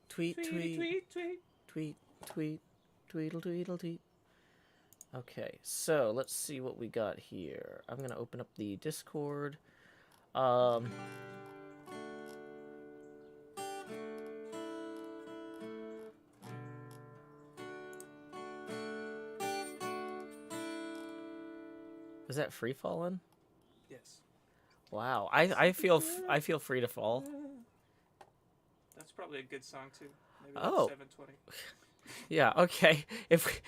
Tweet, tweedle, tweedle, tweet. Okay, so let's see what we got here. I'm gonna open up the Discord. Is that free falling? Yes. Wow, I feel free to fall. That's probably a good song too. Maybe like 720. Yeah. Okay. If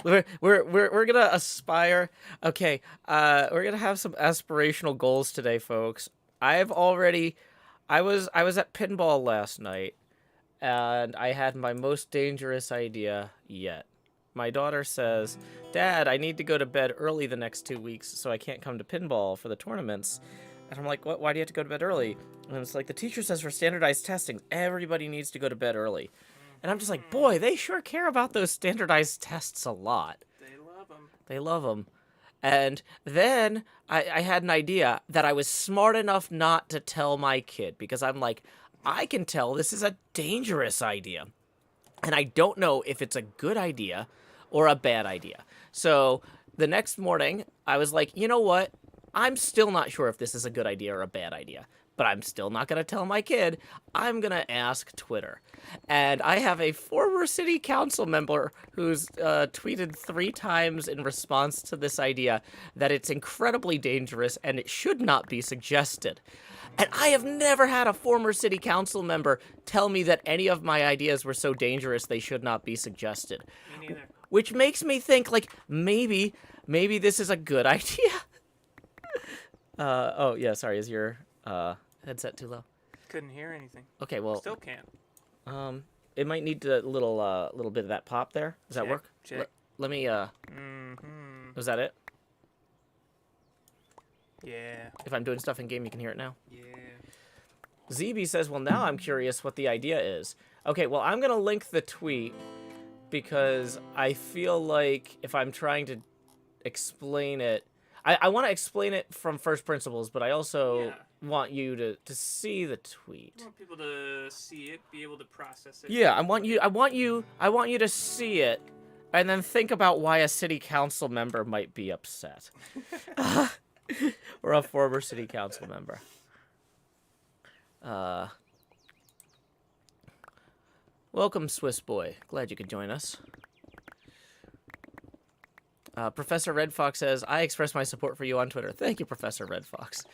we're gonna aspire. Okay. We're gonna have some aspirational goals today, folks. I was at pinball last night, and I had my most dangerous idea yet. My daughter says, "Dad, I need to go to bed early the next 2 weeks, so I can't come to pinball for the tournaments." And I'm like, "What? Why do you have to go to bed early?" And it's like, the teacher says for standardized testing, everybody needs to go to bed early. And I'm just like, boy, they sure care about those standardized tests a lot. They love them. They love them. And then I had an idea that I was smart enough not to tell my kid, because I'm like, I can tell this is a dangerous idea. And I don't know if it's a good idea or a bad idea. So the next morning, I was like, you know what? I'm still not sure if this is a good idea or a bad idea, but I'm still not going to tell my kid. I'm going to ask Twitter. And I have a former city council member who's tweeted 3 times in response to this idea that it's incredibly dangerous and it should not be suggested. And I have never had a former city council member tell me that any of my ideas were so dangerous they should not be suggested. Me neither. Which makes me think, like, maybe this is a good idea. Oh, yeah, sorry, is your headset too low? Couldn't hear anything. Okay, well... Still can't. It might need a little bit of that pop there. Does that work? Check. Let me, Was that it? Yeah. If I'm doing stuff in game, you can hear it now? Yeah. ZB says, well, now I'm curious what the idea is. Okay, well, I'm going to link the tweet because I feel like if I'm trying to explain it... I want to explain it from first principles, but I also want you to see the tweet. I want people to see it, be able to process it. Yeah, I want you to see it, and then think about why a city council member might be upset, or a former city council member. Welcome, Swiss boy. Glad you could join us. Professor Red Fox says, I express my support for you on Twitter. Thank you, Professor Red Fox.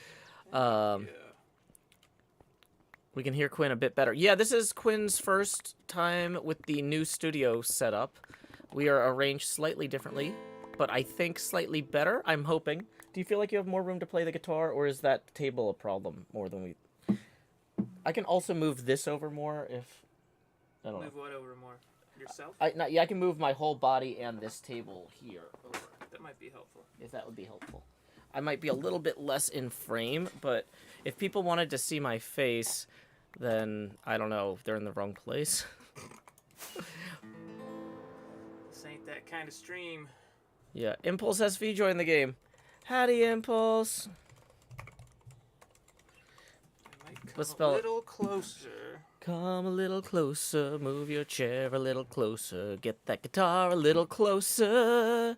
We can hear Quinn a bit better. Yeah, this is Quinn's first time with the new studio setup. We are arranged slightly differently, but I think slightly better, I'm hoping. Do you feel like you have more room to play the guitar, or is that table a problem more than we... I can also move this over more if... I don't know. Move what over more? Yourself? Yeah, I can move my whole body and this table here over. That might be helpful. If that would be helpful. I might be a little bit less in frame, but if people wanted to see my face, then I don't know, they're in the wrong place. This ain't that kind of stream. Yeah, Impulse SV joined the game. Howdy, Impulse. I might come a little closer. Come a little closer, move your chair a little closer, get that guitar a little closer.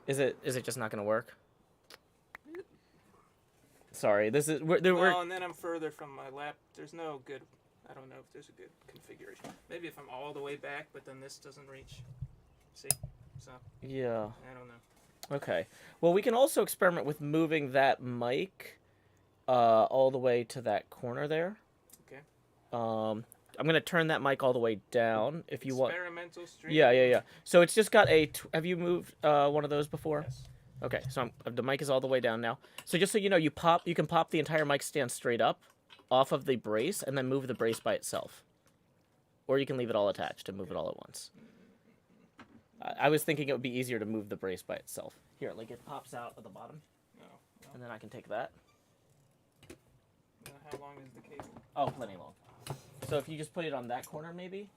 Is it just not gonna work? Sorry, this is Well, and then I'm further from my lap. There's no good. I don't know if there's a good configuration. Maybe if I'm all the way back, but then this doesn't reach. See, so yeah. I don't know. Okay. Well, we can also experiment with moving that mic all the way to that corner there. Okay. I'm gonna turn that mic all the way down if you want. Experimental stream. Yeah. So it's just got a. Have you moved one of those before? Yes. Okay, so the mic is all the way down now. So just so you know, you can pop the entire mic stand straight up off of the brace and then move the brace by itself. Or you can leave it all attached and move it all at once. I was thinking it would be easier to move the brace by itself. Here, like it pops out at the bottom. Oh, well. And then I can take that. How long is the cable? Oh, plenty long. So if you just put it on that corner, maybe?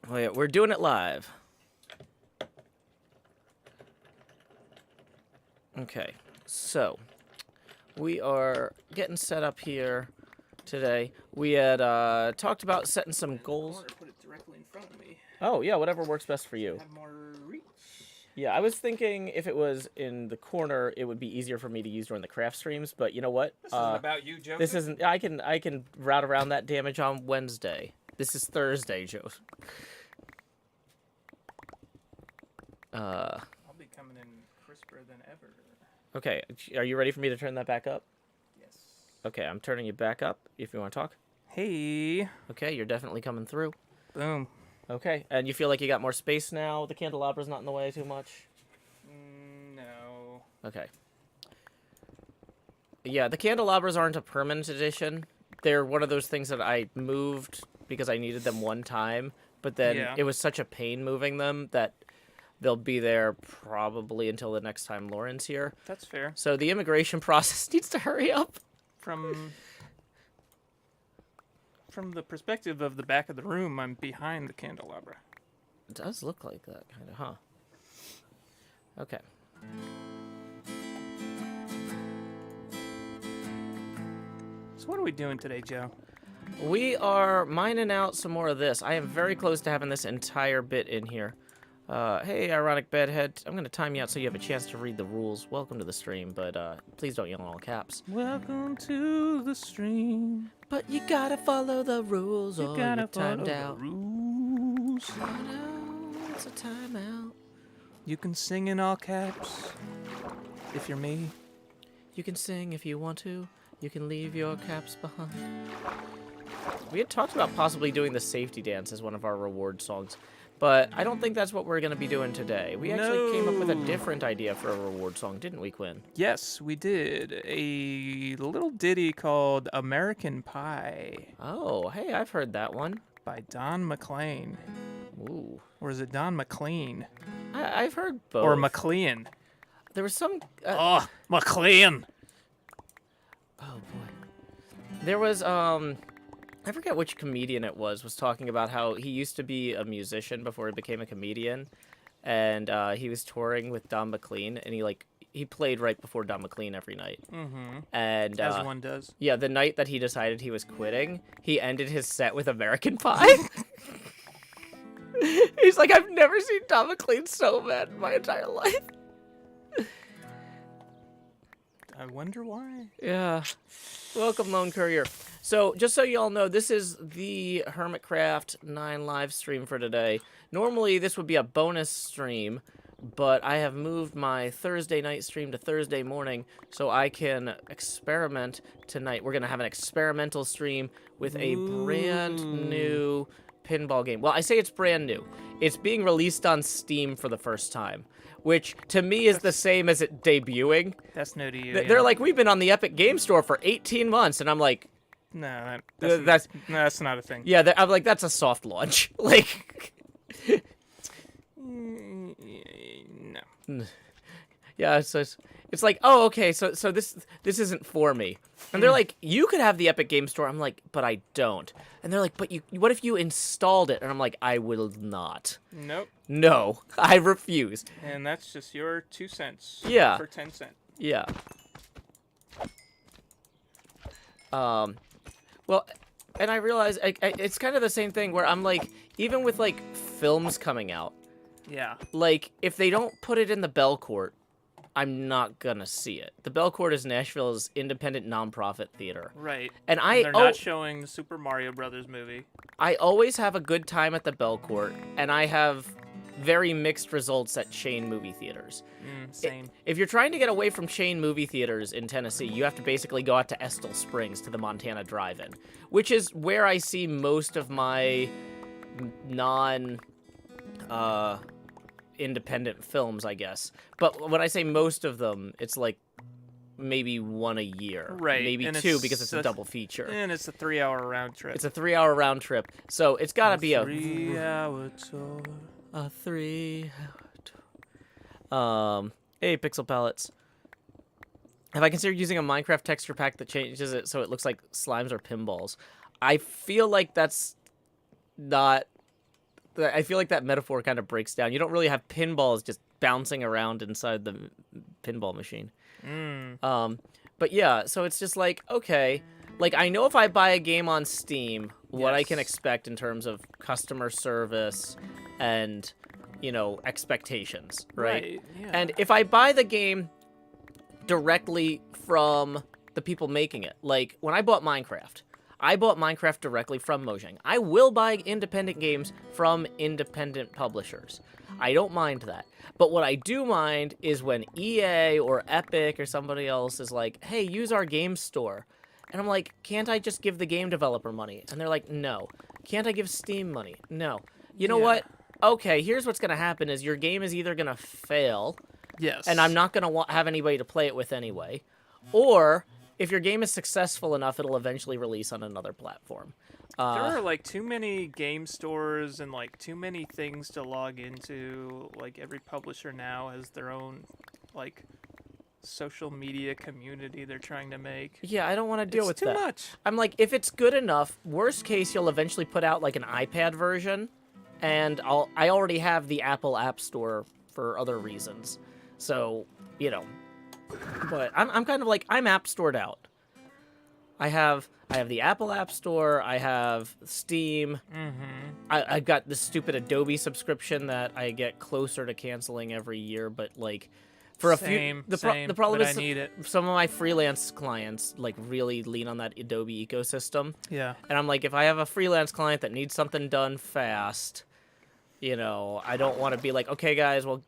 Oh yeah, we're doing it live. Okay, so we are getting set up here today. We had talked about setting some goals. Or put it directly in front of me. Oh, yeah, whatever works best for you. Have more reach. Yeah, I was thinking if it was in the corner, it would be easier for me to use during the craft streams, but you know what? This isn't about you, Joseph. This isn't. I can route around that damage on Wednesday. This is Thursday, Joseph. I'll be coming in crisper than ever. Okay, are you ready for me to turn that back up? Yes. Okay, I'm turning you back up if you want to talk. Hey. Okay, you're definitely coming through. Boom. Okay, and you feel like you got more space now? The candelabra's not in the way too much? No. Okay. Yeah, the candelabras aren't a permanent addition. They're one of those things that I moved because I needed them one time, but then it was such a pain moving them that they'll be there probably until the next time Lauren's here. That's fair. So the immigration process needs to hurry up. From the perspective of the back of the room, I'm behind the candelabra. It does look like that, kind of, huh? Okay. So what are we doing today, Joe? We are mining out some more of this. I am very close to having this entire bit in here. Hey, ironic bedhead. I'm going to time you out so you have a chance to read the rules. Welcome to the stream, but please don't yell in all caps. Welcome to the stream. But you gotta follow the rules or you're timed out. Rules. Oh no, it's a timeout. You can sing in all caps if you're me. You can sing if you want to. You can leave your caps behind. We had talked about possibly doing the safety dance as one of our reward songs, but I don't think that's what we're going to be doing today. We actually came up with a different idea for a reward song, didn't we, Quinn? Yes, we did. A little ditty called American Pie Oh, hey, I've heard that one. by Don McLean. Ooh. Or is it Don McLean? I've heard both. Or McLean? There was some... Oh, McLean! Oh, boy. There was, I forget which comedian it was talking about how he used to be a musician before he became a comedian, and he was touring with Don McLean, and he played right before Don McLean every night. Mm-hmm. And As one does. yeah, the night that he decided he was quitting, he ended his set with American Pie. He's like, I've never seen Don McLean so mad in my entire life. I wonder why. Yeah. Welcome, Lone Courier. So, just so you all know, this is the HermitCraft 9 live stream for today. Normally, this would be a bonus stream, but I have moved my Thursday night stream to Thursday morning so I can experiment tonight. We're going to have an experimental stream with a brand new pinball game. Well, I say it's brand new. It's being released on Steam for the first time, which to me is the same as it debuting. That's new to you. They're like, we've been on the Epic Game Store for 18 months, and I'm like, no, that's not a thing. yeah, I'm like, that's a soft launch. Like, No. yeah, so it's like, oh, okay, so this isn't for me. And they're like, you could have the Epic Game Store. I'm like, but I don't. And they're like, but what if you installed it? And I'm like, I will not. Nope. No, I refuse. And that's just your 2 cents. Yeah. For 10 cents. Yeah. Well, and I realize it's kind of the same thing where I'm like, even with like films coming out, Yeah. like if they don't put it in the Bell Court, I'm not gonna see it. The Bell Court is Nashville's independent nonprofit theater. Right. And they're not showing the Super Mario Brothers movie. I always have a good time at the Bell Court, and I have very mixed results at chain movie theaters. Same. If you're trying to get away from chain movie theaters in Tennessee, you have to basically go out to Estill Springs to the Montana Drive-In, which is where I see most of my independent films, I guess. But when I say most of them, it's like maybe one a year. Right. Maybe and two because it's a double feature. And it's a 3-hour round trip. It's a 3-hour round trip. So it's got to be a 3-hour tour. A 3-hour tour. Hey, Pixel Palettes. Have I considered using a Minecraft texture pack that changes it so it looks like slimes or pinballs? I feel like that's not... I feel like that metaphor kind of breaks down. You don't really have pinballs just bouncing around inside the pinball machine. But yeah, so it's just like, okay, like I know if I buy a game on Steam, what I can Yes. expect in terms of customer service and, expectations, right? Right. Yeah. And if I buy the game directly from the people making it, like when I bought Minecraft directly from Mojang. I will buy independent games from independent publishers. I don't mind that. But what I do mind is when EA or Epic or somebody else is like, hey, use our game store. And I'm like, can't I just give the game developer money? And they're like, no. Can't I give Steam money? No. You know Yeah. what? Okay, here's what's going to happen is your game is either going to fail, Yes. and I'm not going to have anybody to play it with anyway, or if your game is successful enough, it'll eventually release on another platform. There are like too many game stores and like too many things to log into. Like every publisher now has their own like social media community they're trying to make. Yeah, I don't want to deal with It's too that. much. I'm like, if it's good enough, worst case, you'll eventually put out like an iPad version, and I already have the Apple App Store for other reasons. So, but I'm kind of like, I'm app stored out. I have the Apple App Store, I have Steam, I've got this stupid Adobe subscription that I get closer to canceling every year, but like for a few the problem but is I need it. some of my freelance clients like really lean on that Adobe ecosystem. Yeah. And I'm like, if I have a freelance client that needs something done fast, I don't want to be like, okay guys, well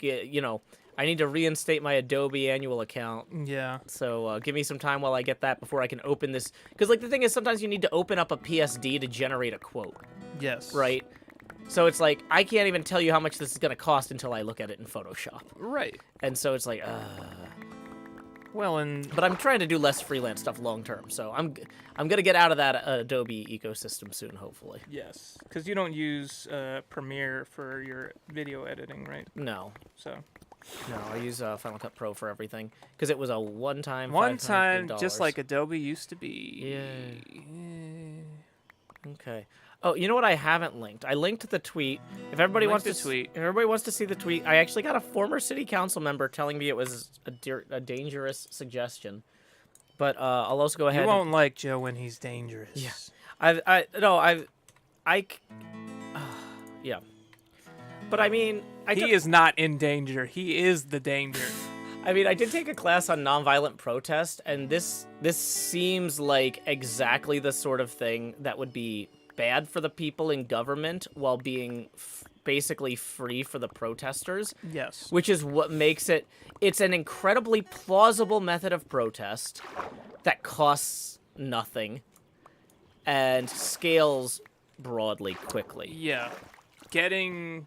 I need to reinstate my Adobe annual account. Yeah. So give me some time while I get that before I can open this. Because like the thing is, sometimes you need to open up a PSD to generate a quote, Yes. right? So it's like, I can't even tell you how much this is going to cost until I look at it in Photoshop. Right. And so it's like, Well, and But I'm trying to do less freelance stuff long term. So I'm going to get out of that Adobe ecosystem soon, hopefully. yes, because you don't use Premiere for your video editing, right? No. So No, I use Final Cut Pro for everything. Because it was a one-time $1 just $500. like Adobe used to be. Yeah. Okay. Oh, you know what I haven't linked? I linked the tweet. If everybody wants to tweet. if everybody wants to see the tweet, I actually got a former city council member telling me it was a dangerous suggestion. But I'll also go ahead. You won't like Joe when he's dangerous. Yeah. Yeah. But I mean, He is not in danger. He is the danger. I mean, I did take a class on nonviolent protest, and this seems like exactly the sort of thing that would be bad for the people in government while being basically free for the protesters. Yes. Which is what makes it's an incredibly plausible method of protest that costs nothing and scales broadly quickly. Yeah. Getting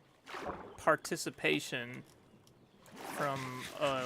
participation from a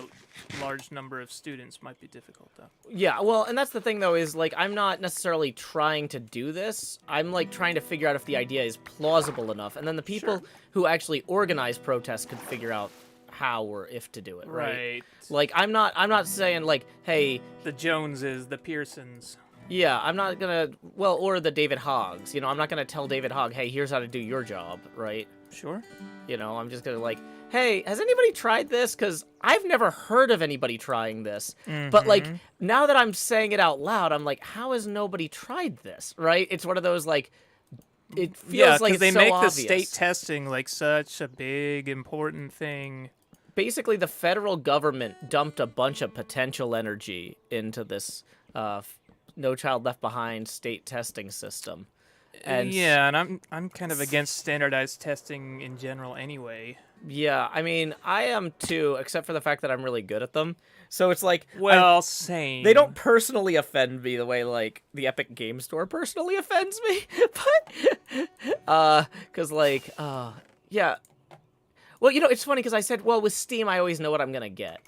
large number of students might be difficult, though. Yeah, well, and that's the thing, though, is, like, I'm not necessarily trying to do this. I'm, like, trying to figure out if the idea is plausible enough. And then the people who actually organize protests could figure out how or if to do it, right? Like, I'm not saying, like, hey... The Joneses, the Pearsons. Yeah, I'm not gonna... Well, or the David Hoggs. I'm not gonna tell David Hogg, hey, here's how to do your job, right? Sure. I'm just gonna, like... Hey, has anybody tried this? Because I've never heard of anybody trying this. But, like, now that I'm saying it out loud, I'm like, how has nobody tried this, right? It's one of those, like, it feels like it's they so make obvious. the state testing, like, such a big, important thing. Basically, the federal government dumped a bunch of potential energy into this No Child Left Behind state testing system. And yeah, and I'm kind of against standardized testing in general anyway. Yeah, I mean, I am too, except for the fact that I'm really good at them. So it's like, well, same. They don't personally offend me the way, like, the Epic Game Store personally offends me. But, yeah. Well, it's funny because I said, well, with Steam, I always know what I'm going to get.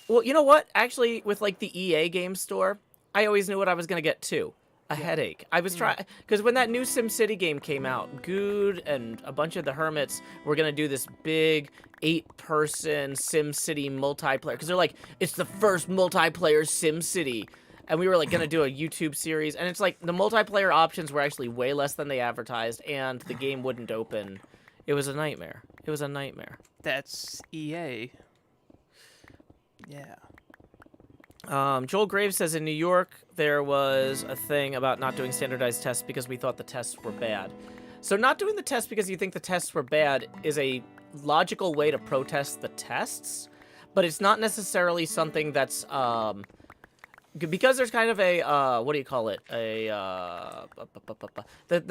Well, you know what? Actually, with, like, the EA Game Store, I always knew what I was going to get, too. A headache. I was trying... Because when that new SimCity game came out, Good and a bunch of the Hermits were going to do this big 8-person SimCity multiplayer. Because they're like, it's the first multiplayer SimCity. And we were, like, going to do a YouTube series. And it's like, the multiplayer options were actually way less than they advertised. And the game wouldn't open. It was a nightmare. It was a nightmare. That's EA. Yeah. Joel Graves says in New York there was a thing about not doing standardized tests because we thought the tests were bad. So not doing the tests because you think the tests were bad is a logical way to protest the tests, but it's not necessarily something that's because there's kind of a what do you call it? The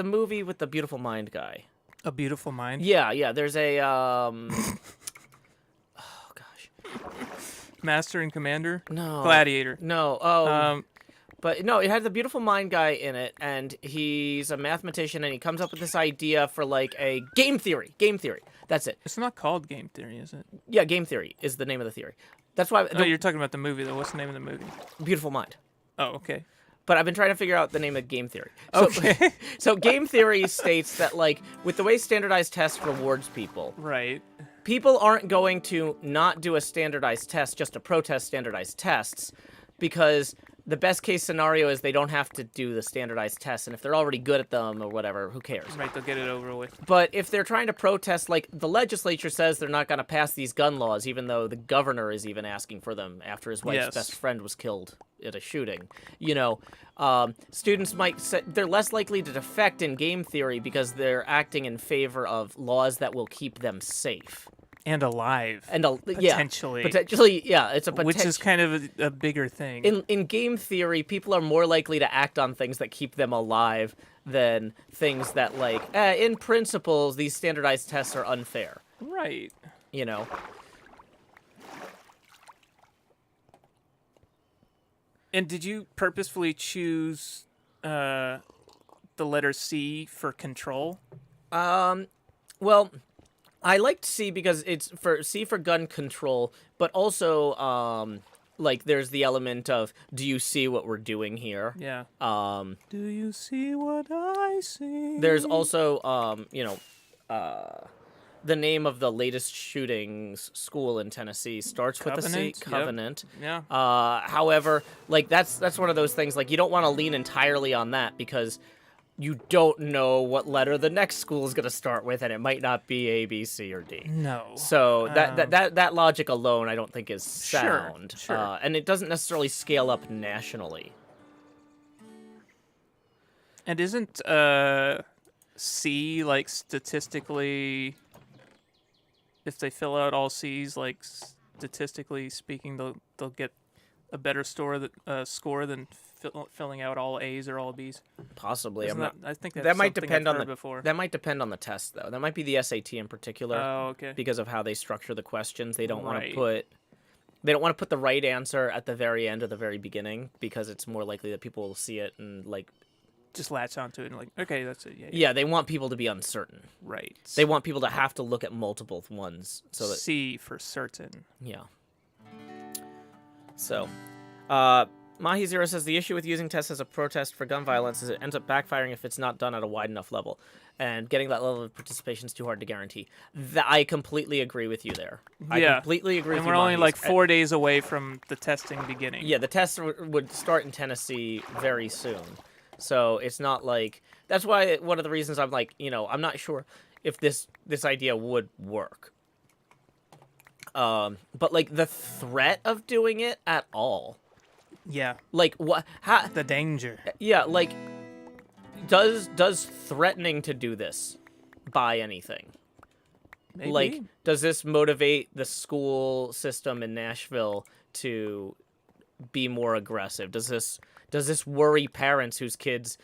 movie with the Beautiful Mind guy. A Beautiful Mind? Yeah, there's a oh gosh. Master and Commander? No. Gladiator. No. Oh. But no, it had the Beautiful Mind guy in it, and he's a mathematician, and he comes up with this idea for like a game theory. Game theory. That's it. It's not called game theory, is it? Yeah, game theory is the name of the theory. That's why. Oh, you're talking about the movie, though. What's the name of the movie? Beautiful Mind. Oh, okay. But I've been trying to figure out the name of game theory. So, Okay. So game theory states that, like, with the way standardized tests rewards people, Right. people aren't going to not do a standardized test just to protest standardized tests, because the best case scenario is they don't have to do the standardized tests, and if they're already good at them or whatever, who cares? Right, they'll get it over with. But if they're trying to protest, like, the legislature says they're not going to pass these gun laws, even though the governor is even asking for them after his wife's Yes. best friend was killed at a shooting. You know, students might they're less likely to defect in game theory because they're acting in favor of laws that will keep them safe. And alive. And Potentially. Yeah, it's a potential. Which is kind of a bigger thing. In game theory, people are more likely to act on things that keep them alive than things that, like, in principle, these standardized tests are unfair. Right. You know? And did you purposefully choose the letter C for control? Well, I liked C because it's for C for gun control, but also, like, there's the element of, do you see what we're doing here? Yeah. Do you see what I see? There's also, the name of the latest shootings school in Tennessee starts with a C, Covenant, yep. Covenant. Yeah. However, like, that's one of those things, like, you don't want to lean entirely on that because you don't know what letter the next school is going to start with, and it might not be A, B, C, or D. No. So that logic alone, I don't think is sound. Sure. And it doesn't necessarily scale up nationally. And isn't C, like, statistically, if they fill out all C's, like, statistically speaking, they'll get a better score than filling out all A's or all B's? Possibly. I think that's that might something depend I've on heard the before. That might depend on the test, though. That might be the SAT in particular. Oh, okay. Because of how they structure the questions, they don't want to Right. put the right answer at the very end or the very beginning, because it's more likely that people will see it and, like, Just latch onto it and, like, okay, that's it. Yeah. yeah, they want people to be uncertain. Right. They want people to have to look at multiple ones so that C for certain. yeah. So, Mahi Zero says the issue with using tests as a protest for gun violence is it ends up backfiring if it's not done at a wide enough level, and getting that level of participation is too hard to guarantee. I completely agree with you there. I Yeah. completely agree And with we're you. only Mahi. like 4 days away from the testing beginning. Yeah, the tests would start in Tennessee very soon, so it's not like that's why one of the reasons I'm like, I'm not sure if this idea would work. But, like, the threat of doing it at all. Yeah. Like, what? How? The danger. Yeah, like, does threatening to do this buy anything? Maybe. Like, does this motivate the school system in Nashville to be more aggressive? Does this worry parents whose kids?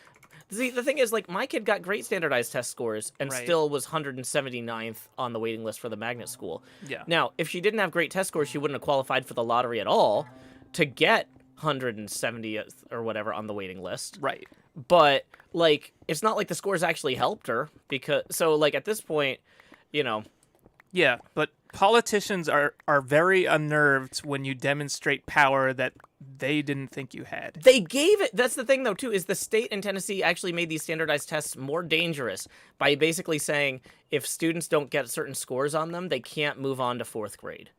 See, the thing is, like, my kid got great standardized test scores and Right. still was 179th on the waiting list for the magnet school. Yeah. Now, if she didn't have great test scores, she wouldn't have qualified for the lottery at all to get 170th or whatever on the waiting list. Right. But, like, it's not like the scores actually helped her so, like, at this point, Yeah, but politicians are very unnerved when you demonstrate power that they didn't think you had. they gave it. That's the thing, though, too, is the state in Tennessee actually made these standardized tests more dangerous by basically saying if students don't get certain scores on them, they can't move on to fourth grade.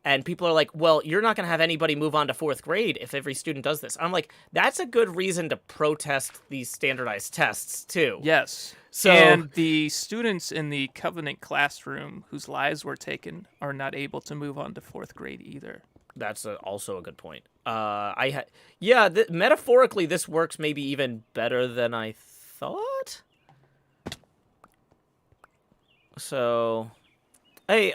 And people are like, well, you're not going to have anybody move on to fourth grade if every student does this. I'm like, that's a good reason to protest these standardized tests, too. Yes. So, And the students in the Covenant classroom whose lives were taken are not able to move on to fourth grade either. That's also a good point. Metaphorically, this works maybe even better than I thought. So, hey,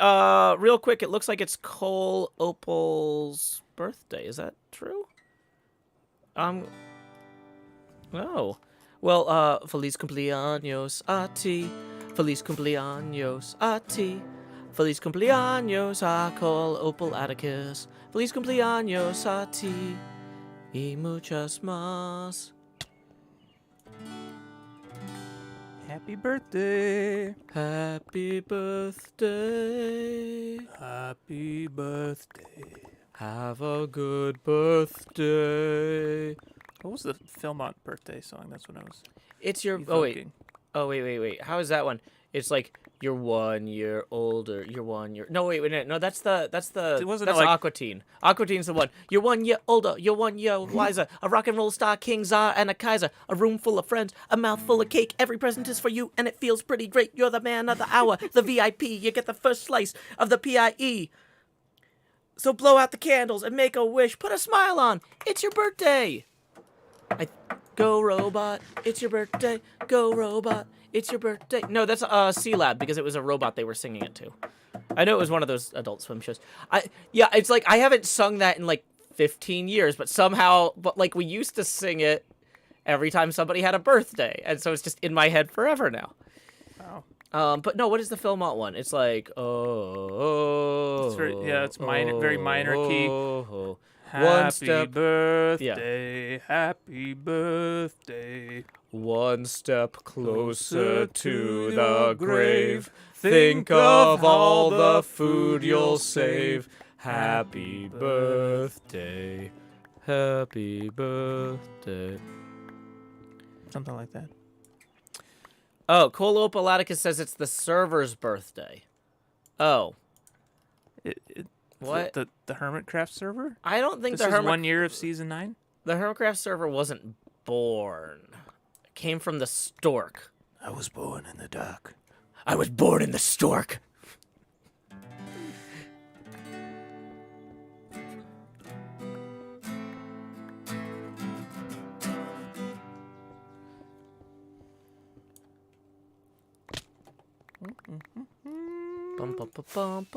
real quick, it looks like it's Cole Opal's birthday. Is that true? Oh. Well, feliz cumpleaños a ti. Feliz cumpleaños a ti. Feliz cumpleaños a Cole Opal Atticus. Feliz cumpleaños a ti. Y muchas más. Happy birthday. Happy birthday. Happy birthday. Have a good birthday. What was the Philmont birthday song? That's what I was. It's your. evoking. Oh, wait. How is that one? It's like you're 1 year older. You're 1 year. No, wait. No, that's Aqua Teen. Aqua Teen's the one. You're 1 year older. You're 1 year wiser. A rock and roll star, king, czar, and a kaiser. A room full of friends. A mouth full of cake. Every present is for you, and it feels pretty great. You're the man of the hour. The VIP. You get the first slice of the PIE. So blow out the candles and make a wish. Put a smile on. It's your birthday. Go robot, it's your birthday. Go robot, it's your birthday. No, that's C-Lab because it was a robot they were singing it to. I know it was one of those Adult Swim shows. It's like I haven't sung that in like 15 years, but like we used to sing it every time somebody had a birthday, and so it's just in my head forever now. Wow. But no, what is the Philmont one? It's like It's very minor key. Happy birthday, happy birthday. One step closer to the grave. Think of all the food you'll save. Happy birthday. Happy birthday. Something like that. Oh, Cole Opalaticus says it's the server's birthday. Oh. What? The HermitCraft server? I don't think this is 1 year of season 9? The HermitCraft server wasn't born. It came from the stork. I was born in the dark. I was born in the stork.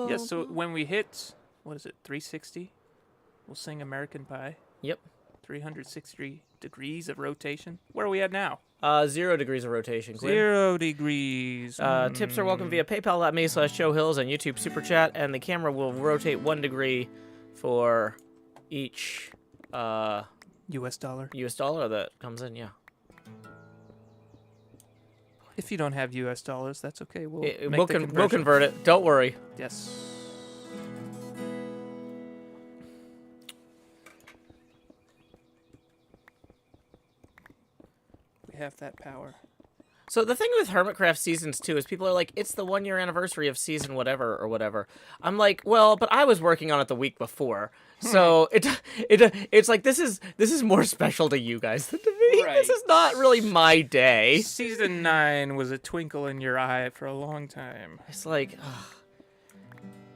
Yeah, so when we hit, what is it, 360, we'll sing American Pie. Yep. 360 degrees of rotation. Where are we at now? 0 degrees of rotation, Quinn. 0 degrees. Tips are welcome via paypal.me/showhills and YouTube Super Chat, and the camera will rotate 1 degree for each US dollar. US dollar that comes in, yeah. If you don't have US dollars, that's okay. We'll convert it. Don't worry. Yes. We have that power. So the thing with HermitCraft Seasons 2 is people are like, it's the 1 year anniversary of season whatever or whatever. I'm like, well, but I was working on it the week before. So it's like this is more special to you guys than to me. Right. This is not really my day. Season 9 was a twinkle in your eye for a long time. It's like, ugh.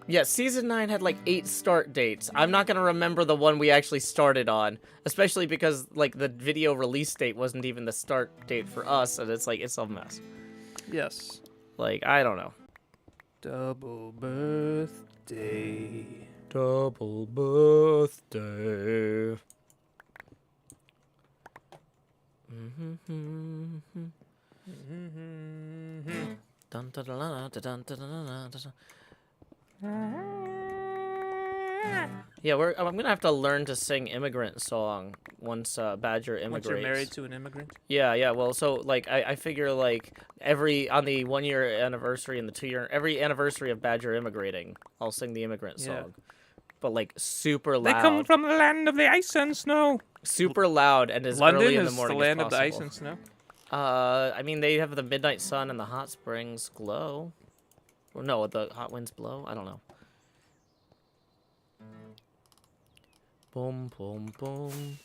Yeah, season 9 had like 8 start dates. I'm not gonna remember the one we actually started on, especially because like the video release date wasn't even the start date for us, and it's like it's a mess. Yes. Like I don't know. Double birthday. Double birthday. Dun, dun, dun, dun, dun, dun, dun, dun, dun. Yeah, I'm gonna have to learn to sing "Immigrant Song" once Badger immigrates. Once you're married to an immigrant. Yeah. Well, so like I figure like on the 1 year anniversary and the 2 year every anniversary of Badger immigrating, I'll sing the Immigrant Song, but like super loud. They come from the land of the ice and snow. Super loud and as London early in the is morning the land as of the possible. ice and snow. I mean they have the midnight sun and the hot springs glow. Or no, the hot winds blow. I don't know. Boom, boom, boom.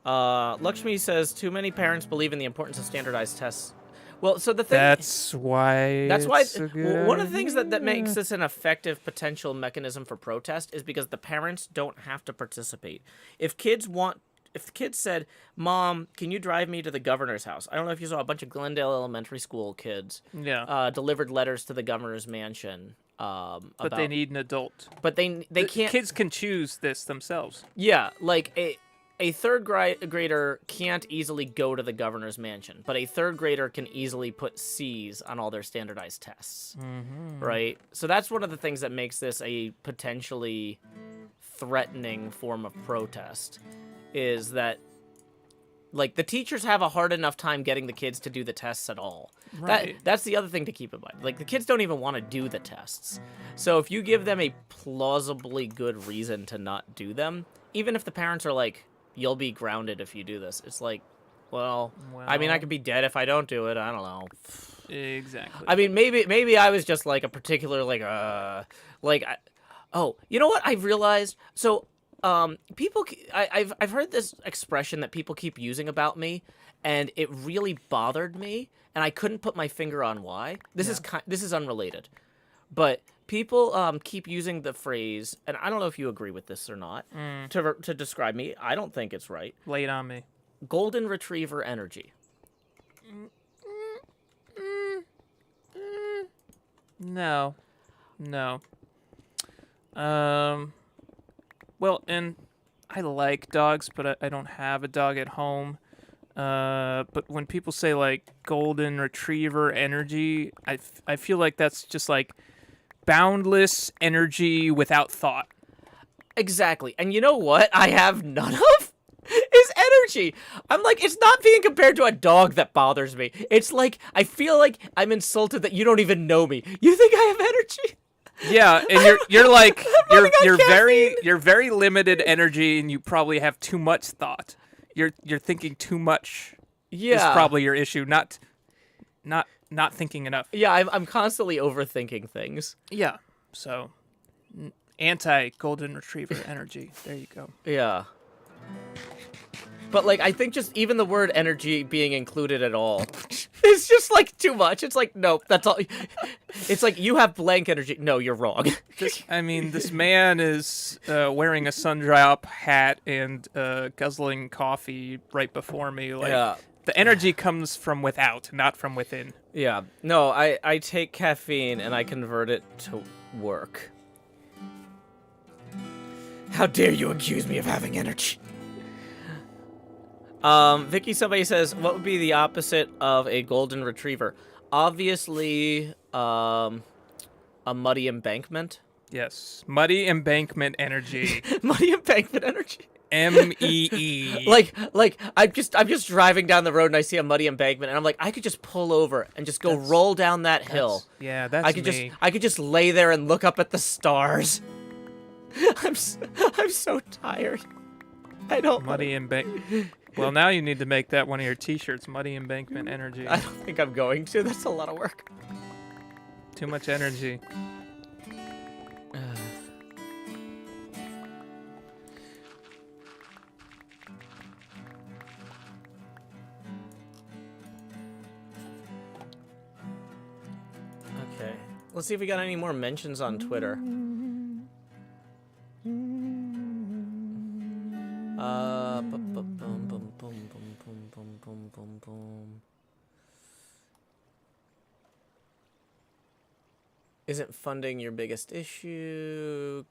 Lakshmi says, too many parents believe in the importance of standardized tests. Well, so the thing That's why. that's why it's a good one of the things that makes idea. this an effective potential mechanism for protest is because the parents don't have to participate. If the kids said, "Mom, can you drive me to the governor's house?" I don't know if you saw a bunch of Glendale Elementary School kids Yeah, delivered letters to the governor's mansion but they need an adult. but they can't. Kids can choose this themselves. Yeah, like a grader can't easily go to the governor's mansion, but a third grader can easily put C's on all their standardized tests. Mm-hmm. Right? So that's one of the things that makes this a potentially threatening form of protest is that like the teachers have a hard enough time getting the kids to do the tests at all. Right. That's the other thing to keep in mind. Like the kids don't even want to do the tests. So if you give them a plausibly good reason to not do them, even if the parents are like, "You'll be grounded if you do this," it's like, well, I mean, I could be dead if I don't do it. I don't know. Exactly. I mean, maybe I was just like a particular oh, you know what I've realized? So, I've heard this expression that people keep using about me, and it really bothered me, and I couldn't put my finger on why. This is unrelated, but people keep using the phrase, and I don't know if you agree with this or not, to describe me. I don't think it's right. Lay it on me. Golden retriever energy. No. Well, and I like dogs, but I don't have a dog at home. But when people say like golden retriever energy, I feel like that's just like boundless energy without thought. Exactly. And you know what I have none of? Is energy. I'm like, it's not being compared to a dog that bothers me. It's like, I feel like I'm insulted that you don't even know me. You think I have energy? Yeah, and you're like caffeine. you're very limited energy, and you probably have too much thought. You're thinking too much. Yeah. Is probably your issue. Not thinking enough. Yeah, I'm constantly overthinking things. Yeah. So, anti golden retriever energy. There you go. Yeah. But, like, I think just even the word energy being included at all, it's just, like, too much. It's like, nope, that's all. It's like, you have blank energy. No, you're wrong. This man is wearing a sundrop hat and guzzling coffee right before me. Like, Yeah. the energy comes from without, not from within. Yeah. No, I take caffeine and I convert it to work. How dare you accuse me of having energy? Vicky, somebody says, what would be the opposite of a golden retriever? Obviously, a muddy embankment. Yes, muddy embankment energy. Muddy embankment energy. MEE. Like I'm just driving down the road and I see a muddy embankment and I'm like, I could just pull over and just go roll down that hill. That's I could just lay there and look up at the stars. I'm so tired. I don't. Muddy embankment. Well, now you need to make that one of your T-shirts. Muddy embankment energy. I don't think I'm going to. That's a lot of work. Too much energy. Okay. Let's see if we got any more mentions on Twitter. Isn't funding your biggest issue?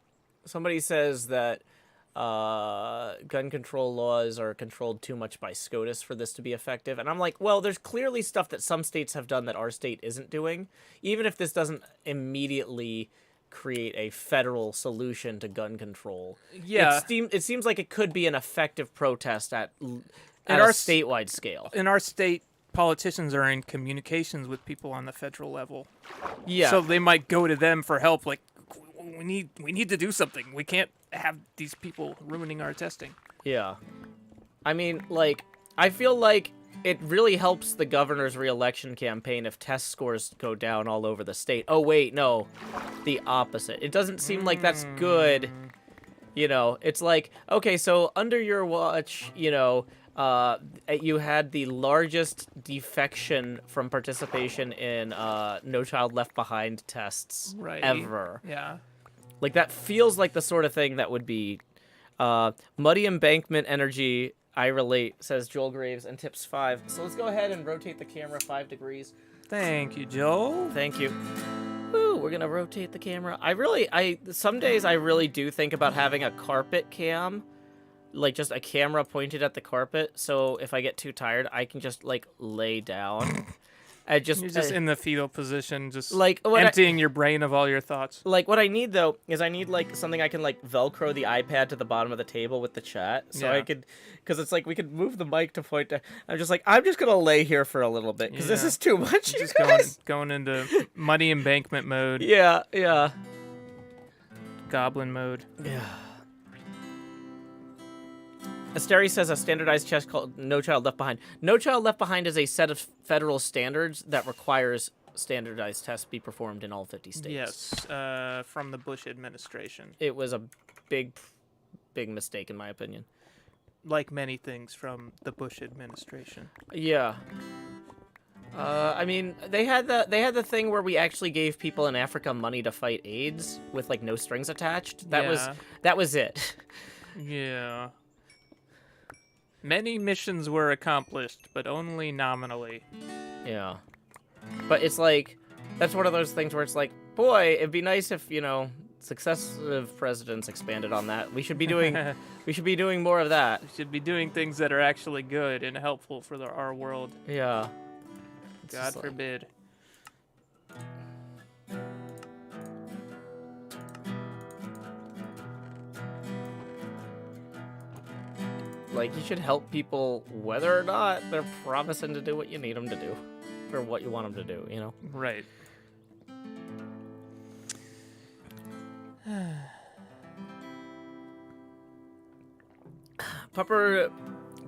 Somebody says that gun control laws are controlled too much by SCOTUS for this to be effective. And I'm like, well, there's clearly stuff that some states have done that our state isn't doing. Even if this doesn't immediately create a federal solution to gun control. Yeah. It seems like it could be an effective protest at our a statewide scale. In our state, politicians are in communications with people on the federal level. Yeah. So they might go to them for help. Like, we need to do something. We can't have these people ruining our testing. Yeah. I mean, like, I feel like it really helps the governor's re-election campaign if test scores go down all over the state. Oh, wait, no. The opposite. It doesn't seem like that's good. You know, it's like, okay, so under your watch, you know, you had the largest defection from participation in No Child Left Behind tests Right. ever. Yeah. Like, that feels like the sort of thing that would be muddy embankment energy. I relate, says Joel Graves, and tips 5. So let's go ahead and rotate the camera 5 degrees. Thank you, Joel. Thank you. Woo, we're gonna rotate the camera. Some days I really do think about having a carpet cam, like just a camera pointed at the carpet. So if I get too tired, I can just like lay down. You're just in the fetal position, just like emptying your brain of all your thoughts. Like what I need though is I need like something I can like Velcro the iPad to the bottom of the table with the chat, so I could, because it's like we could move the mic to point to. I'm just gonna lay here for a little bit because this is too much. You just guys. going into muddy embankment mode. Yeah. Goblin mode. Yeah. Asteri says a standardized test called No Child Left Behind. No Child Left Behind is a set of federal standards that requires standardized tests be performed in all 50 states. Yes, from the Bush administration. It was a big mistake, in my opinion. Like many things from the Bush administration. Yeah. I mean, they had the thing where we actually gave people in Africa money to fight AIDS with like no strings attached. That was it. Yeah. Many missions were accomplished, but only nominally. Yeah. But it's like, that's one of those things where it's like, boy, it'd be nice if, successive presidents expanded on that. We should be doing more of that. We should be doing things that are actually good and helpful for our world. Yeah. God forbid. Like, you should help people whether or not they're promising to do what you need them to do. Or what you want them to do, Right.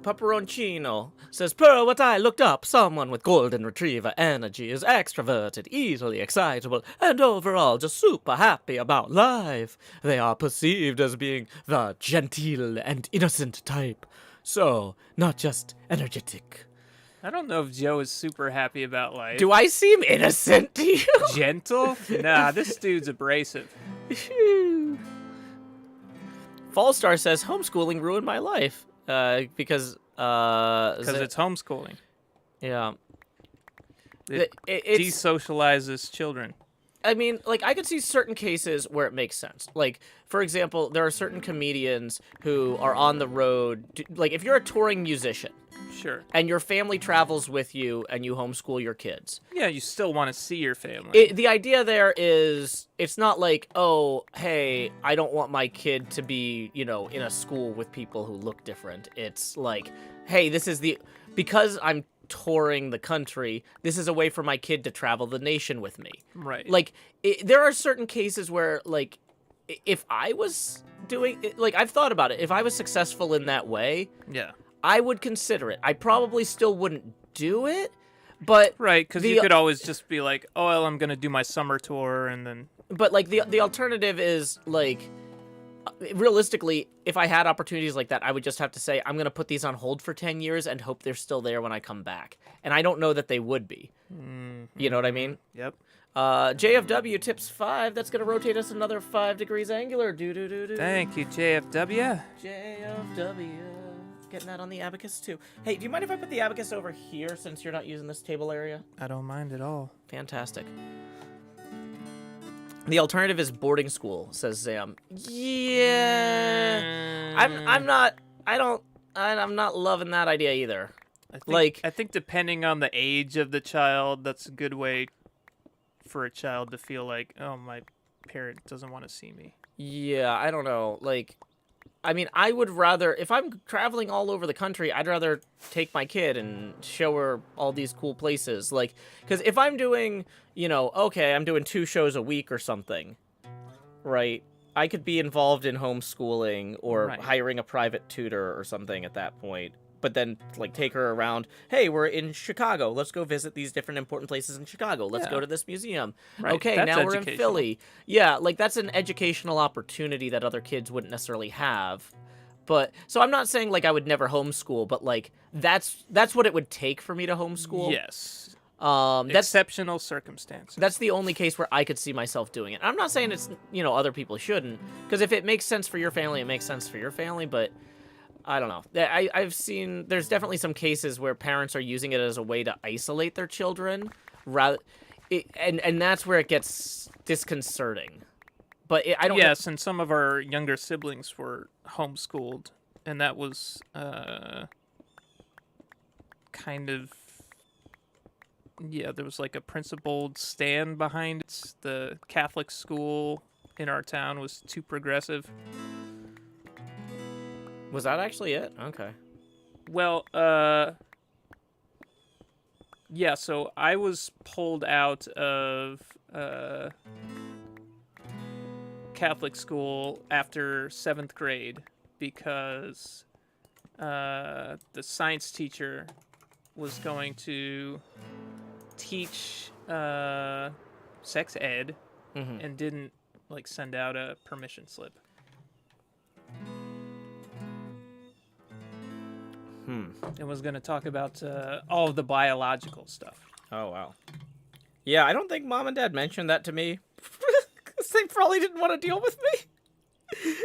Pepperoncino says, per what I looked up, someone with golden retriever energy is extroverted, easily excitable, and overall just super happy about life. They are perceived as being the genteel and innocent type. So, not just energetic. I don't know if Joe is super happy about life. Do I seem innocent to you? Gentle? Nah, this dude's abrasive. Fallstar says, homeschooling ruined my life. Because it's homeschooling. Yeah. It desocializes children. I mean, like, I could see certain cases where it makes sense. Like, for example, there are certain comedians who are on the road. Like, if you're a touring musician. Sure. And your family travels with you and you homeschool your kids. Yeah, you still want to see your family. The idea there is, it's not like, oh, hey, I don't want my kid to be, in a school with people who look different. It's like, hey, because I'm touring the country, this is a way for my kid to travel the nation with me. Right. Like, there are certain cases where, like, if I was doing, like, I've thought about it. If I was successful in that way, yeah, I would consider it. I probably still wouldn't do it, but right, because you could always just be like, oh, well, I'm gonna do my summer tour, and then. But like the alternative is like, realistically, if I had opportunities like that, I would just have to say, I'm going to put these on hold for 10 years and hope they're still there when I come back. And I don't know that they would be. Mm-hmm. You know what I mean? Yep. JFW tips 5. That's going to rotate us another 5 degrees angular. Thank you, JFW. JFW. Getting that on the abacus, too. Hey, do you mind if I put the abacus over here since you're not using this table area? I don't mind at all. Fantastic. The alternative is boarding school, says Zam. Yeah, I'm not loving that idea either. I think depending on the age of the child, that's a good way for a child to feel like, oh, my parent doesn't want to see me. Yeah, I don't know. Like, I mean, I would rather, if I'm traveling all over the country, I'd rather take my kid and show her all these cool places. Like, because if I'm doing, okay, I'm doing 2 shows a week or something, right? I could be involved in homeschooling or hiring a private tutor or something at that point. But then, like, take her around. Hey, we're in Chicago. Let's go visit these different important places in Chicago. Let's go to this museum. Right. Okay, that's now we're in Philly. Yeah, like, that's an educational opportunity that other kids wouldn't necessarily have. But so I'm not saying like I would never homeschool, but like that's what it would take for me to homeschool. Yes. That's Exceptional circumstances. that's the only case where I could see myself doing it. I'm not saying it's, other people shouldn't, because if it makes sense for your family, it makes sense for your family, but I don't know. I've seen there's definitely some cases where parents are using it as a way to isolate their children, and that's where it gets disconcerting. But I don't. Yes, and some of our younger siblings were homeschooled, and that was kind of. Yeah, there was like a principled stand behind it. The Catholic school in our town was too progressive. Was that actually it? Okay. Well, yeah, so I was pulled out of Catholic school after 7th grade because the science teacher was going to teach sex ed and didn't like send out a permission slip. And was going to talk about all of the biological stuff. Oh, wow. Yeah, I don't think Mom and Dad mentioned that to me. Because they probably didn't want to deal with me.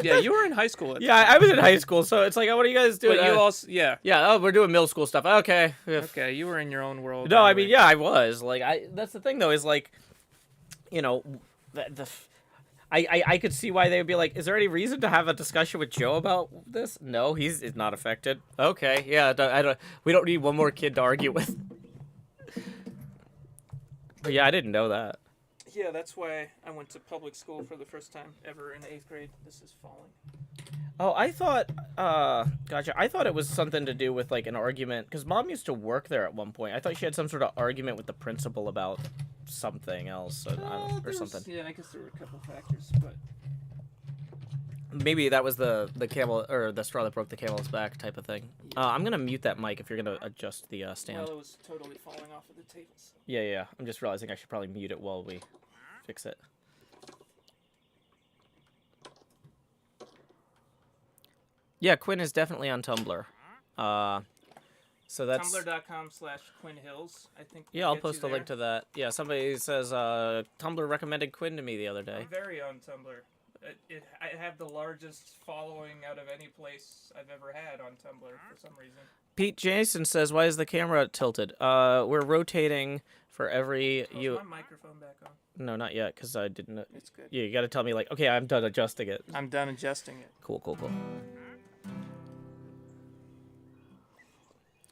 Yeah, you were in high school. I was in high school, so it's like, what are you guys doing? But you also, yeah. Yeah, we're doing middle school stuff. Okay. Okay, you were in your own world. No, anyway. I mean, yeah, I was. Like, that's the thing, though, is like, I could see why they would be like, is there any reason to have a discussion with Joe about this? No, he's not affected. Okay, yeah, we don't need one more kid to argue with. But yeah, I didn't know that. Yeah, that's why I went to public school for the first time ever in 8th grade. This is falling. Oh, I thought, gotcha. I thought it was something to do with like an argument, because Mom used to work there at one point. I thought she had some sort of argument with the principal about something else, or something. Yeah, I guess there were a couple factors, but maybe that was the camel, or the straw that broke the camel's back type of thing. I'm gonna mute that mic if you're gonna adjust the stand. well, it was totally falling off of the tables. Yeah. I'm just realizing I should probably mute it while we fix it. Yeah, Quinn is definitely on Tumblr. So that's Tumblr.com/QuinnHills. I think. Yeah, I'll post a link to that. Yeah, somebody says Tumblr recommended Quinn to me the other day. I'm very on Tumblr. I have the largest following out of any place I've ever had on Tumblr for some reason. Pete Jason says, "Why is the camera tilted?" We're rotating for every Is my microphone back on? No, not yet, because I didn't. It's good. Yeah, you got to tell me like, okay, I'm done adjusting it. I'm done adjusting it. Cool.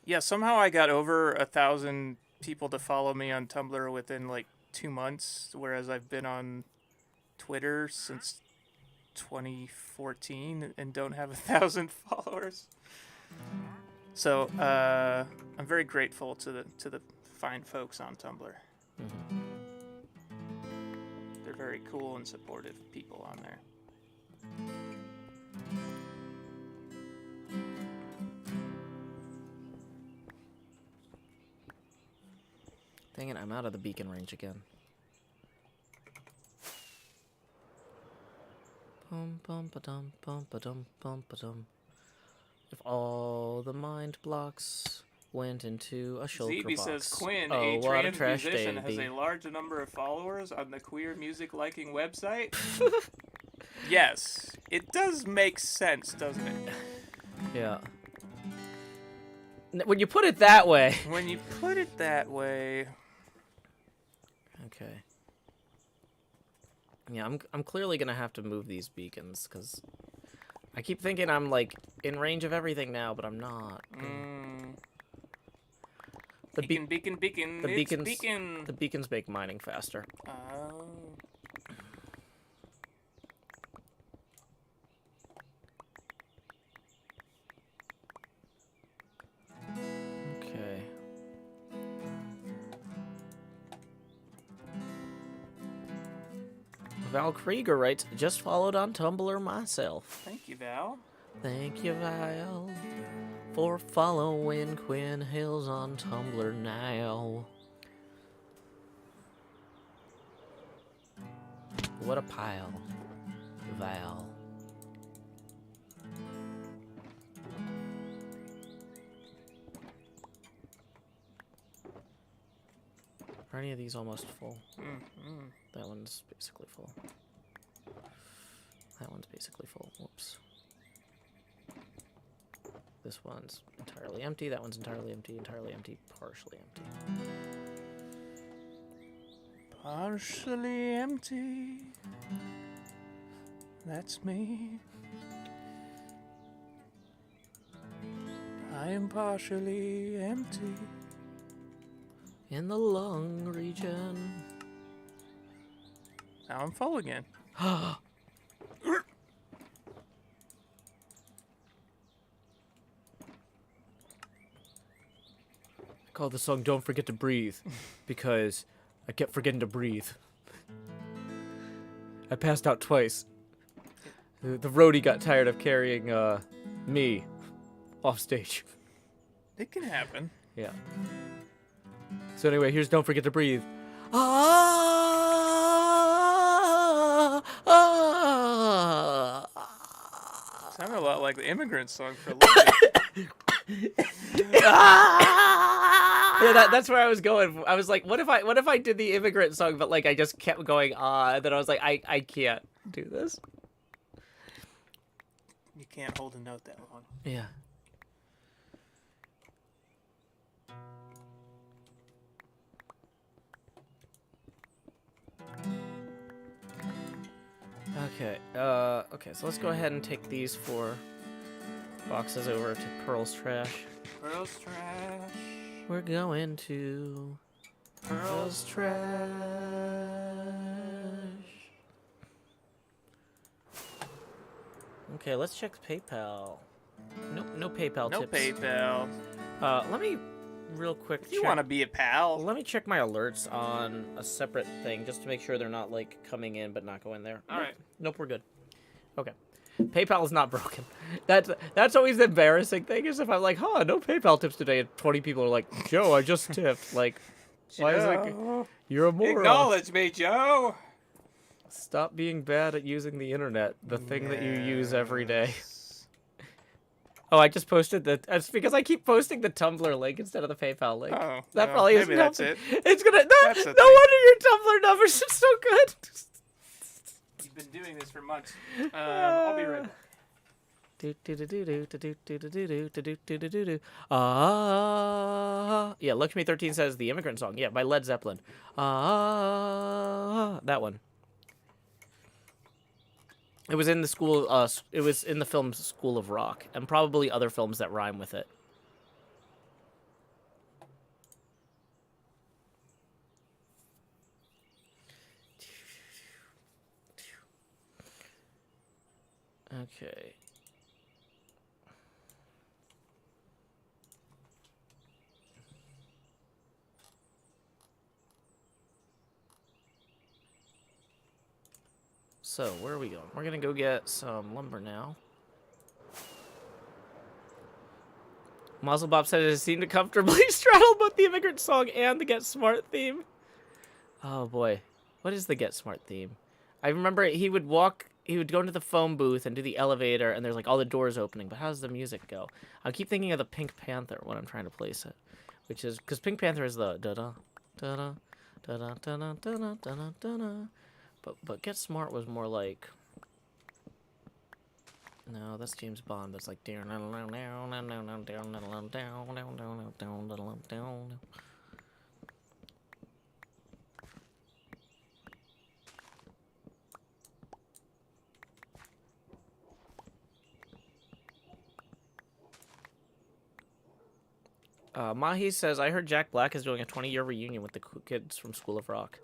Yeah, somehow I got over 1,000 people to follow me on Tumblr within like 2 months, whereas I've been on Twitter since 2014 and don't have 1,000 followers. So I'm very grateful to the fine folks on Tumblr. Mm-hmm. They're very cool and supportive people on there. Dang it, I'm out of the beacon range again. If all the mind blocks went into a shulker Zeeby box. says Quinn, oh, a what trans trash musician, day has be. a large number of followers on the queer music liking website. Yes, it does make sense, doesn't it? Yeah. When you put it that way. When you put it that way. Okay. Yeah, I'm clearly gonna have to move these beacons because I keep thinking I'm like in range of everything now, but I'm not. The beacon. The beacons make mining faster. Oh. Okay. Val Krieger writes, just followed on Tumblr myself. Thank you, Val. Thank you, Val, for following Quinn Hills on Tumblr now. What a pile, Val. Are any of these almost full? Mm-hmm. That one's basically full. That one's basically full. Whoops. This one's entirely empty. That one's entirely empty. Entirely empty. Partially empty. Partially empty. That's me. I am partially empty. In the lung region. Now I'm full again. I call the song Don't Forget to Breathe because I kept forgetting to breathe. I passed out twice. The roadie got tired of carrying me off stage. It can happen. Yeah. So anyway, here's Don't Forget to Breathe. Ah, ah, ah. Sounded a lot like the immigrant song for a little bit. Yeah, that's where I was going. I was like, what if I did the immigrant song, but like I just kept going and then I was like, I can't do this. You can't hold a note that long. Yeah. Okay. Okay. So let's go ahead and take these 4 boxes over to Pearl's trash. Pearl's trash. We're going to Pearl's trash. Okay, let's check PayPal. Nope, no PayPal No tips. PayPal. Let me real quick You want to be a pal? Let me check my alerts on a separate thing just to make sure they're not like coming in but not going there. All right. Nope, we're good. Okay. PayPal is not broken. That's always the embarrassing thing is if I'm like, huh, no PayPal tips today, and 20 people are like, Joe, I just tipped. Like, why is it? You're a moron. Acknowledge me, Joe. Stop being bad at using the internet, the thing that you use every day. Oh, I just posted the. It's because I keep posting the Tumblr link instead of the PayPal link. Oh, that well, probably maybe isn't that's helping. it. It's gonna. That's the No thing. wonder your Tumblr numbers are so good. You've been doing this for months. I'll be right back. Yeah, Lakshmi 13 says the immigrant song. Yeah, by Led Zeppelin. That one. It was in the school. It was in the film School of Rock, and probably other films that rhyme with it. Okay. So, where are we going? We're gonna go get some lumber now. Muzzle Bob said it seemed to comfortably straddle both the immigrant song and the Get Smart theme. Oh boy. What is the Get Smart theme? I remember he would go into the phone booth and do the elevator, and there's like all the doors opening, but how does the music go? I keep thinking of the Pink Panther when I'm trying to place it, which is, because Pink Panther is the da-da, da-da, da-da, da-da, da-da, da-da, da-da. But Get Smart was more like, no, that's James Bond. That's like, Mahi says, I heard Jack Black is doing a 20-year reunion with the kids from School of Rock.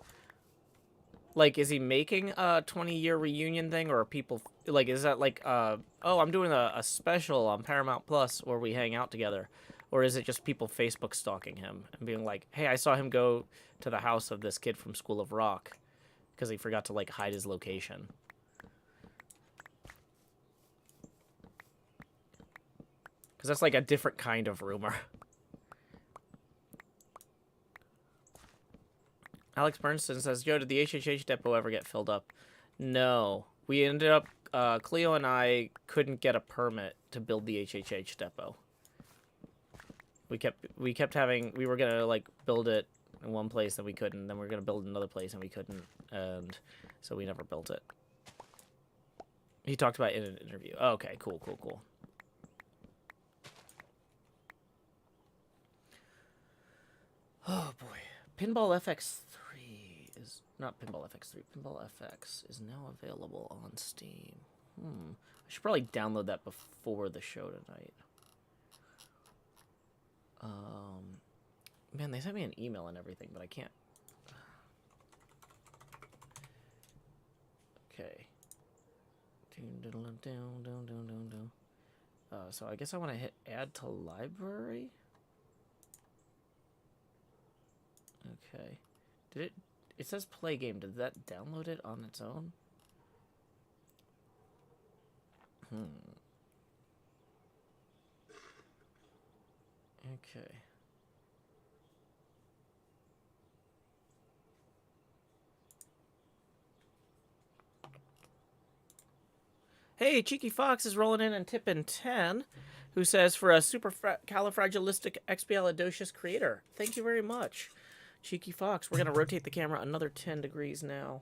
Like, is he making a 20-year reunion thing, or are people, like, is that like, oh, I'm doing a special on Paramount Plus where we hang out together? Or is it just people Facebook stalking him and being like, hey, I saw him go to the house of this kid from School of Rock because he forgot to, like, hide his location? Because that's, like, a different kind of rumor. Alex Bernstein says, Joe, did the HHH depot ever get filled up? No. We ended up, Cleo and I couldn't get a permit to build the HHH depot. We were gonna, like, build it in one place, then we couldn't. Then we were gonna build another place, and we couldn't, and so we never built it. He talked about it in an interview. Oh, okay, cool. Oh boy, Pinball FX3 is not Pinball FX3. Pinball FX is now available on Steam. I should probably download that before the show tonight. Man, they sent me an email and everything, but I can't. Okay. So I guess I want to hit add to library. Okay. Did it? It says play game. Did that download it on its own? Okay. Hey, Cheeky Fox is rolling in and tipping 10, who says, for a supercalifragilisticexpialidocious creator. Thank you very much, Cheeky Fox. We're going to rotate the camera another 10 degrees now.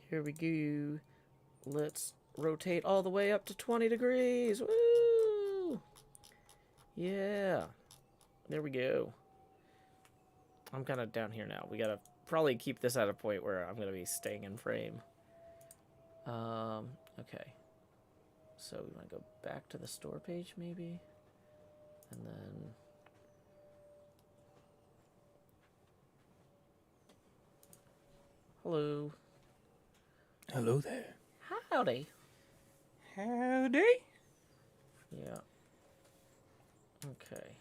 Here we go. Let's rotate all the way up to 20 degrees. Woo! Yeah. There we go. I'm kind of down here now. We got to probably keep this at a point where I'm going to be staying in frame. Okay. So we want to go back to the store page maybe. And then... Hello. Hello there. Howdy. Howdy. Yeah. Okay.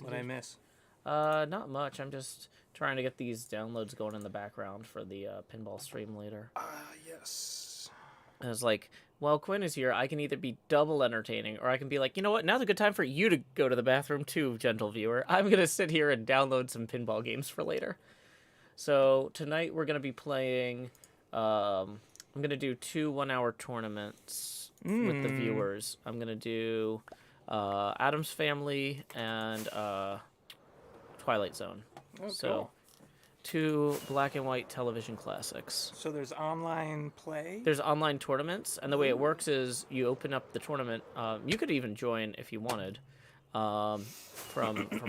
What'd I miss? Not much. I'm just trying to get these downloads going in the background for the pinball stream later. Yes. And I was like, well, Quinn is here. I can either be double entertaining, or I can be like, you know what? Now's a good time for you to go to the bathroom too, gentle viewer. I'm going to sit here and download some pinball games for later. So tonight we're going to be playing... I'm going to do 2 one-hour tournaments with the viewers. I'm going to do Addams Family and Twilight Zone. Oh, So cool. 2 black and white television classics. So there's online play? There's online tournaments, and the way it works is you open up the tournament. You could even join if you wanted from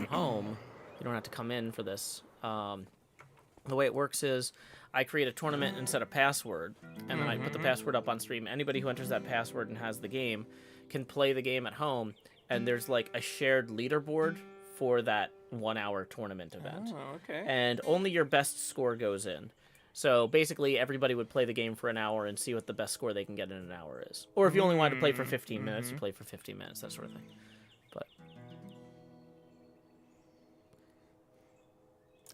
home. You don't have to come in for this. The way it works is I create a tournament and set a password, and then I put the password up on stream. Anybody who enters that password and has the game can play the game at home, and there's like a shared leaderboard for that 1 hour tournament event. Oh, okay. And only your best score goes in. So basically everybody would play the game for an hour and see what the best score they can get in an hour is. Or if you only wanted to play for 15 minutes, you play for 15 minutes, that sort of thing. But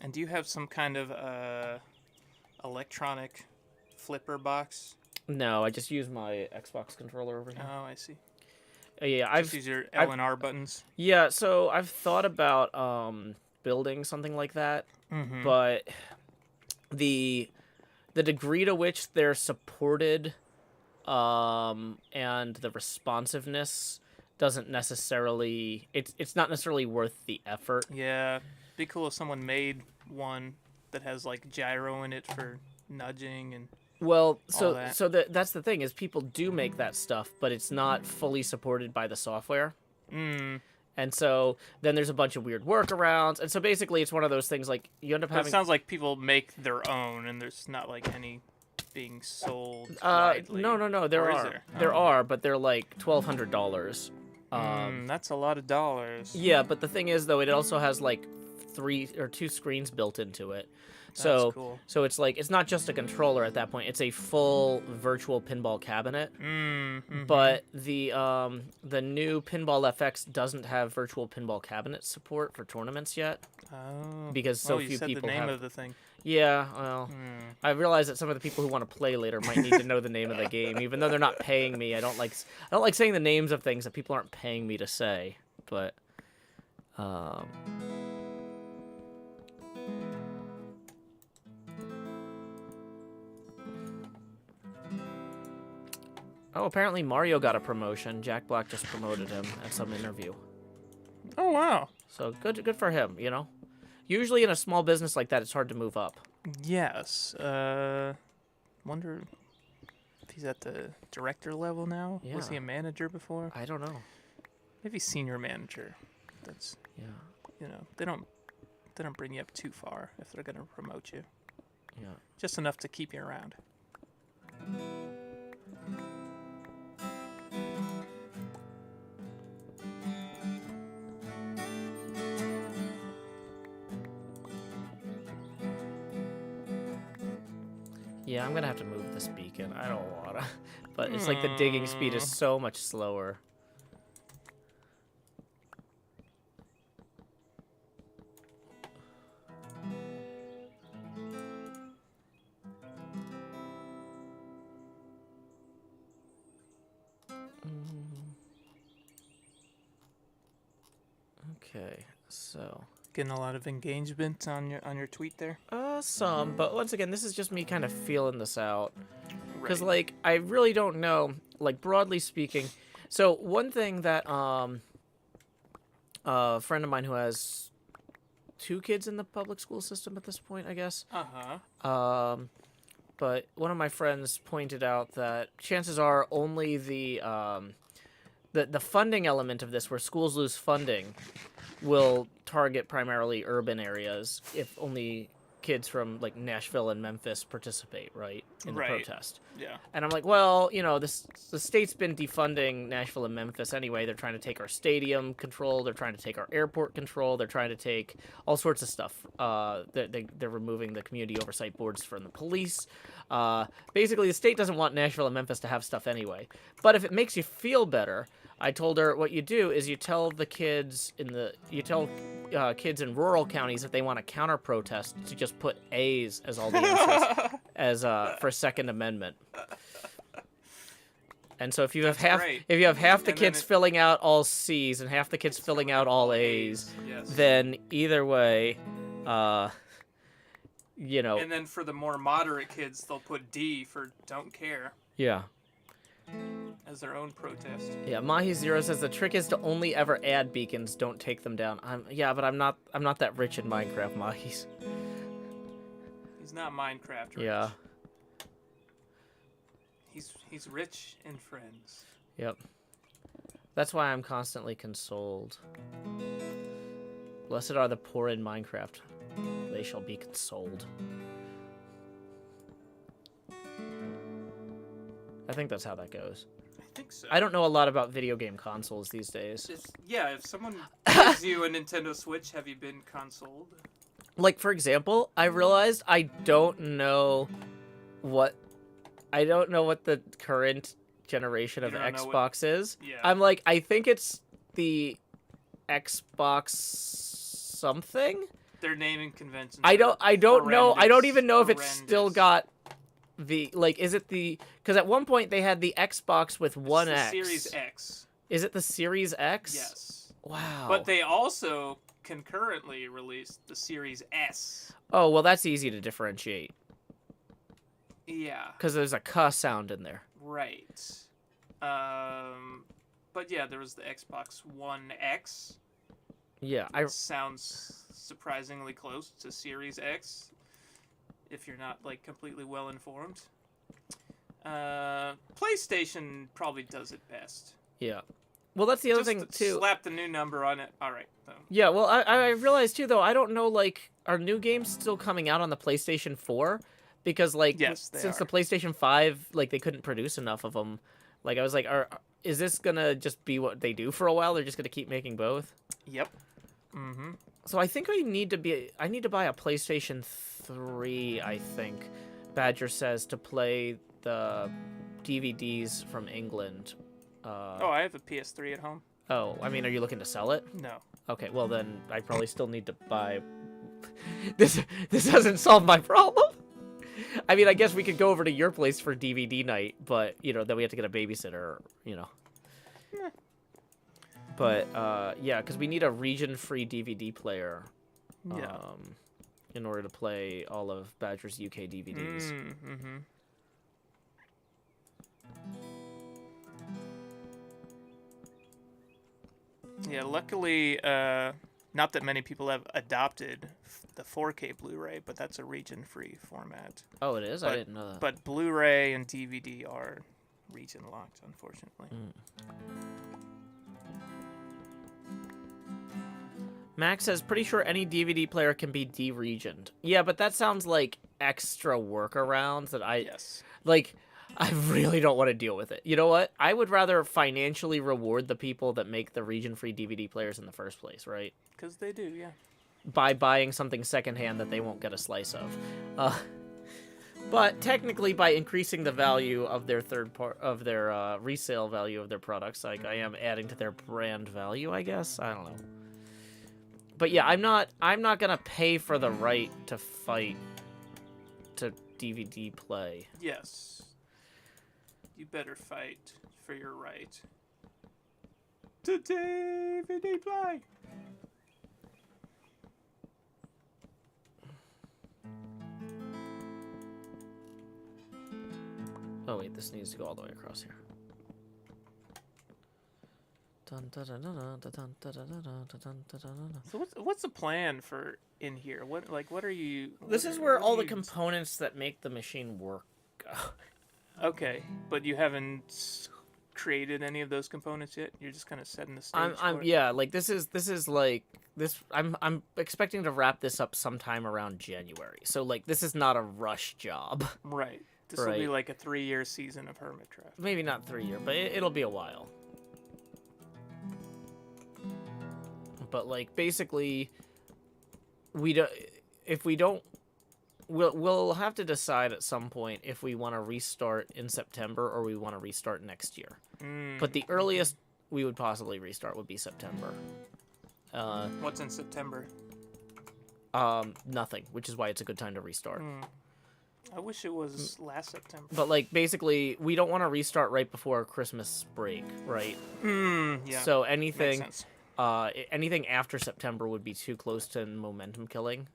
And do you have some kind of electronic flipper box? no, I just use my Xbox controller over here. Oh, I see. Yeah, Just use your L and R buttons. Yeah, so I've thought about building something like that, but the degree to which they're supported and the responsiveness doesn't necessarily it's not necessarily worth the effort. Yeah, be cool if someone made one that has like gyro in it for nudging and Well, all that. that's the thing is people do make that stuff, but it's not fully supported by the software. And so then there's a bunch of weird workarounds. And so basically it's one of those things like you end up But having... it sounds like people make their own and there's not like any being sold widely. No, there Or is are. there? There are, but they're like $1,200. That's a lot of dollars. Yeah, but the thing is though, it also has like 3 or 2 screens built into it. So, That's cool. So it's like it's not just a controller at that point; it's a full virtual pinball cabinet. But the new Pinball FX doesn't have virtual pinball cabinet support for tournaments yet. Oh, Because so you few said people the name have. of the thing. Yeah, well, I realize that some of the people who want to play later might need to know the name of the game, even though they're not paying me. I don't like saying the names of things that people aren't paying me to say. But oh, apparently Mario got a promotion. Jack Black just promoted him at some interview. Oh wow. So good for him, you know? Usually in a small business like that, it's hard to move up. Yes. Wonder if he's at the director level now. Yeah. Was he a manager before? I don't know. Maybe senior manager. That's Yeah. they don't bring you up too far if they're gonna promote you. Yeah. Just enough to keep you around. Yeah, I'm gonna have to move this beacon. I don't wanna. But it's like the digging speed is so much slower. Okay, so Getting a lot of engagement on your tweet there. some, but once again, this is just me kind of feeling this out. Because, Right. like, I really don't know, like, broadly speaking. So, one thing that, a friend of mine who has 2 kids in the public school system at this point, I guess. But one of my friends pointed out that chances are only the funding element of this, where schools lose funding, will target primarily urban areas if only kids from like Nashville and Memphis participate, right, in the protest. Yeah. And I'm like, well, you know, the state's been defunding Nashville and Memphis anyway. They're trying to take our stadium control. They're trying to take our airport control. They're trying to take all sorts of stuff. They're removing the community oversight boards from the police. Basically, the state doesn't want Nashville and Memphis to have stuff anyway. But if it makes you feel better, I told her what you do is you tell the kids kids in rural counties if they want to counter protest to just put A's as all the answers for Second Amendment. And so if you have half the kids filling out all C's and half the kids filling out all A's, yes. then either way, you know. And then for the more moderate kids, they'll put D for don't care. Yeah. As their own protest. Yeah, Mahi Zero says the trick is to only ever add beacons, don't take them down. But I'm not that rich in Minecraft, Mahis. He's not Minecraft rich. Yeah. He's rich in friends. Yep. That's why I'm constantly consoled. Blessed are the poor in Minecraft. They shall be consoled. I think that's how that goes. I think so. I don't know a lot about video game consoles these days. If someone gives you a Nintendo Switch, have you been consoled? Like, for example, I realized I don't know what the current generation of Xbox is. Yeah. I'm like, I think it's the Xbox something. Their naming conventions. I don't know. I don't even know if it's horrendous. still got the, like, is it the, because at one point they had the Xbox with one X. Series X. Is it the Series X? Yes. Wow. But they also concurrently released the Series S. Oh, well, that's easy to differentiate. Yeah. Because there's a "k" sound in there. Right. But yeah, there was the Xbox One X. Yeah, Sounds surprisingly close to Series X, if you're not like completely well informed. PlayStation probably does it best. Yeah. Well, that's the other Just thing too. Slap the new number on it. All right. So. Yeah. Well, I realized too though. I don't know, like, are new games still coming out on the PlayStation 4? Because like Yes, they since are. the PlayStation 5, like, they couldn't produce enough of them. Like, I was like, is this gonna just be what they do for a while? They're just gonna keep making both. Yep. Mm-hmm. So I think I need to buy a PlayStation 3, I think. Badger says, to play the DVDs from England. I have a PS3 at home. Oh, I mean, are you looking to sell it? No. Okay, well then I probably still need to buy. This doesn't solve my problem. I mean, I guess we could go over to your place for DVD night, but you know, then we have to get a babysitter, you know. But yeah, because we need a region-free DVD player. Yeah. In order to play all of Badger's UK DVDs. Mm-hmm. Yeah, luckily, not that many people have adopted the 4K Blu-ray, but that's a region-free format. Oh, it is? I But didn't know that. but Blu-ray and DVD are region-locked, unfortunately. Max says, pretty sure any DVD player can be de-regioned. Yeah, but that sounds like extra workarounds that Yes. like, I really don't want to deal with it. You know what? I would rather financially reward the people that make the region-free DVD players in the first place, right? Because they do, yeah. By buying something secondhand that they won't get a slice of. But technically, by increasing the value of their resale value of their products, like I am adding to their brand value, I guess. I don't know. But yeah, I'm not gonna pay for the right to fight to DVD play. Yes. You better fight for your right to DVD play. Oh wait, this needs to go all the way across here. So what's the plan for in here? What are you? This is where all the components that make the machine work go. Okay, but you haven't created any of those components yet. You're just kind of setting the stage. Yeah, like this is like this. I'm expecting to wrap this up sometime around January. So like this is not a rush job. Right. This will be like a 3-year season of HermitCraft. Maybe not 3 year, but it'll be a while. But like basically, we'll have to decide at some point if we want to restart in September or we want to restart next year. But the earliest we would possibly restart would be September. What's in September? Nothing, which is why it's a good time to restart. I wish it was last September. But like basically, we don't want to restart right before Christmas break, right? Yeah. So Makes sense. anything after September would be too close to momentum killing.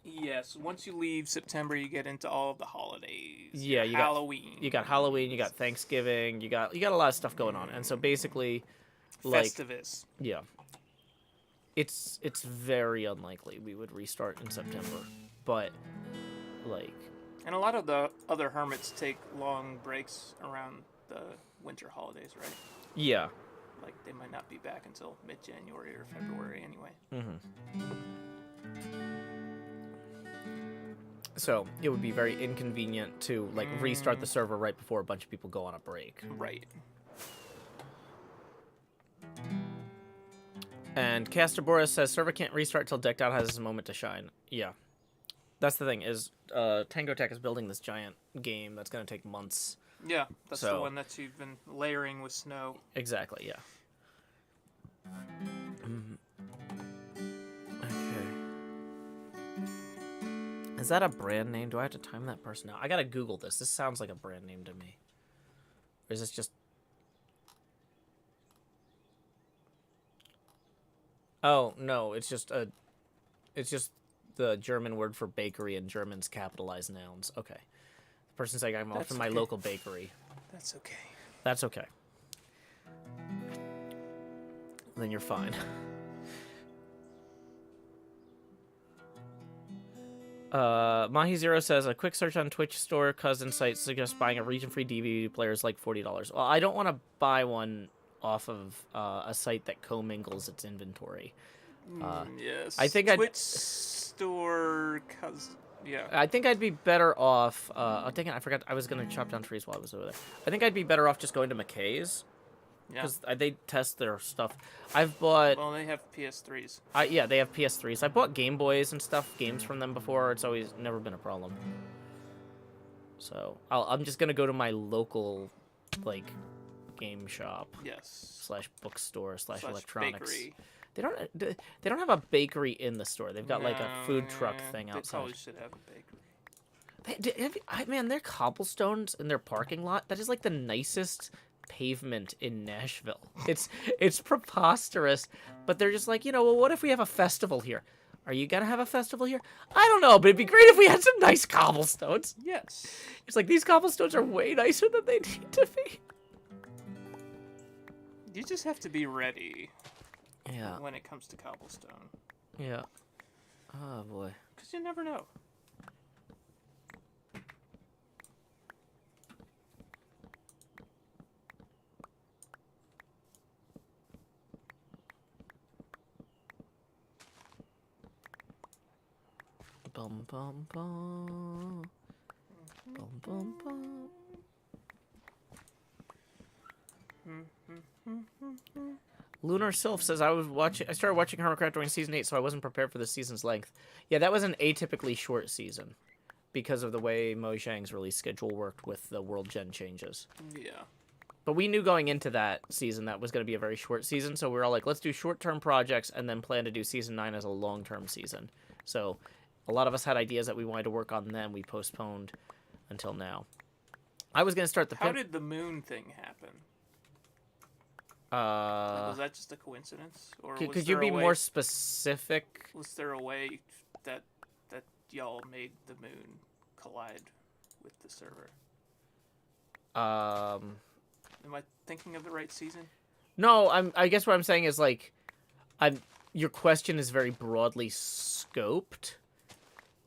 Yes. Once you leave September, you get into all of the holidays. Yeah, you Halloween. You got Halloween, you got Thanksgiving, you got a lot of stuff going on, and so basically, like Festivus. yeah, it's very unlikely we would restart in September, but like. And a lot of the other hermits take long breaks around the winter holidays, right? Yeah. Like, they might not be back until mid-January or February anyway. So, it would be very inconvenient to, like, restart the server right before a bunch of people go on a break. Right. And Castaboris says, server can't restart till Decked Out has his moment to shine. Yeah. That's the thing, is Tango Tech is building this giant game that's going to take months. Yeah, that's the one that you've been layering with snow. Exactly, yeah. Okay. Is that a brand name? Do I have to time that person out? I gotta Google this. This sounds like a brand name to me. Or is this just... Oh, no, it's just the German word for bakery, and Germans capitalize nouns. Okay. The person's like, I'm off to my local bakery. That's okay. That's okay. Then you're fine. Mahi Zero says, a quick search on Twitch store cousin site suggests buying a region-free DVD player is like $40. Well, I don't want to buy one off of a site that commingles its inventory. Yes. I think Twitch store, yeah. I think I'd be better off. Oh, dang it! I forgot. I was gonna chop down trees while I was over there. I think I'd be better off just going to McKay's. Yeah. Because they test their stuff. I've bought. Well, they have PS3s. Yeah, they have PS3s. I bought Game Boys and stuff, games from them before. It's always never been a problem. So I'm just gonna go to my local, like, game shop. Yes. / bookstore / electronics. Bakery. They don't have a bakery in the store. They've got like a food truck thing outside. They probably should have a bakery. Man, their cobblestones in their parking lot, that is like the nicest pavement in Nashville. It's preposterous, but they're just like, well, what if we have a festival here? Are you gonna have a festival here? I don't know, but it'd be great if we had some nice cobblestones. Yes. It's like, these cobblestones are way nicer than they need to be. You just have to be ready Yeah. when it comes to cobblestone. Yeah. Oh boy. Because you never know. Bum bum bum. Bum bum bum. Lunar Sylph says I started watching HermitCraft during season 8, so I wasn't prepared for the season's length. Yeah, that was an atypically short season because of the way Mojang's release schedule worked with the World Gen changes. Yeah. But we knew going into that season that was going to be a very short season, so we were all like, let's do short-term projects and then plan to do season 9 as a long-term season. So a lot of us had ideas that we wanted to work on then. We postponed until now. I was going to start the... How did the moon thing happen? Was that just a coincidence? Or could you be more specific? Was there a way that y'all made the moon collide with the server? Am I thinking of the right season? No, I guess what I'm saying is like, your question is very broadly scoped.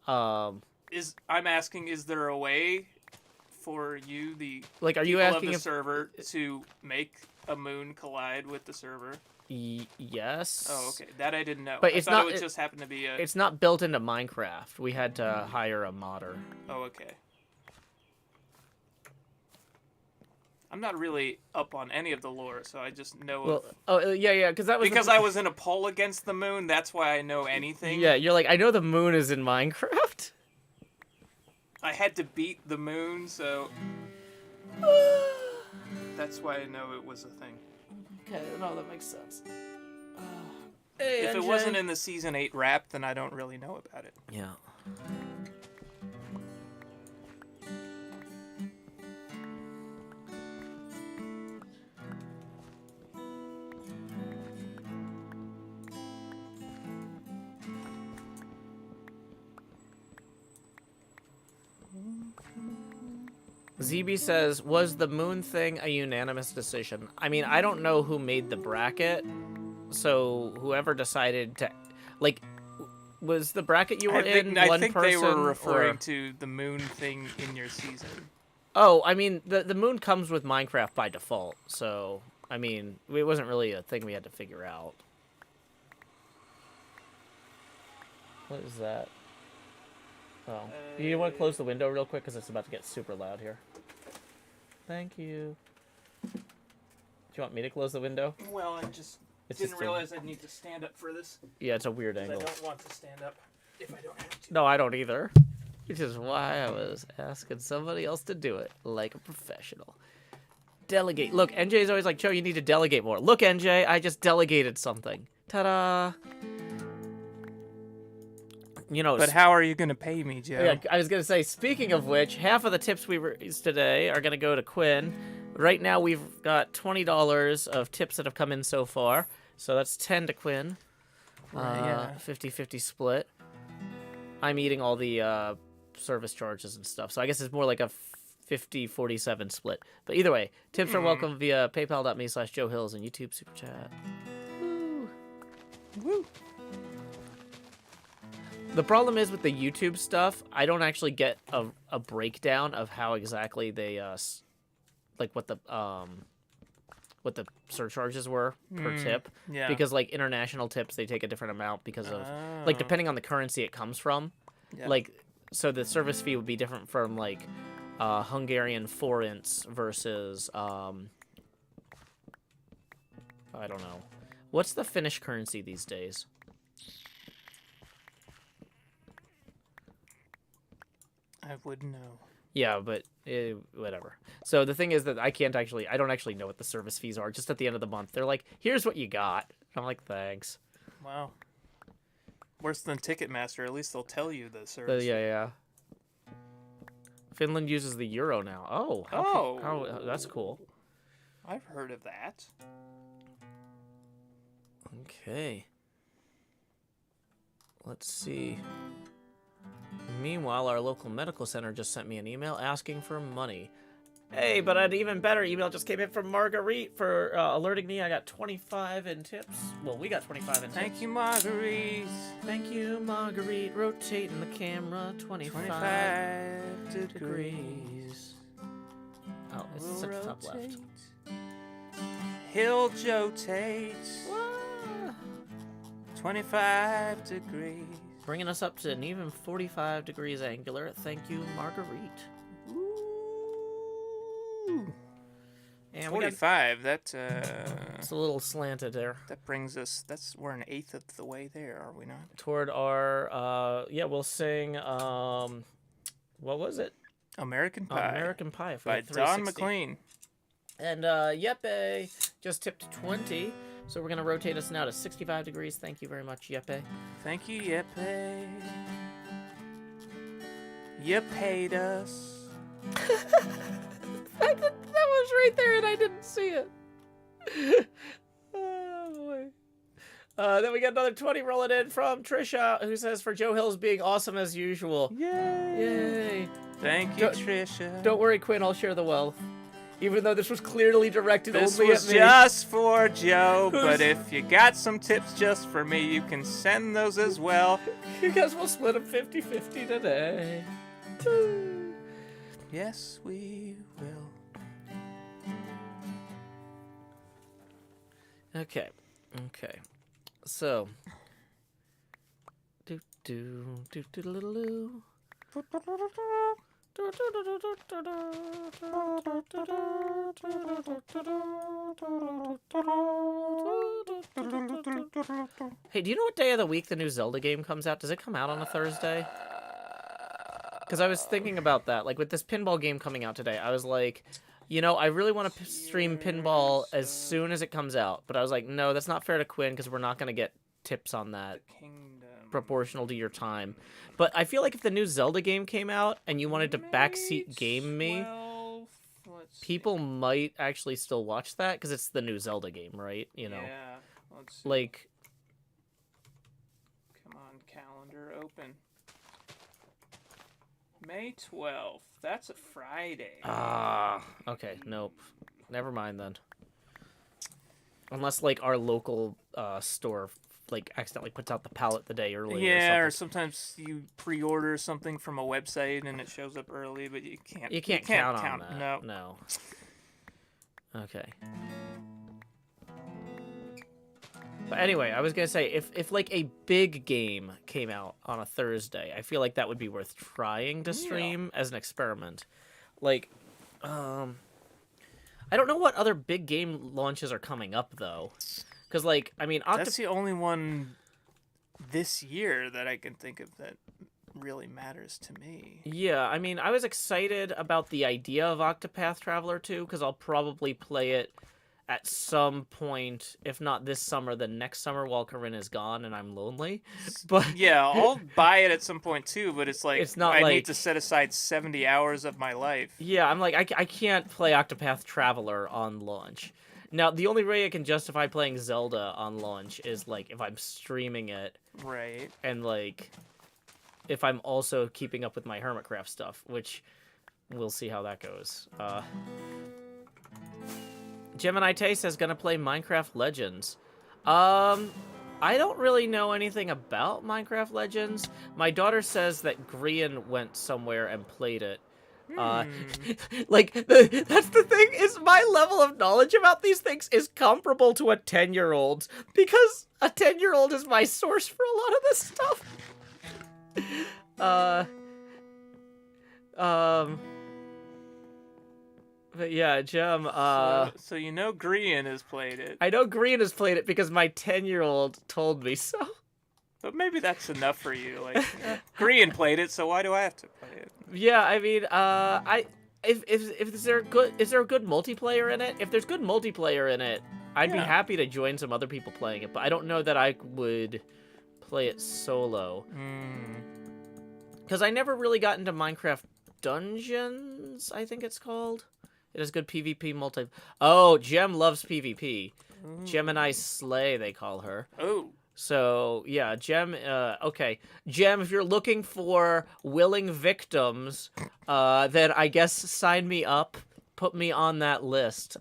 I'm asking, is there a way for you, the like, are you people asking of the if server, to make a moon collide with the server? Yes. Oh, okay. That I didn't know. But I thought it would just happen to be a... It's not built into Minecraft. We had to hire a modder. Oh, okay. I'm not really up on any of the lore, so I just know. Well, yeah, because that was because I was in a poll against the moon. That's why I know anything. Yeah, you're like, I know the moon is in Minecraft. I had to beat the moon, so that's why I know it was a thing. Okay, no, that makes sense. Hey, if it wasn't in the season 8 wrap, then I don't really know about it. Yeah. ZB says, was the moon thing a unanimous decision? I mean, I don't know who made the bracket, so whoever decided to... Like, was the bracket you were in one person? I think they were referring to the moon thing in your season. Oh, I mean, the moon comes with Minecraft by default, so, I mean, it wasn't really a thing we had to figure out. What is that? Oh. You want to close the window real quick, because it's about to get super loud here. Thank you. Do you want me to close the window? Well, I just didn't realize I'd need to stand up for this. Yeah, it's a weird angle. I don't want to stand up if I don't have to. No, I don't either. Which is why I was asking somebody else to do it, like a professional. Delegate. Look, NJ's always like, Joe, you need to delegate more. Look, NJ, I just delegated something. Ta-da! You know, but how are you going to pay me, Joe? Yeah, I was going to say, speaking of which, half of the tips we raised today are going to go to Quinn. Right now, we've got $20 of tips that have come in so far. So that's 10 to Quinn. Yeah. 50-50 split. I'm eating all the service charges and stuff. So I guess it's more like a 50-47 split. But either way, tips are welcome via paypal.me/Joe Hills and YouTube Super Chat. Woo! Woo! The problem is with the YouTube stuff, I don't actually get a breakdown of how exactly they like what the surcharges were per tip. Yeah. Because like international tips, they take a different amount because of like depending on the currency it comes from. Yeah. Like so the service fee would be different from like Hungarian forints versus I don't know. What's the Finnish currency these days? I wouldn't know. Yeah, but whatever. So the thing is that I don't actually know what the service fees are. Just at the end of the month, they're like, here's what you got. I'm like, thanks. Wow. Worse than Ticketmaster. At least they'll tell you the service. Yeah. Finland uses the euro now. Oh. How that's cool. I've heard of that. Okay. Let's see. Meanwhile, our local medical center just sent me an email asking for money. Hey, but an even better email just came in from Marguerite for alerting me. I got 25 in tips. Well, we got 25 in tips. Thank you, Marguerite. Thank you, Marguerite. Rotating the camera 25 degrees. Oh, it's at the top left. Hill Jotate. Whoa. 25 degrees. Bringing us up to an even 45 degrees angular. Thank you, Marguerite. Ooh. And 45, it's a little slanted there. that brings us, we're an eighth of the way there, are we not? Toward our, we'll sing, what was it? American Pie. American Pie by Don McLean. And Yeppe just tipped 20, so we're going to rotate us now to 65 degrees. Thank you very much, Yeppe. Thank you, Yeppe. You paid us. That was right there and I didn't see it. Oh, boy. Then we got another 20 rolling in from Trisha, who says, for Joe Hills being awesome as usual. Yay. Yay. Thank you, Trisha. Don't worry, Quinn, I'll share the wealth. Even though this was clearly directed This only was at me. just for Joe, but if you got some tips just for me, you can send those as well. You guys will split them 50-50 today. Yes, we will. Okay. So. Do do do do do do. Hey, do you know what day of the week the new Zelda game comes out? Does it come out on a Thursday? Because I was thinking about that. Like, with this pinball game coming out today, I was like, you know, I really want to stream pinball as soon as it comes out. But I was like, no, that's not fair to Quinn because we're not going to get tips on that proportional to your time. But I feel like if the new Zelda game came out and you wanted to backseat game me, people might actually still watch that because it's the new Zelda game, right? You know, Yeah. Let's see. like, Come on, calendar open. May 12th. That's a Friday. okay, nope, never mind then. Unless like our local store like accidentally puts out the pallet the day early. Yeah, or or sometimes you pre-order something from a website and it shows up early, but you can't. You can't count on that. No. No. Okay. But anyway, I was gonna say if like a big game came out on a Thursday, I feel like that would be worth trying to stream as an experiment. Like, I don't know what other big game launches are coming up though, because like I mean, That's the only one this year that I can think of that really matters to me. Yeah, I mean, I was excited about the idea of Octopath Traveler 2 because I'll probably play it at some point, if not this summer, then next summer while Corinne is gone and I'm lonely. But yeah, I'll buy it at some point too, but it's like it's not I like, need to set aside 70 hours of my life. Yeah, I'm like, I can't play Octopath Traveler on launch. Now, the only way I can justify playing Zelda on launch is like if I'm streaming it. Right. And like if I'm also keeping up with my HermitCraft stuff, which we'll see how that goes. Gemini Tay says gonna play Minecraft Legends. I don't really know anything about Minecraft Legends. My daughter says that Grian went somewhere and played it. Like, that's the thing, is my level of knowledge about these things is comparable to a 10-year-old's, because a 10-year-old is my source for a lot of this stuff. But yeah, Gem, so you know Grian has played it. I know Grian has played it because my 10-year-old told me so. But maybe that's enough for you. Like, Grian played it, so why do I have to play it? Yeah, I mean, if is there a good multiplayer in it? If there's good multiplayer in it, I'd be happy to join some other people playing it, but I don't know that I would play it solo. Because I never really got into Minecraft Dungeons, I think it's called. It has good PvP multi... Oh, Gem loves PvP. Ooh. Gemini Slay, they call her. Oh. So, yeah, Gem, okay. Gem, if you're looking for willing victims, then I guess sign me up. put me on that list.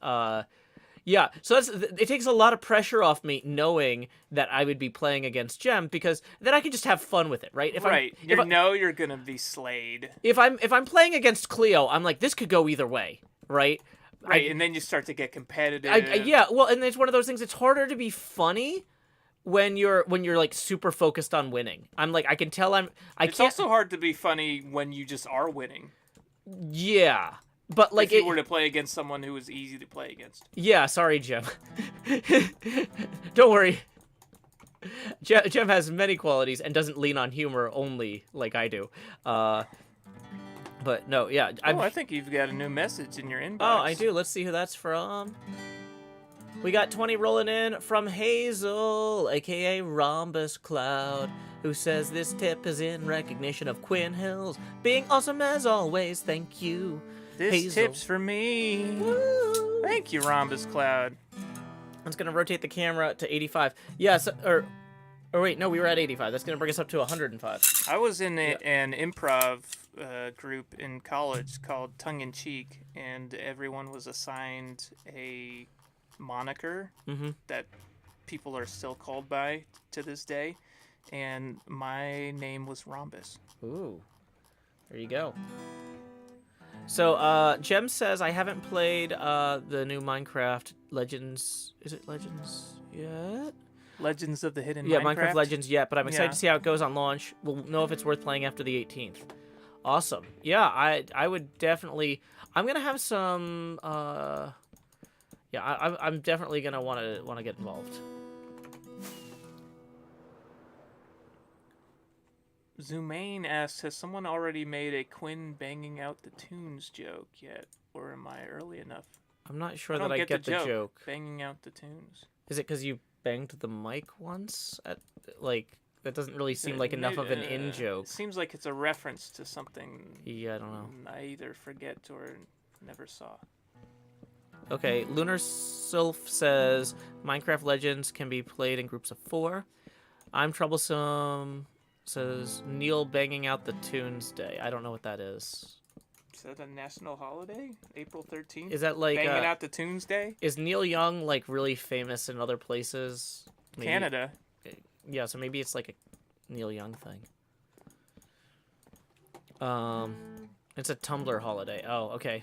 Yeah, so it takes a lot of pressure off me knowing that I would be playing against Gem, because then I can just have fun with it, right? Right. You're gonna be slayed. If I'm playing against Cleo, I'm like, this could go either way, right? Right, and then you start to get competitive. Yeah, well, and it's one of those things. It's harder to be funny when you're like super focused on winning. I'm like, I can tell It's also hard to be funny when you just are winning. Yeah. But like, if you were to play against someone who was easy to play against. Yeah, sorry, Gem. Don't worry. Gem has many qualities and doesn't lean on humor only like I do. But no, yeah. I think you've got a new message in your inbox. Oh, I do. Let's see who that's from. We got 20 rolling in from Hazel, aka Rhombus Cloud, who says this tip is in recognition of Quinn Hills being awesome as always. Thank you. This Hazel. tip's for me. Woo. Thank you, Rhombus Cloud. I'm just gonna rotate the camera to 85. Yes, or wait, no, we were at 85. That's gonna bring us up to 105. I was in an improv group in college called Tongue in Cheek, and everyone was assigned a moniker that people are still called by to this day, and my name was Rhombus. Ooh, there you go. So, Jem says, I haven't played the new Minecraft Legends. Is it Legends yet? Legends of the Hidden Yeah, Minecraft Legends yet, but I'm excited to see how it goes on launch. We'll know if it's worth playing after the 18th. Awesome. Yeah, I would definitely... I'm going to have some... Yeah, I'm definitely going to want to get involved. Zumain asks, has someone already made a Quinn banging out the tunes joke yet? Or am I early enough? I'm not sure that I get the joke. Banging out the tunes. Is it because you banged the mic once? Like, that doesn't really seem like enough of an in-joke. It seems like it's a reference to something Yeah, I don't know. I either forget or never saw. Okay, Lunar Sylph says, Minecraft Legends can be played in groups of 4. I'm Troublesome says, Neil banging out the tunes day. I don't know what that is. Is that a national holiday? April 13th? Is that like... Banging out the tunes day? Is Neil Young, like, really famous in other places? Maybe, Canada. Yeah, so maybe it's like a Neil Young thing. It's a Tumblr holiday. Oh, okay.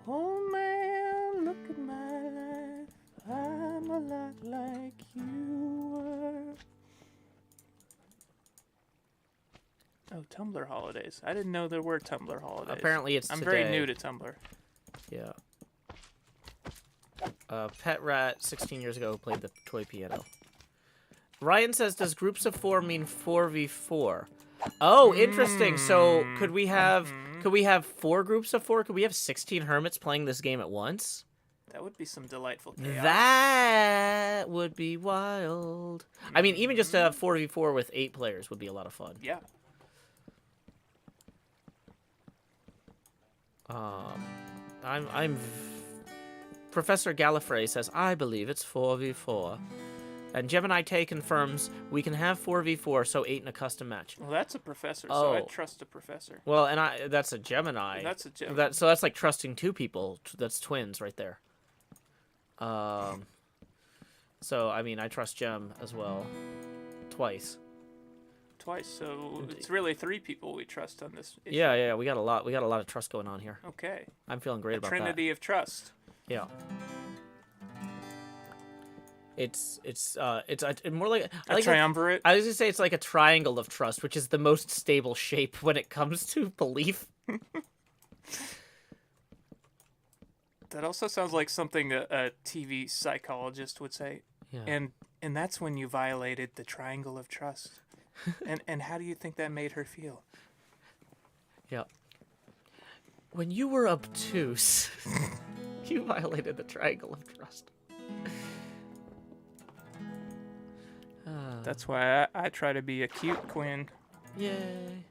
Oh man, look at my life. I'm a lot like you were. Oh, Tumblr holidays. I didn't know there were Tumblr holidays. Apparently it's I'm today. very new to Tumblr. Yeah. Pet Rat, 16 years ago, played the toy piano. Ryan says, does groups of 4 mean 4v4? Oh, interesting. So could we have 4 groups of 4? Could we have 16 hermits playing this game at once? That would be some delightful chaos. That would be wild. I mean, even just a 4v4 with 8 players would be a lot of fun. Yeah. Professor Gallifrey says, I believe it's 4v4. And Gemini Tay confirms we can have 4v4, so 8 in a custom match. Well, that's a professor, so I trust a professor. Well, and that's a Gemini. That's a Gemini. So that's like trusting 2 people. That's twins right there. So, I mean, I trust Gem as well. Twice. So it's really 3 people we trust on this issue. Yeah, we got a lot of trust going on here. Okay. I'm feeling great about Trinity of trust. Yeah. It's more like a triumvirate. I was gonna say it's like a triangle of trust, which is the most stable shape when it comes to belief. That also sounds like something a TV psychologist would say. Yeah. And that's when you violated the triangle of trust. and how do you think that made her feel? Yeah. When you were obtuse, you violated the triangle of trust. That's why I try to be a cute Quinn. Yay.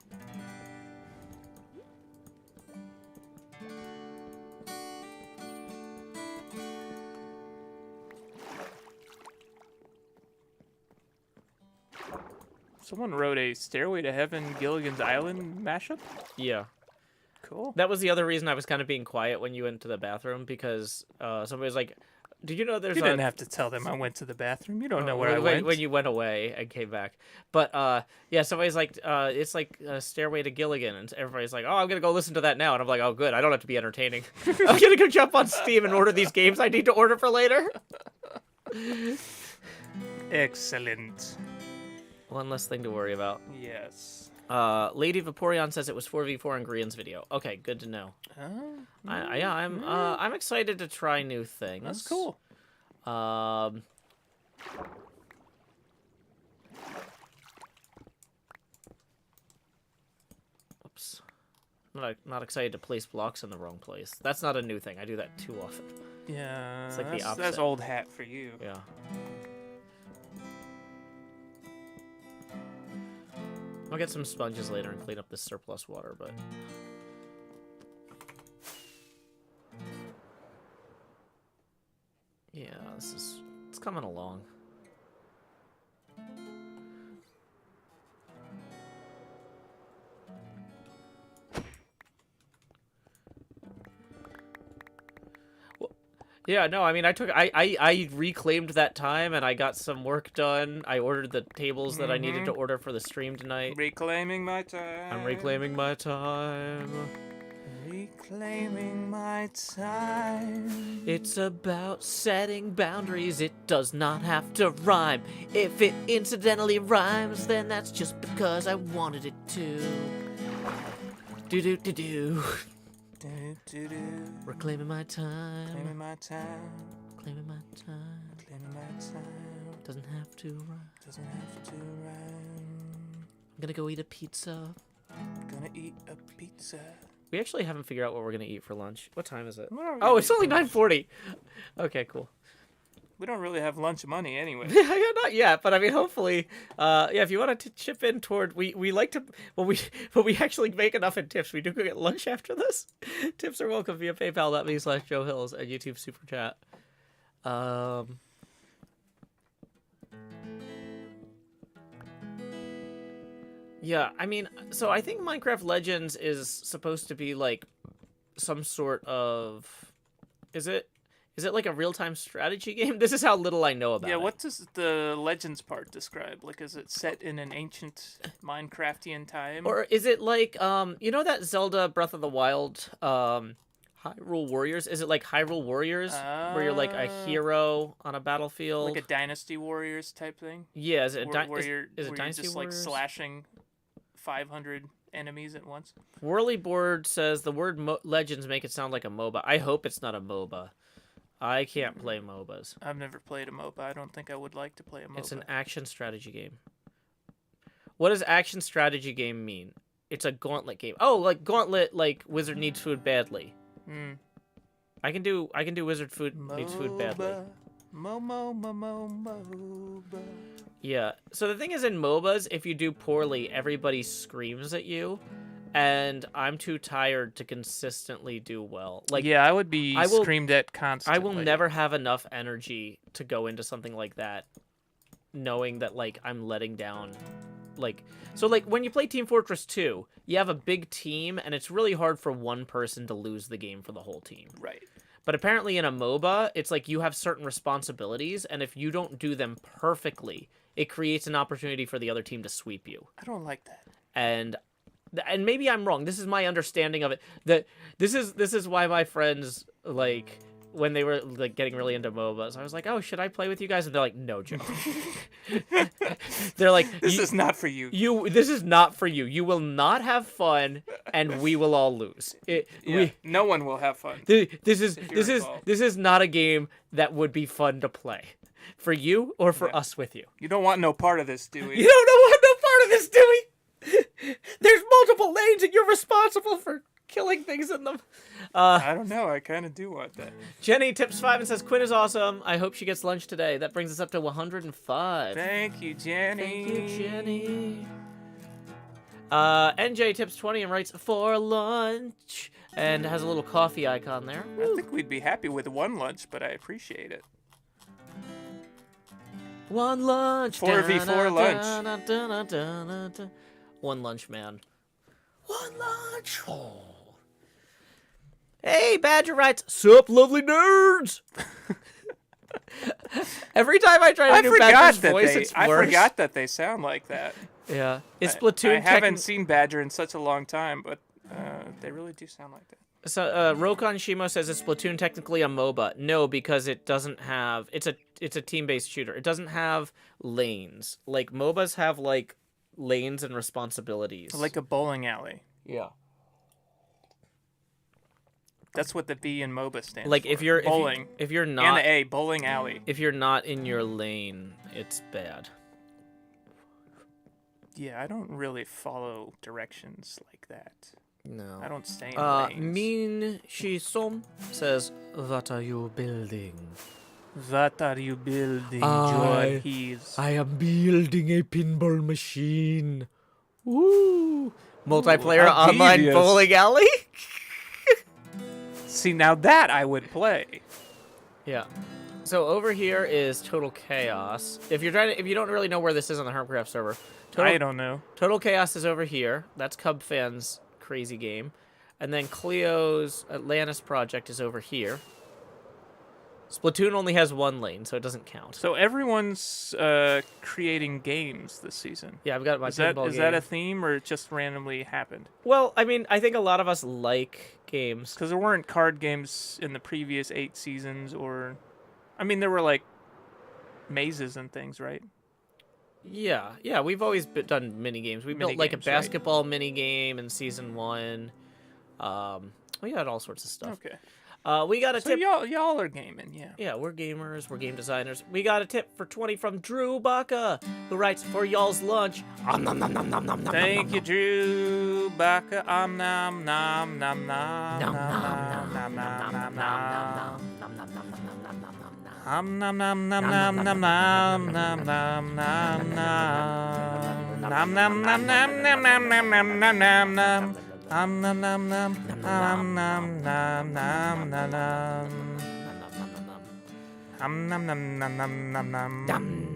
Someone wrote a Stairway to Heaven Gilligan's Island mashup? Yeah. Cool. That was the other reason I was kind of being quiet when you went to the bathroom, because somebody was like, "Did you know there's You didn't have to tell them I went to the bathroom. You don't know where I when, went. when you went away and came back?" But yeah, somebody's like, "It's like a Stairway to Gilligan," and everybody's like, "Oh, I'm gonna go listen to that now," and I'm like, "Oh, good, I don't have to be entertaining. I'm gonna go jump on Steam and order these games I need to order for later." Excellent. One less thing to worry about. Yes. Lady Vaporeon says it was 4v4 in Grian's video. Okay, good to know. I'm excited to try new things. That's cool. Oops. Not excited to place blocks in the wrong place. That's not a new thing. I do that too often. Yeah. It's like the that's opposite. old hat for you. Yeah. I'll get some sponges later and clean up this surplus water, but... yeah, it's coming along. Yeah, no, I mean, I reclaimed that time, and I got some work done. I ordered the tables that I needed to order for the stream tonight. Reclaiming my time. I'm reclaiming my time. Reclaiming my time. It's about setting boundaries. It does not have to rhyme. If it incidentally rhymes, then that's just because I wanted it to. Do. Reclaiming my time. Reclaiming my time. Reclaiming my time. Reclaiming my time. Doesn't have to rhyme. Doesn't have to rhyme. I'm gonna go eat a pizza. Gonna eat a pizza. We actually haven't figured out what we're gonna eat for lunch. What time is it? Oh, it's only 9:40. Okay, cool. We don't really have lunch money anyway. Yeah, not yet, but I mean, hopefully, yeah. If you want to chip in toward, we like to, well, we actually make enough in tips. We do go get lunch after this. Tips are welcome via PayPal.me/Joe Hills and YouTube Super Chat. Yeah, I mean, so I think Minecraft Legends is supposed to be like some sort of, is it like a real-time strategy game? This is how little I know about it. Yeah, what does the Legends part describe? Like, is it set in an ancient Minecraftian time? Or is it like, you know that Zelda Breath of the Wild, Hyrule Warriors? Is it like Hyrule Warriors, where you're like a hero on a battlefield? Like a Dynasty Warriors type thing? Yeah, is it, where you're Dynasty just Warriors? like slashing 500 enemies at once? Whirlyboard says the word Legends make it sound like a MOBA. I hope it's not a MOBA. I can't play MOBAs. I've never played a MOBA. I don't think I would like to play a MOBA. It's an action strategy game. What does action strategy game mean? It's a gauntlet game. Oh, like Gauntlet, like Wizard Needs Food Badly. I can do Wizard Needs Food Badly. MOBA. Yeah. So the thing is, in MOBAs, if you do poorly, everybody screams at you. And I'm too tired to consistently do well. Like, yeah, I would be screamed at constantly. I will never have enough energy to go into something like that, knowing that, like, I'm letting down, like... So, like, when you play Team Fortress 2, you have a big team, and it's really hard for one person to lose the game for the whole team. Right. But apparently in a MOBA, it's like you have certain responsibilities, and if you don't do them perfectly, it creates an opportunity for the other team to sweep you. I don't like that. And maybe I'm wrong. This is my understanding of it. That this is why my friends, like, when they were like getting really into MOBAs, I was like, "Oh, should I play with you guys?" And they're like, "No, Joe." They're like, "This is not for you. This is not for you. You will not have fun, and we will all lose. No one will have fun. This is not a game that would be fun to play for you or for us with you. You don't want no part of this, do we? You don't want no part of this, do we? There's multiple lanes, and you're responsible for killing things in them. I don't know. I kind of do want that. Jenny tips 5 and says, Quinn is awesome. I hope she gets lunch today. That brings us up to 105. Thank you, Jenny. Thank you, Jenny. NJ tips 20 and writes, for lunch. And has a little coffee icon there. I think we'd be happy with one lunch, but I appreciate it. One lunch. 4v4 lunch. One lunch, man. One lunch. Oh. Hey, Badger writes, sup, lovely nerds! Every time I try to do Badger's voice, it's worse. I forgot that they sound like that. Yeah. Is Splatoon I haven't seen Badger in such a long time, but they really do sound like that. So, Rokon Shimo says, is Splatoon technically a MOBA? No, because it doesn't have... It's a team-based shooter. It doesn't have lanes. Like, MOBAs have, like, lanes and responsibilities. Like a bowling alley. Yeah. That's what the B in MOBA stands Like, for. if you're... Bowling. If you're not... And the A, bowling alley. If you're not in your lane, it's bad. Yeah, I don't really follow directions like that. No. I don't stay in lanes. Min Shisom says, what are you building? What are you building, I am building a pinball machine. Woo! Multiplayer how online devious. bowling alley? See, now that I would play. Yeah. So over here is Total Chaos. If you don't really know where this is on the HermitCraft server, I don't know. Total Chaos is over here. That's Cub Fans' crazy game. And then Cleo's Atlantis project is over here. Splatoon only has one lane, so it doesn't count. So everyone's creating games this season. Yeah, I've got my pinball Is that a theme, or it just randomly happened? Well, I mean, I think a lot of us like games. Because there weren't card games in the previous 8 seasons, or... I mean, there were, like, mazes and things, right? Yeah, we've always done mini games. We built like a basketball mini game in season 1. We had all sorts of stuff. Okay. We got a tip. Y'all are gaming, yeah. Yeah, we're gamers. We're game designers. We got a tip for 20 from Drew Baca, who writes, for y'all's lunch. Thank you, Drew Baca. Nom nom nom nom nom nom nom nom nom. Nom nom nom nom nom nom nom nom nom nom nom. Nom nom nom nom nom nom nom nom nom nom nom. Nom nom nom nom nom nom nom nom nom nom. Nom nom nom nom nom nom nom.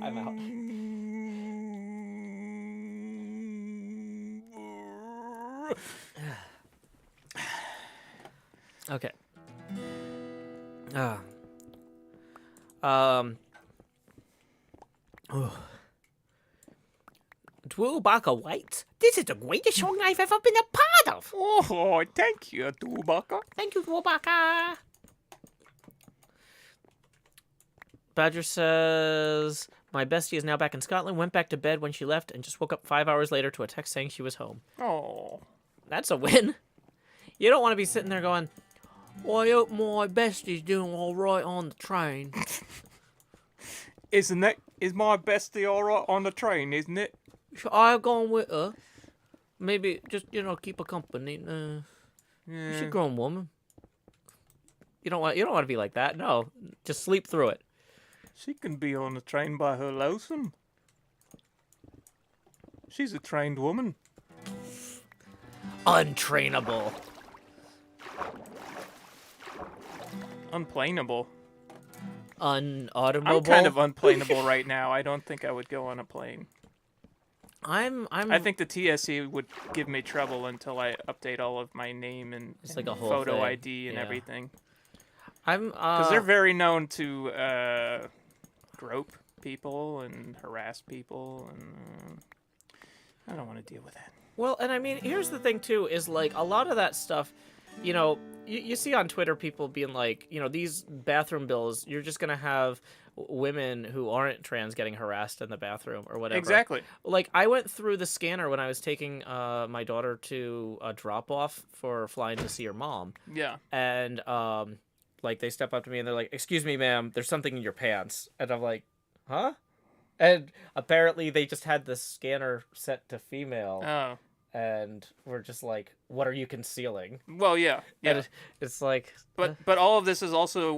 I'm out. Okay. Drew Baca White. This is the greatest song I've ever been a part of. Oh, thank you, Drew Baca. Thank you, Drew Baca. Badger says, my bestie is now back in Scotland, went back to bed when she left, and just woke up 5 hours later to a text saying she was home. Oh. That's a win. You don't want to be sitting there going, well, I hope my bestie's doing all right on the train. Is my bestie all right on the train, isn't it? Should I have gone with her? Maybe just, keep her company. She's a grown woman. You don't want to be like that. No, just sleep through it. She can be on the train by her lonesome. She's a trained woman. Untrainable. Unplaneable. Unautomable. I'm kind of unplaneable right now. I don't think I would go on a plane. I think the TSE would give me trouble until I update all of my name and, like a whole photo thing. ID and everything. Because they're very known to grope people and harass people, and I don't want to deal with that. Well, and I mean, here's the thing too: is like a lot of that stuff. You see on Twitter people being like, these bathroom bills, you're just gonna have women who aren't trans getting harassed in the bathroom or whatever. Exactly. Like, I went through the scanner when I was taking my daughter to a drop-off for flying to see her mom. Yeah. And, like, they step up to me and they're like, excuse me, ma'am, there's something in your pants. And I'm like, huh? And apparently they just had the scanner set to female. Oh. And we're just like, what are you concealing? Well, yeah. And it's like... But all of this is also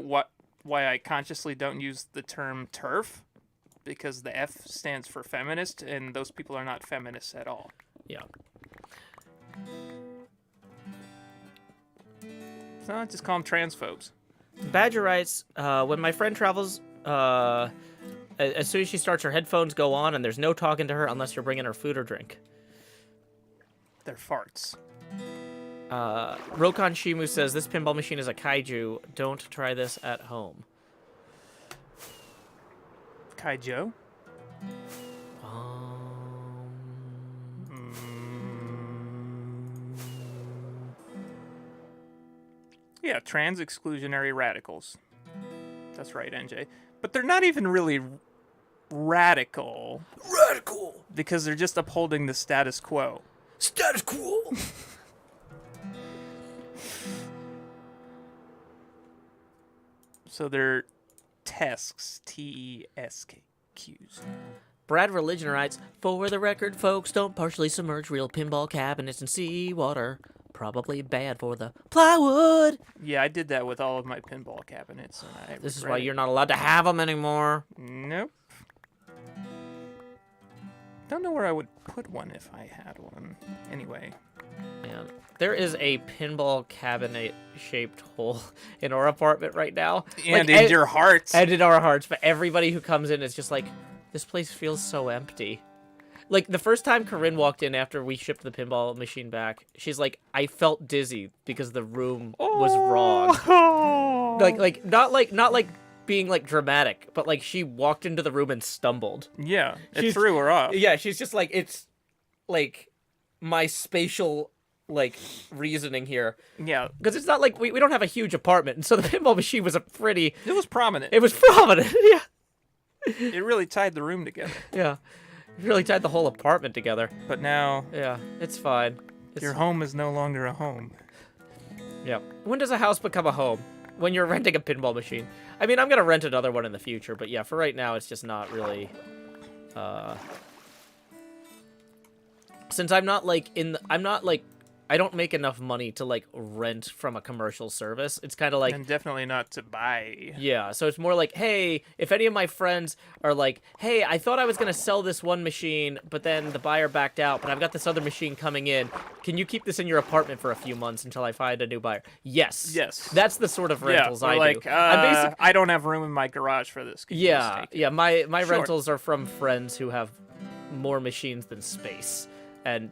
why I consciously don't use the term TERF, because the F stands for feminist, and those people are not feminists at all. Yeah. No, just call them transphobes. Badger writes, when my friend travels, as soon as she starts, her headphones go on, and there's no talking to her unless you're bringing her food or drink. They're farts. Rokon Shimu says, this pinball machine is a kaiju. Don't try this at home. Kaijo? Yeah, trans exclusionary radicals. That's right, NJ. But they're not even really radical. Radical! Because they're just upholding the status quo. Status quo! So they're TESQs. T-E-S-Qs. Brad Religion writes, for the record, folks, don't partially submerge real pinball cabinets in seawater. Probably bad for the plywood. Yeah, I did that with all of my pinball cabinets. And This is why you're not allowed to have them anymore. Nope. Don't know where I would put one if I had one. Anyway. Man, there is a pinball cabinet-shaped hole in our apartment right now. And in your hearts. And in our hearts. But everybody who comes in is just like, this place feels so empty. Like, the first time Corinne walked in after we shipped the pinball machine back, she's like, I felt dizzy because the room was wrong. Not like being like dramatic, but like she walked into the room and stumbled. Yeah, it threw her off. Yeah, she's just like, it's like my spatial like reasoning here. Yeah, because it's not like we don't have a huge apartment, and so the pinball machine was It was prominent. It was prominent. Yeah. It really tied the room together. Yeah. It really tied the whole apartment together. But now, yeah, it's fine. Your home is no longer a home. Yeah. When does a house become a home? When you're renting a pinball machine. I mean, I'm gonna rent another one in the future, but yeah, for right now, it's just not really. Since I'm not like I don't make enough money to like rent from a commercial service. It's kind of like, and definitely not to buy. Yeah, so it's more like, hey, if any of my friends are like, hey, I thought I was gonna sell this one machine, but then the buyer backed out, but I've got this other machine coming in. Can you keep this in your apartment for a few months until I find a new buyer? Yes. Yes. That's the sort of rentals I like, do. I don't have room in my garage for this. Yeah, yeah. My rentals are from friends who have more machines than space.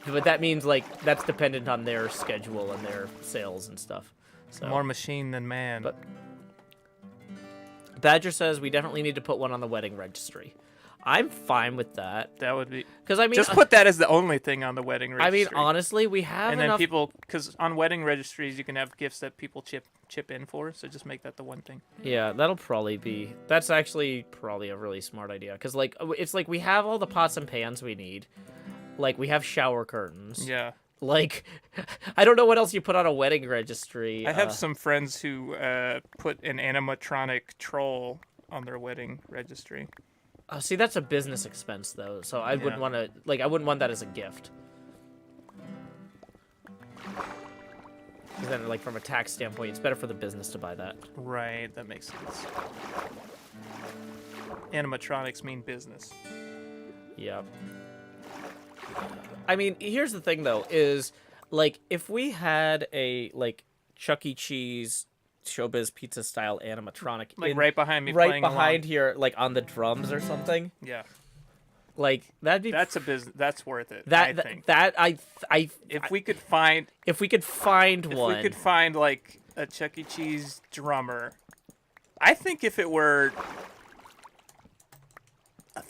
But that means, like, that's dependent on their schedule and their sales and stuff. So. More machine than man. But Badger says we definitely need to put one on the wedding registry. I'm fine with that. That would be... Because, I mean... Just put that as the only thing on the wedding registry. I mean, honestly, we have enough... And then people... Because on wedding registries, you can have gifts that people chip in for, so just make that the one thing. Yeah, that'll probably be... That's actually probably a really smart idea. Because, like, it's like we have all the pots and pans we need. Like, we have shower curtains. Yeah. Like, I don't know what else you put on a wedding registry. I have some friends who put an animatronic troll on their wedding registry. Oh, see, that's a business expense, though. So I wouldn't want to... Like, I wouldn't want that as a gift. Because then, like, from a tax standpoint, it's better for the business to buy that. Right, that makes sense. Animatronics mean business. Yep. I mean, here's the thing, though, is, like, if we had a, like, Chuck E. Cheese Showbiz Pizza-style animatronic... Like, right behind me right behind here, like, on the drums or something. Yeah. Like, that'd be... That's a business... That's worth it, I think. If we could find... If we could find one... If we could find, like, a Chuck E. Cheese drummer... I think if it were...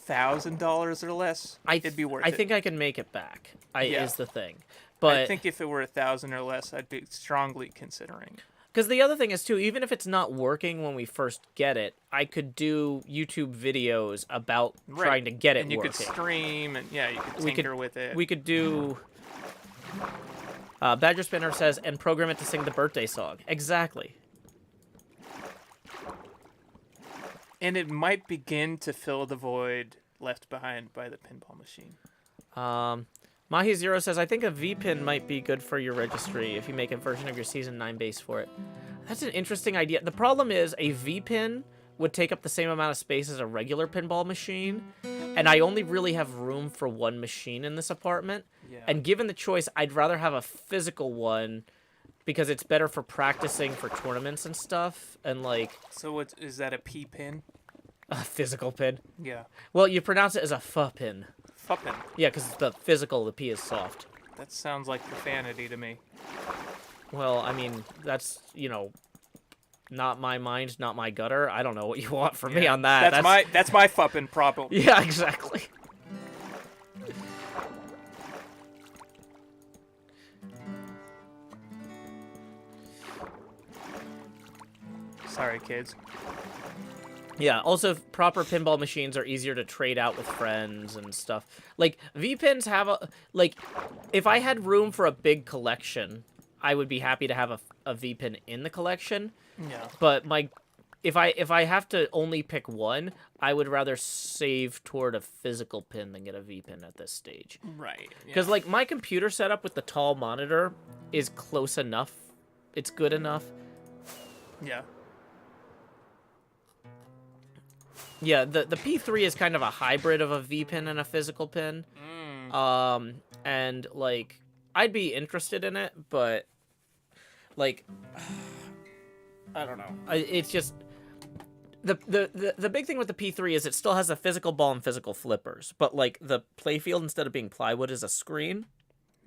$1,000 or less, it'd be worth it. I think I can make it back. Is the thing, but I think if it were $1,000 or less, I'd be strongly considering. Because the other thing is too, even if it's not working when we first get it, I could do YouTube videos about trying to get it and you working. Could stream and you could tinker with it. We could do. Badger Spinner says, and program it to sing the birthday song. Exactly. And it might begin to fill the void left behind by the pinball machine. Mahi Zero says, I think a V-pin might be good for your registry if you make a version of your Season 9 base for it. That's an interesting idea. The problem is a V-pin would take up the same amount of space as a regular pinball machine, and I only really have room for one machine in this apartment. Yeah. And given the choice, I'd rather have a physical one because it's better for practicing for tournaments and stuff, and like So what is that, a P pin? a physical pin. Yeah. Well, you pronounce it as a F pin. Fuppin. Yeah, because it's the physical, the P is soft. That sounds like profanity to me. Well, I mean, that's, not my mind, not my gutter. I don't know what you want from me on that. That's my fuppin' problem. Yeah, exactly. Sorry, kids. Yeah, also proper pinball machines are easier to trade out with friends and stuff. Like, V-pins have if I had room for a big collection, I would be happy to have a V-pin in the collection. Yeah. But if I have to only pick one, I would rather save toward a physical pin than get a V-pin at this stage. Right. Because, like, my computer setup with the tall monitor is close enough. It's good enough. Yeah. Yeah, the P3 is kind of a hybrid of a V-pin and a physical pin. And, like, I'd be interested in it, but, like, I don't know. It's just... The big thing with the P3 is it still has a physical ball and physical flippers, but, like, the playfield, instead of being plywood, is a screen.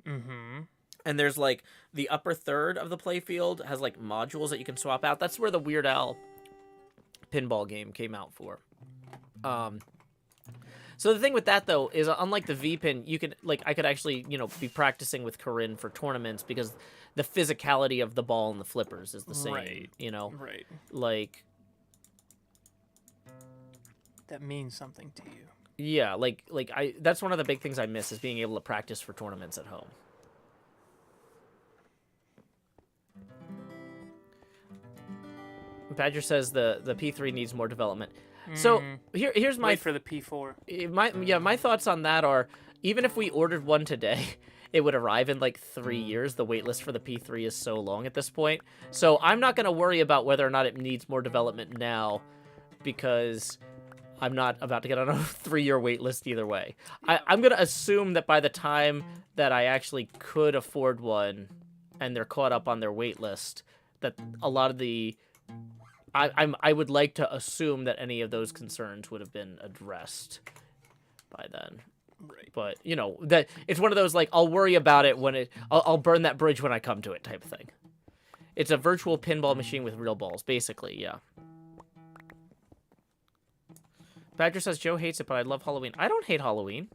Mm-hmm. And there's, like, the upper third of the playfield has, like, modules that you can swap out. That's where the Weird Al pinball game came out for. So the thing with that, though, is unlike the V-pin, you could, like, I could actually, be practicing with Corinne for tournaments because the physicality of the ball and the flippers is the same, Right. Right. Like... That means something to you. Yeah, that's one of the big things I miss is being able to practice for tournaments at home. Badger says the P3 needs more development. So here's my Wait for the P4. My thoughts on that are, even if we ordered one today, it would arrive in like 3 years. The waitlist for the P3 is so long at this point. So I'm not going to worry about whether or not it needs more development now, because I'm not about to get on a 3-year waitlist either way. I'm going to assume that by the time that I actually could afford one and they're caught up on their waitlist, that a lot of the... I would like to assume that any of those concerns would have been addressed by then. Right. But, that it's one of those, like, I'll worry about it when I'll burn that bridge when I come to it type of thing. It's a virtual pinball machine with real balls, basically, yeah. Badger says Joe hates it, but I love Halloween. I don't hate Halloween.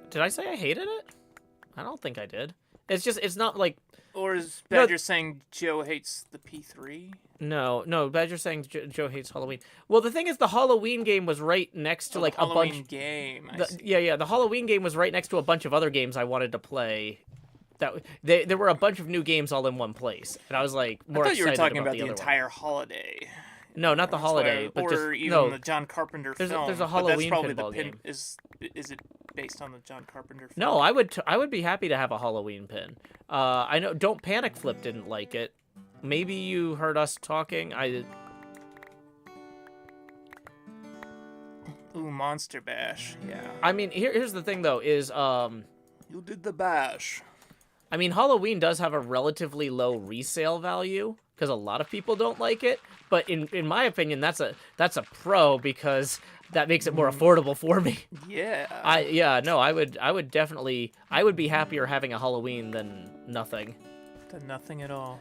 Did I say I hated it? I don't think I did. It's not like... Or is Badger saying Joe hates the P3? No, Badger's saying Joe hates Halloween. Well, the thing is, the Halloween game was right next to, like, a bunch... Halloween game, I see. Yeah, the Halloween game was right next to a bunch of other games I wanted to play. There were a bunch of new games all in one place, and I was, like, more excited about the other one. I thought you were talking about the entire holiday. No, not the holiday, but or just... even the John Carpenter film. There's a Halloween but that's pinball game. Is it based on the John Carpenter film? No, I would be happy to have a Halloween pin. I know Don't Panic Flip didn't like it. Maybe you heard us talking. Ooh, Monster Bash. Yeah. I mean, here's the thing though, is You did the bash. I mean, Halloween does have a relatively low resale value because a lot of people don't like it. But in my opinion, that's a pro because that makes it more affordable for me. Yeah. I would definitely be happier having a Halloween than nothing. Than nothing at all.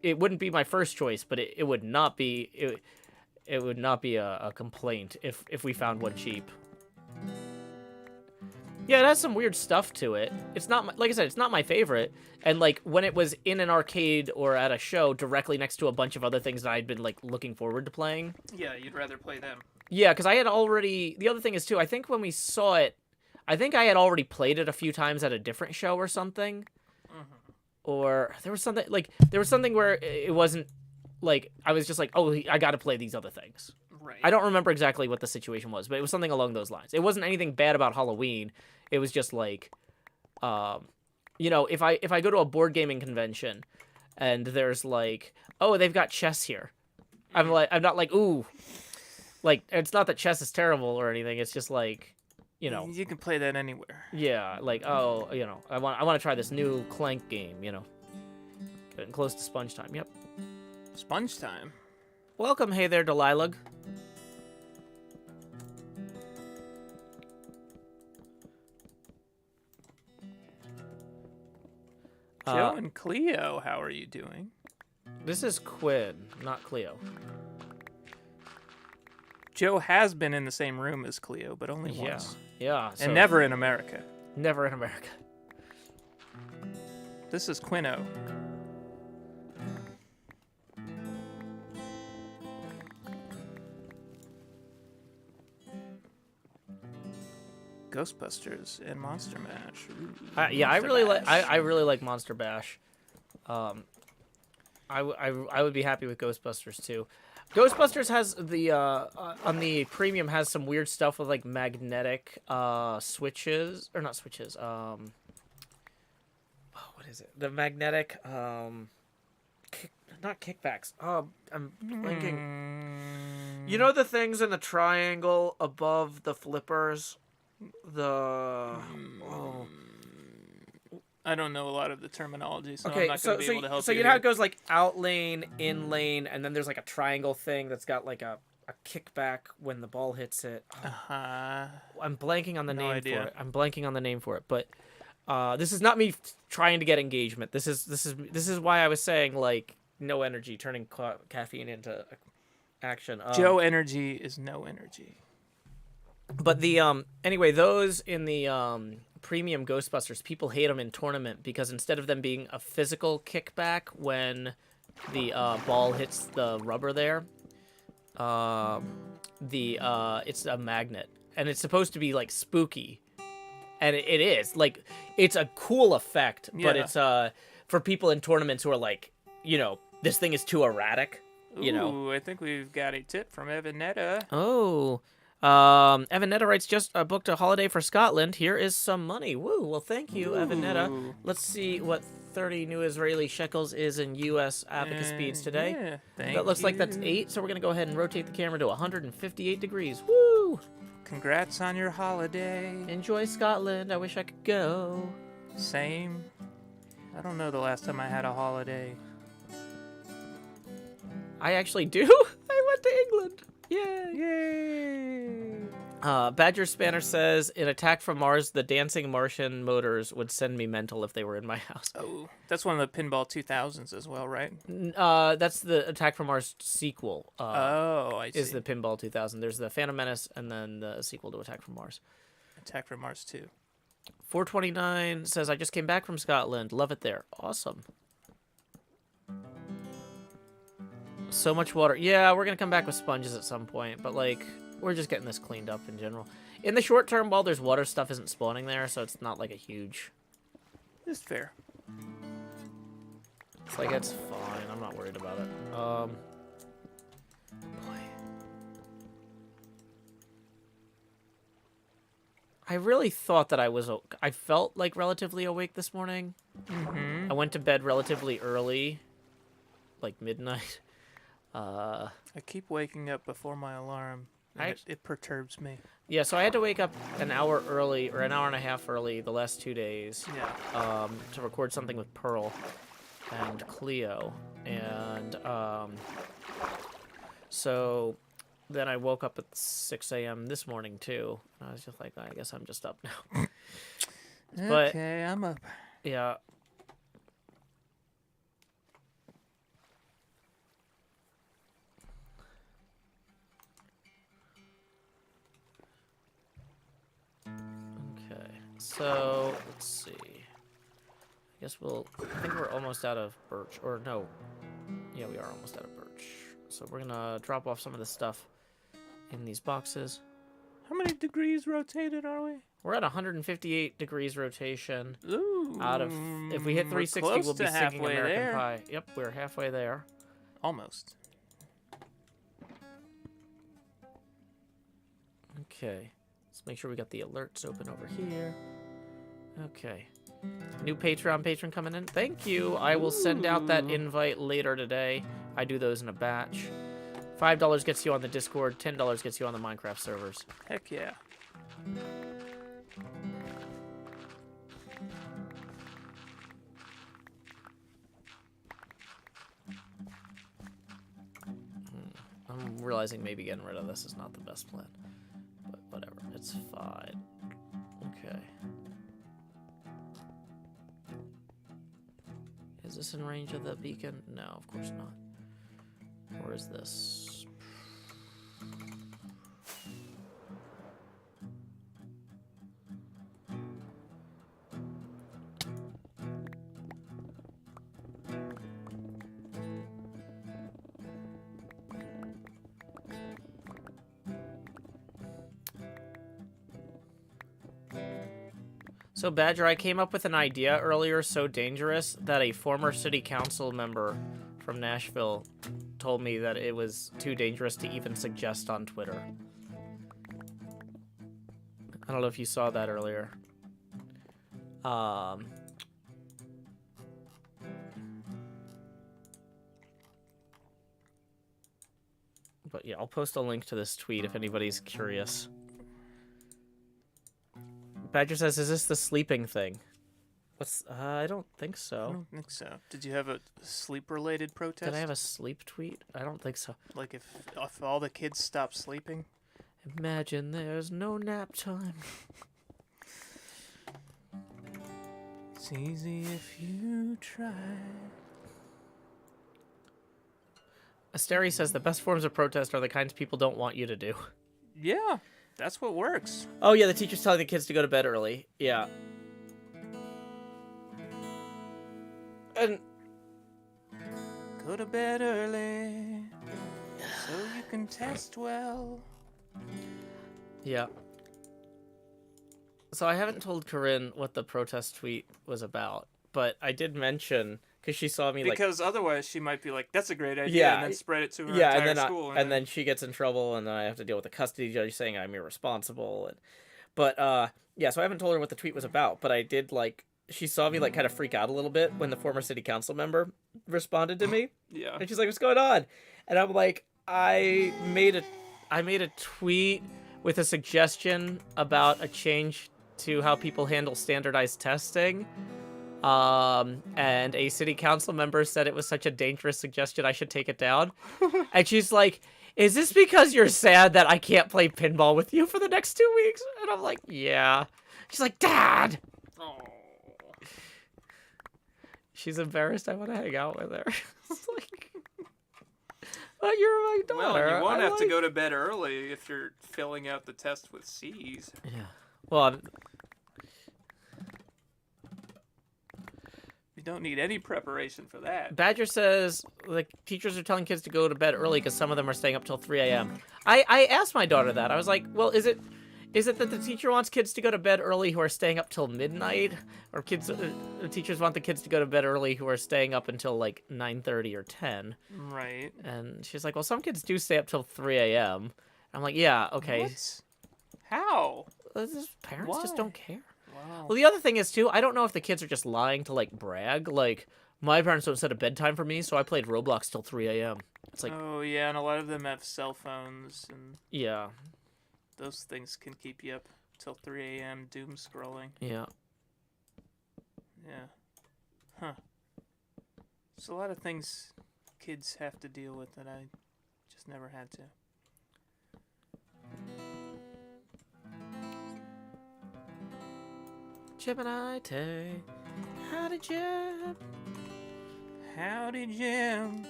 It wouldn't be my first choice, but it would not be it would not be a complaint if we found one cheap. Yeah, it has some weird stuff to it. It's not, like I said, it's not my favorite. And, like, when it was in an arcade or at a show directly next to a bunch of other things that I'd been, like, looking forward to playing. Yeah, you'd rather play them. Yeah, because I had already... The other thing is, too, I think when we saw it, I think I had already played it a few times at a different show or something. Mm-hmm. Or there was something where it wasn't, like, I was just like, oh, I gotta play these other things. Right. I don't remember exactly what the situation was, but it was something along those lines. It wasn't anything bad about Halloween. It was just like, if I go to a board gaming convention and there's like, oh, they've got chess here. I'm not like, ooh, like, it's not that chess is terrible or anything. It's just like, you know. You can play that anywhere. Yeah, like, oh, you know, I want to try this new Clank game, you know. Getting close to sponge time. Yep. Sponge time. Welcome, hey there, Delilah. Joe and Cleo, how are you doing? This is Quinn, not Cleo. Joe has been in the same room as Cleo, but only once. Yeah. And never in America. Never in America. This is Quinno. Ghostbusters and Monster Mash. Ooh, Yeah, I Monster really Mash. like Monster Bash. I would be happy with Ghostbusters too. Ghostbusters has the on the premium has some weird stuff with like magnetic switches or not switches. Oh, what is it? The magnetic not kickbacks. Oh, I'm blanking. You know the things in the triangle above the flippers? I don't know a lot of the terminology, so okay, I'm not going to be able to help so you. you know how it goes like out lane, in lane, and then there's like a triangle thing that's got like a kickback when the ball hits it. Oh, I'm blanking on the name for it. I'm blanking on the name for it, but this is not me trying to get engagement. This is why I was saying like no energy, turning caffeine into action. Joe energy is no energy. But the anyway, those in the premium Ghostbusters, people hate them in tournament because instead of them being a physical kickback when the ball hits the rubber there, it's a magnet, and it's supposed to be like spooky, and it is like it's a cool effect, but it's for people in tournaments who are like, you know, this thing is too erratic. You know, I think we've got a tip from Evanetta. Oh. Evanetta writes, just booked a holiday for Scotland. Here is some money. Woo. Well, thank you, Evanetta. Let's see what 30 new Israeli shekels is in U.S. abacus speeds today. Yeah, that looks like that's 8, so we're going to go ahead and rotate the camera to 158 degrees. Woo! Congrats on your holiday. Enjoy Scotland. I wish I could go. Same. I don't know the last time I had a holiday. I actually do. I went to England. Yay! Badger Spanner says, in Attack from Mars, the dancing Martian motors would send me mental if they were in my house. Oh, that's one of the Pinball 2000s as well, right? That's the Attack from Mars sequel. I see. Is the Pinball 2000. There's the Phantom Menace and then the sequel to Attack from Mars. Attack from Mars 2. 429 says, I just came back from Scotland. Love it there. Awesome. So much water. Yeah, we're going to come back with sponges at some point, but, like, we're just getting this cleaned up in general. In the short term, while there's water, stuff isn't spawning there, so it's not, like, a huge... It's fair. It's like, it's fine. I'm not worried about it. Boy. I really thought that I felt, like, relatively awake this morning. Mm-hmm. I went to bed relatively early, like midnight. I keep waking up before my alarm. It perturbs me. Yeah, so I had to wake up an hour early, or an hour and a half early, the last 2 days. Yeah. To record something with Pearl and Cleo, and so then I woke up at 6 a.m. this morning too. And I was just like, I guess I'm just up now. But, okay, I'm up. Yeah. So, let's see. I guess I think we're almost out of birch. Or, no. Yeah, we are almost out of birch. So we're going to drop off some of this stuff in these boxes. How many degrees rotated are we? We're at 158 degrees rotation. Ooh. Out of, if we hit 360, we'll be singing American there. Pie. Yep, we're halfway there. Almost. Okay. Let's make sure we got the alerts open over here. Okay. New patron coming in. Thank you. I will send out that invite later today. I do those in a batch. $5 gets you on the Discord. $10 gets you on the Minecraft servers. Heck yeah. I'm realizing maybe getting rid of this is not the best plan. But whatever, it's fine. Okay. Is this in range of the beacon? No, of course not. Where is this? So, Badger, I came up with an idea earlier so dangerous that a former city council member from Nashville told me that it was too dangerous to even suggest on Twitter. I don't know if you saw that earlier. But yeah, I'll post a link to this tweet if anybody's curious. Badger says, is this the sleeping thing? What's, I don't think so. I don't think so. Did you have a sleep-related protest? Did I have a sleep tweet? I don't think so. Like if all the kids stop sleeping? Imagine there's no nap time. It's easy if you try. Asteri says the best forms of protest are the kinds people don't want you to do. Yeah, that's what works. Oh yeah, the teacher's telling the kids to go to bed early. Yeah. And go to bed early so you can test well. Yeah. So I haven't told Corinne what the protest tweet was about, but I did mention because she saw me because otherwise she might be like, "That's a great idea," and then spread it to her entire school. And then she gets in trouble, and then I have to deal with the custody judge saying I'm irresponsible. But yeah, so I haven't told her what the tweet was about, but I did she saw me kind of freak out a little bit when the former city council member responded to me. Yeah. And she's like, "What's going on?" And I'm like, I made a tweet with a suggestion about a change to how people handle standardized testing. And a city council member said it was such a dangerous suggestion I should take it down. And she's like, "Is this because you're sad that I can't play pinball with you for the next 2 weeks?" And I'm like, "Yeah." She's like, "Dad!" Oh. She's embarrassed I want to hang out with her. It's like, well, you're my daughter. Well, you won't have to go to bed early if you're filling out the test with C's. Yeah. Well, you don't need any preparation for that. Badger says teachers are telling kids to go to bed early because some of them are staying up till 3 a.m. I asked my daughter that. I was like, well, is it that the teacher wants kids to go to bed early who are staying up till midnight, or the teachers want the kids to go to bed early who are staying up until 9:30 or 10? Right. And she's like, well, some kids do stay up till 3 a.m. I'm like, yeah, okay. What? How? Parents just don't care. Wow. Well, the other thing is, too, I don't know if the kids are just lying to, brag. My parents don't set a bedtime for me, so I played Roblox till 3 a.m. It's like... Oh, yeah, and a lot of them have cell phones, and... Yeah. Those things can keep you up till 3 a.m. doom scrolling. Yeah. Yeah. Huh. There's a lot of things kids have to deal with that I just never had to. Gemini Tay. Howdy, Jim. Howdy, Jim.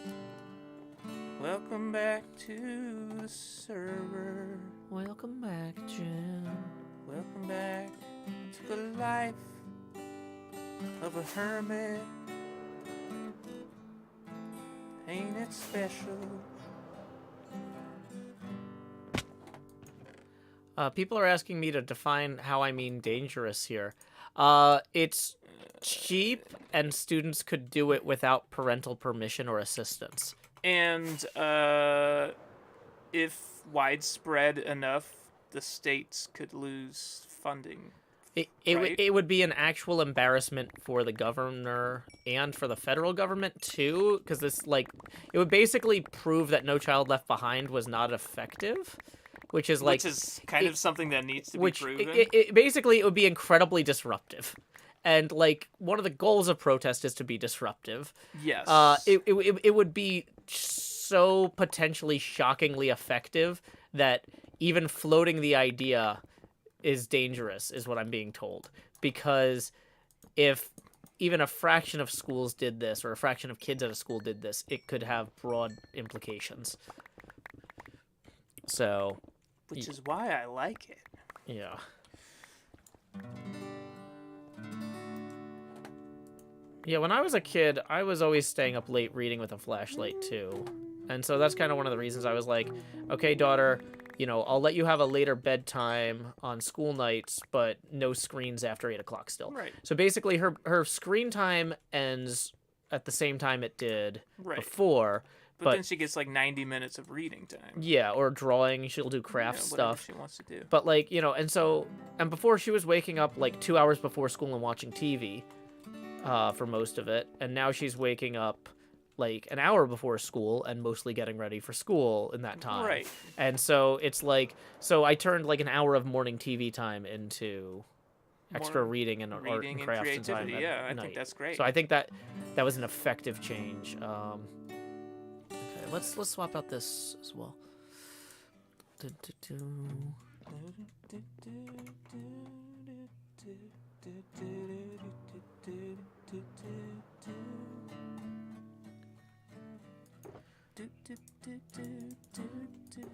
Welcome back to the server. Welcome back, Jim. Welcome back to the life of a hermit. Ain't it special? People are asking me to define how I mean dangerous here. It's cheap, and students could do it without parental permission or assistance. And if widespread enough, the states could lose funding. It would be an actual embarrassment for the governor and for the federal government too, because it would basically prove that No Child Left Behind was not effective, which is kind of something that needs to be proven. Basically, it would be incredibly disruptive. And one of the goals of protest is to be disruptive. Yes. It would be so potentially shockingly effective that even floating the idea is dangerous, is what I'm being told. Because if even a fraction of schools did this, or a fraction of kids at a school did this, it could have broad implications. So, Which is why I like it. yeah. Yeah, when I was a kid, I was always staying up late reading with a flashlight, too. And so that's kind of one of the reasons I was like, okay, daughter, I'll let you have a later bedtime on school nights, but no screens after 8 o'clock still. Right. So basically, her screen time ends at the same time it did before. But then she gets like 90 minutes of reading time. Yeah, or drawing. She'll do craft whatever stuff. she wants to do. But, like, and before she was waking up, like, 2 hours before school and watching TV for most of it. And now she's waking up like an hour before school and mostly getting ready for school in that time. Right. And so it's like, so I turned like an hour of morning TV time into extra reading and art and crafts and time at yeah, I night. think that's great. So I think that was an effective change. Okay, let's swap out this as well.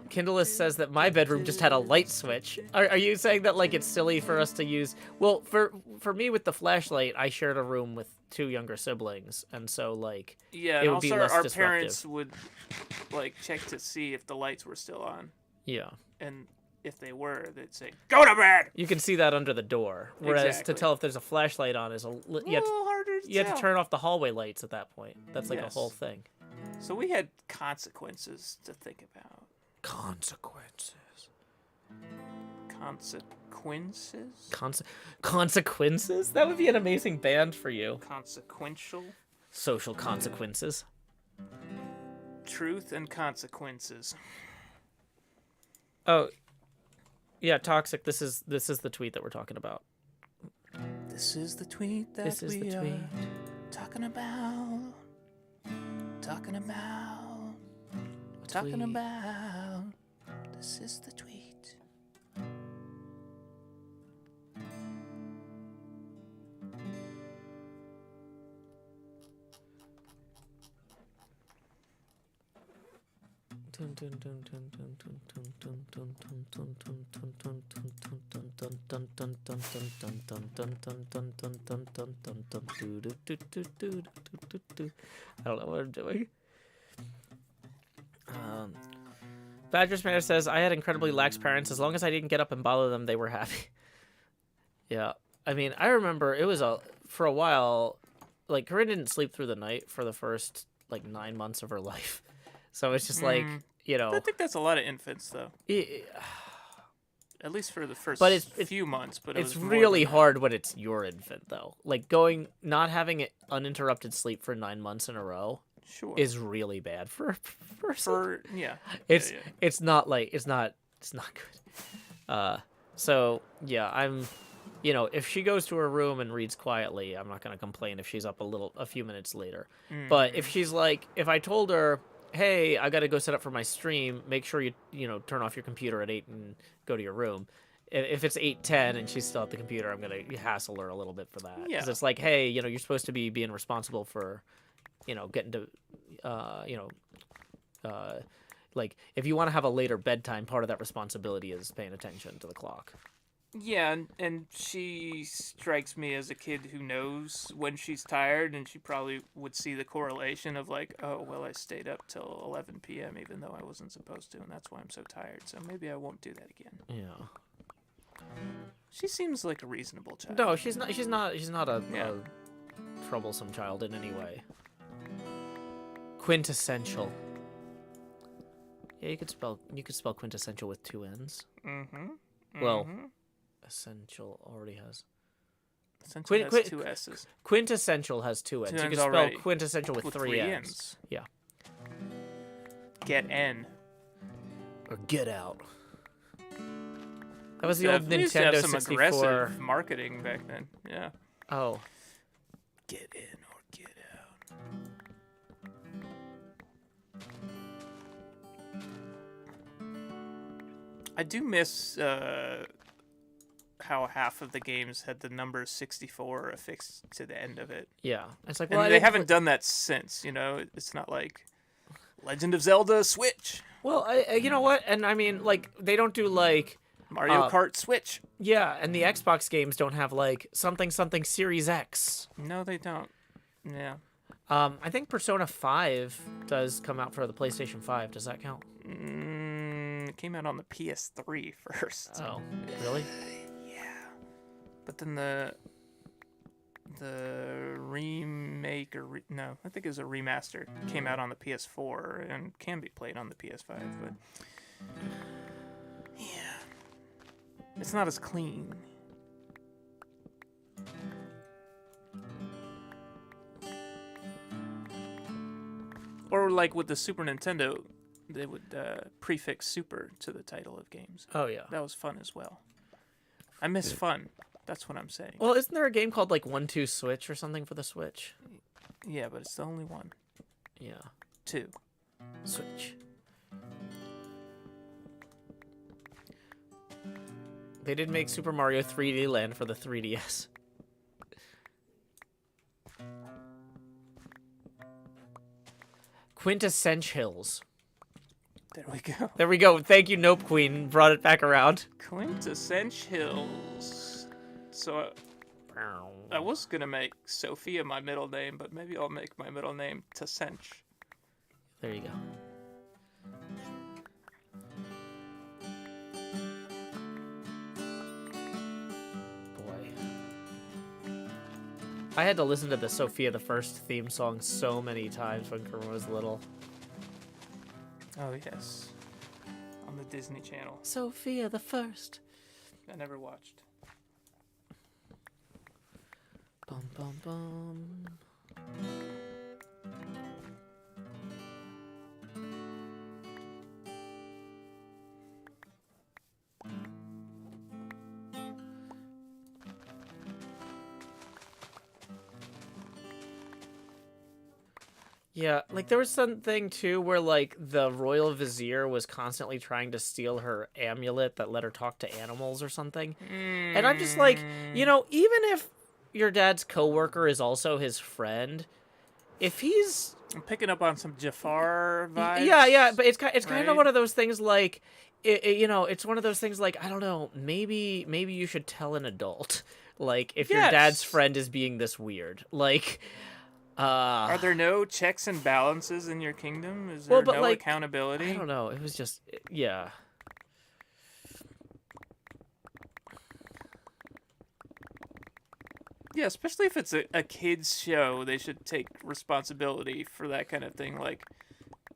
Kindlelist says that my bedroom just had a light switch. Are you saying that like it's silly for us to use? Well, for me with the flashlight, I shared a room with 2 younger siblings, and so like it would be less our parents would like check to see if the lights were still on. Yeah. And if they were, they'd say, "Go to bed." You can see that under the door. Whereas to tell if there's a flashlight on is you have to turn off the hallway lights at that point. That's like a whole thing. So we had consequences to think about. Consequences. Consequences? That would be an amazing band for you. Consequential. Social consequences. Truth and consequences. Oh, yeah, toxic. This is the tweet that we're talking about. This is the tweet that we are talking about. Talking about. This is the tweet. I don't know what I'm doing. Badger's Manor says, I had incredibly lax parents. As long as I didn't get up and bother them, they were happy. Yeah. I mean, I remember it was for a while, like, Corinne didn't sleep through the night for the first, like, 9 months of her life. So it's just like, I think that's a lot of infants, though. At least for the first few months. But it's really hard when it's your infant, though. Like, not having it uninterrupted sleep for 9 months in a row. Sure. Is really bad for it's not good. So yeah, I'm if she goes to her room and reads quietly, I'm not gonna complain if she's up a few minutes later. But if she's like, if I told her, hey, I gotta go set up for my stream, make sure you turn off your computer at 8 and go to your room. If it's 8:10 and she's still at the computer, I'm gonna hassle her a little bit for that. Yeah. Because it's like, hey, you're supposed to be being responsible for getting to, like, if you want to have a later bedtime, part of that responsibility is paying attention to the clock. Yeah, and she strikes me as a kid who knows when she's tired, and she probably would see the correlation of, like, oh, well, I stayed up till 11 p.m. even though I wasn't supposed to, and that's why I'm so tired, so maybe I won't do that again. Yeah. She seems like a reasonable child. No, she's not a troublesome child in any way. Quintessential. Yeah, you could spell quintessential with 2 N's. Well, essential already has. Essential has 2 S's. Quintessential has 2 N's. You could spell quintessential with 3 N's. Yeah. Get N. Or get out. That was the old Nintendo 64. Some aggressive marketing back then. Yeah. Oh. Get in or get out. I do miss how half of the games had the number 64 affixed to the end of it. Yeah, it's like, And well, they haven't done that since, It's not like Legend of Zelda Switch, Well, you know what? And I mean, like, they don't do like, Mario Kart Switch. yeah, and the Xbox games don't have like something something Series X. No, they don't. Yeah. I think Persona 5 does come out for the PlayStation 5. Does that count? It came out on the PS3 first. Oh, really? Yeah. But then the remake no, I think it was a remaster, came out on the PS4 and can be played on the PS5, but yeah, it's not as clean. Or like with the Super Nintendo, they would prefix super to the title of games. Oh yeah. That was fun as well. I miss fun. That's what I'm saying. Well, isn't there a game called like 1-2 Switch or something for the Switch? Yeah, but it's the only one. Yeah. 2. Switch. They did make Super Mario 3D Land for the 3DS. Quintessentials. There we go. There we go. Thank you, Nope Queen. Brought it back around. Quintessentials. So I was gonna make Sophia my middle name, but maybe I'll make my middle name Tessench. There you go. Boy. I had to listen to the Sophia the First theme song so many times when Kermit was little. Oh yes, on the Disney Channel. Sophia the First. I never watched. Bum bum bum. Yeah, like there was something too where like the royal vizier was constantly trying to steal her amulet that let her talk to animals or something. And I'm just like, you know, even if your dad's coworker is also his friend, if he's I'm picking up on some Jafar vibes. yeah, but it's kind of right? one of those things like you know, it's one of those things like I don't know, maybe you should tell an adult like if your dad's friend is being this weird. Like are there no checks and balances in your kingdom? Is there no like, accountability? I don't know. It was just yeah. Yeah, especially if it's a kids show, they should take responsibility for that kind of thing. Like,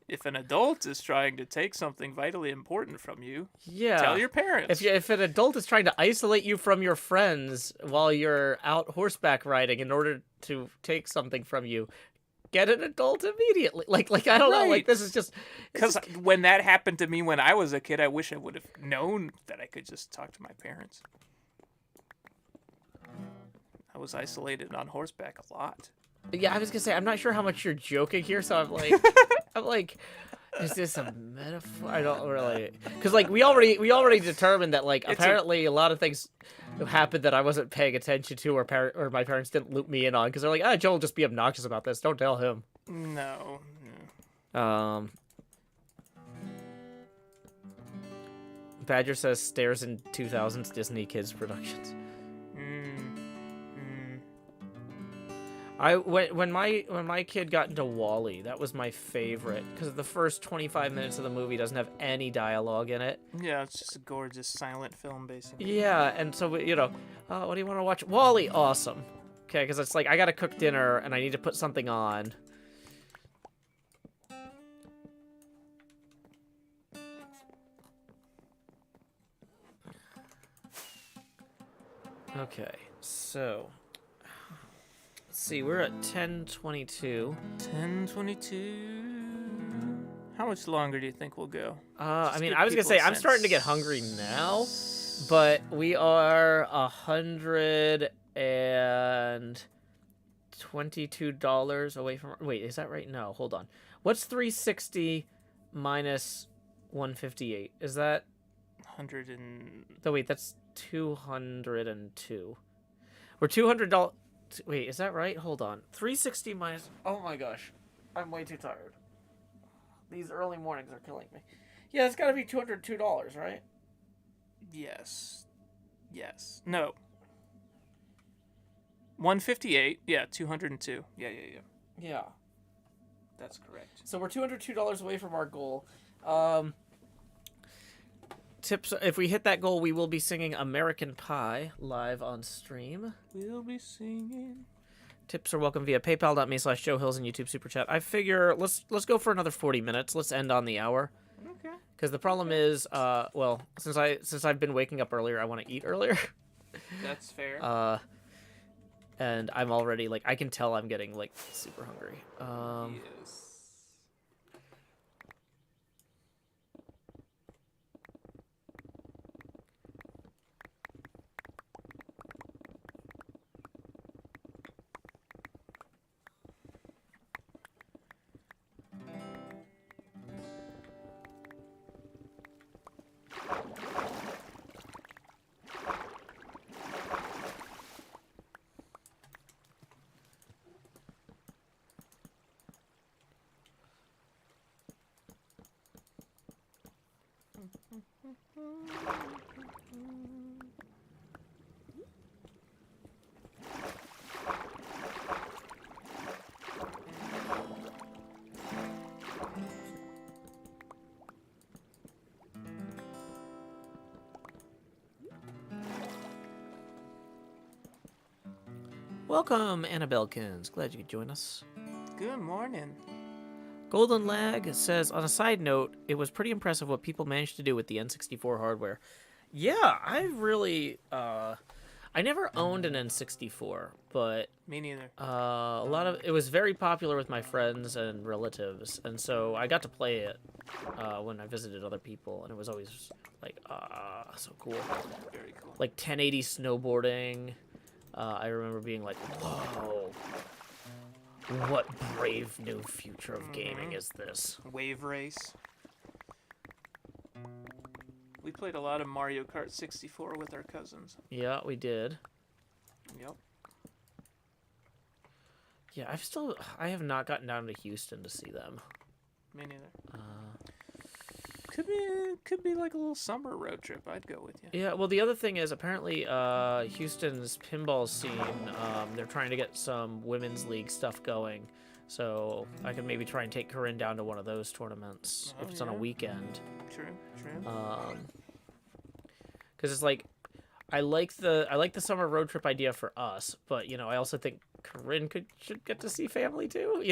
if an adult is trying to take something vitally important from you, yeah, tell your parents. If an adult is trying to isolate you from your friends while you're out horseback riding in order to take something from you, get an adult immediately. Like I don't know. Like this is just because when that happened to me when I was a kid, I wish I would have known that I could just talk to my parents. I was isolated on horseback a lot. Yeah, I was gonna say I'm not sure how much you're joking here, so I'm like, is this a metaphor? I don't really, because like we already determined that like apparently a lot of things happened that I wasn't paying attention to, or my parents didn't loop me in on, because they're like, Joel will just be obnoxious about this. Don't tell him. No. Badger says stares in 2000s Disney kids productions. When my kid got into Wall-E, that was my favorite because the first 25 minutes of the movie doesn't have any dialogue in it. Yeah, it's just a gorgeous silent film, basically. Yeah, and so what do you want to watch? Wall-E, awesome. Okay, because it's like I gotta cook dinner and I need to put something on. Okay, so. See, we're at 10:22. 10:22. How much longer do you think we'll go? I mean, I was gonna say I'm starting to get hungry now, but we are $122 away from. Wait, is that right? No, hold on. What's 360 minus 158? Is that? 100 and... Oh, wait, that's 202. We're $200. Wait, is that right? Hold on. 360 minus. Oh my gosh. I'm way too tired. These early mornings are killing me. Yeah, it's gotta be $202, right? Yes. Yes. No. 158. Yeah, 202. Yeah. Yeah. That's correct. So we're $202 away from our goal. Tips: if we hit that goal, we will be singing American Pie live on stream. We'll be singing. Tips are welcome via paypal.me/JoeHills and YouTube Super Chat. I figure let's go for another 40 minutes. Let's end on the hour. Okay. Because the problem is, well, since I've been waking up earlier, I want to eat earlier. That's fair. And I'm already like I can tell I'm getting like super hungry. Yes. Welcome, Annabellekins. Glad you could join us. Good morning. Golden Lag says, on a side note, it was pretty impressive what people managed to do with the N64 hardware. Yeah, I really, I never owned an N64, but Me neither. a lot of it was very popular with my friends and relatives, and so I got to play it when I visited other people, and it was always like, so cool. Very cool. Like 1080 snowboarding. I remember being like, whoa. What brave new future of gaming is this? Wave race. We played a lot of Mario Kart 64 with our cousins. Yeah, we did. Yep. Yeah, I have not gotten down to Houston to see them. Me neither. Could be like a little summer road trip. I'd go with you. Yeah, well, the other thing is apparently Houston's pinball scene, they're trying to get some women's league stuff going. So I could maybe try and take Corinne down to one of those tournaments if it's on a weekend. True. Because it's like, I like the summer road trip idea for us, but I also think Corinne should get to see family too.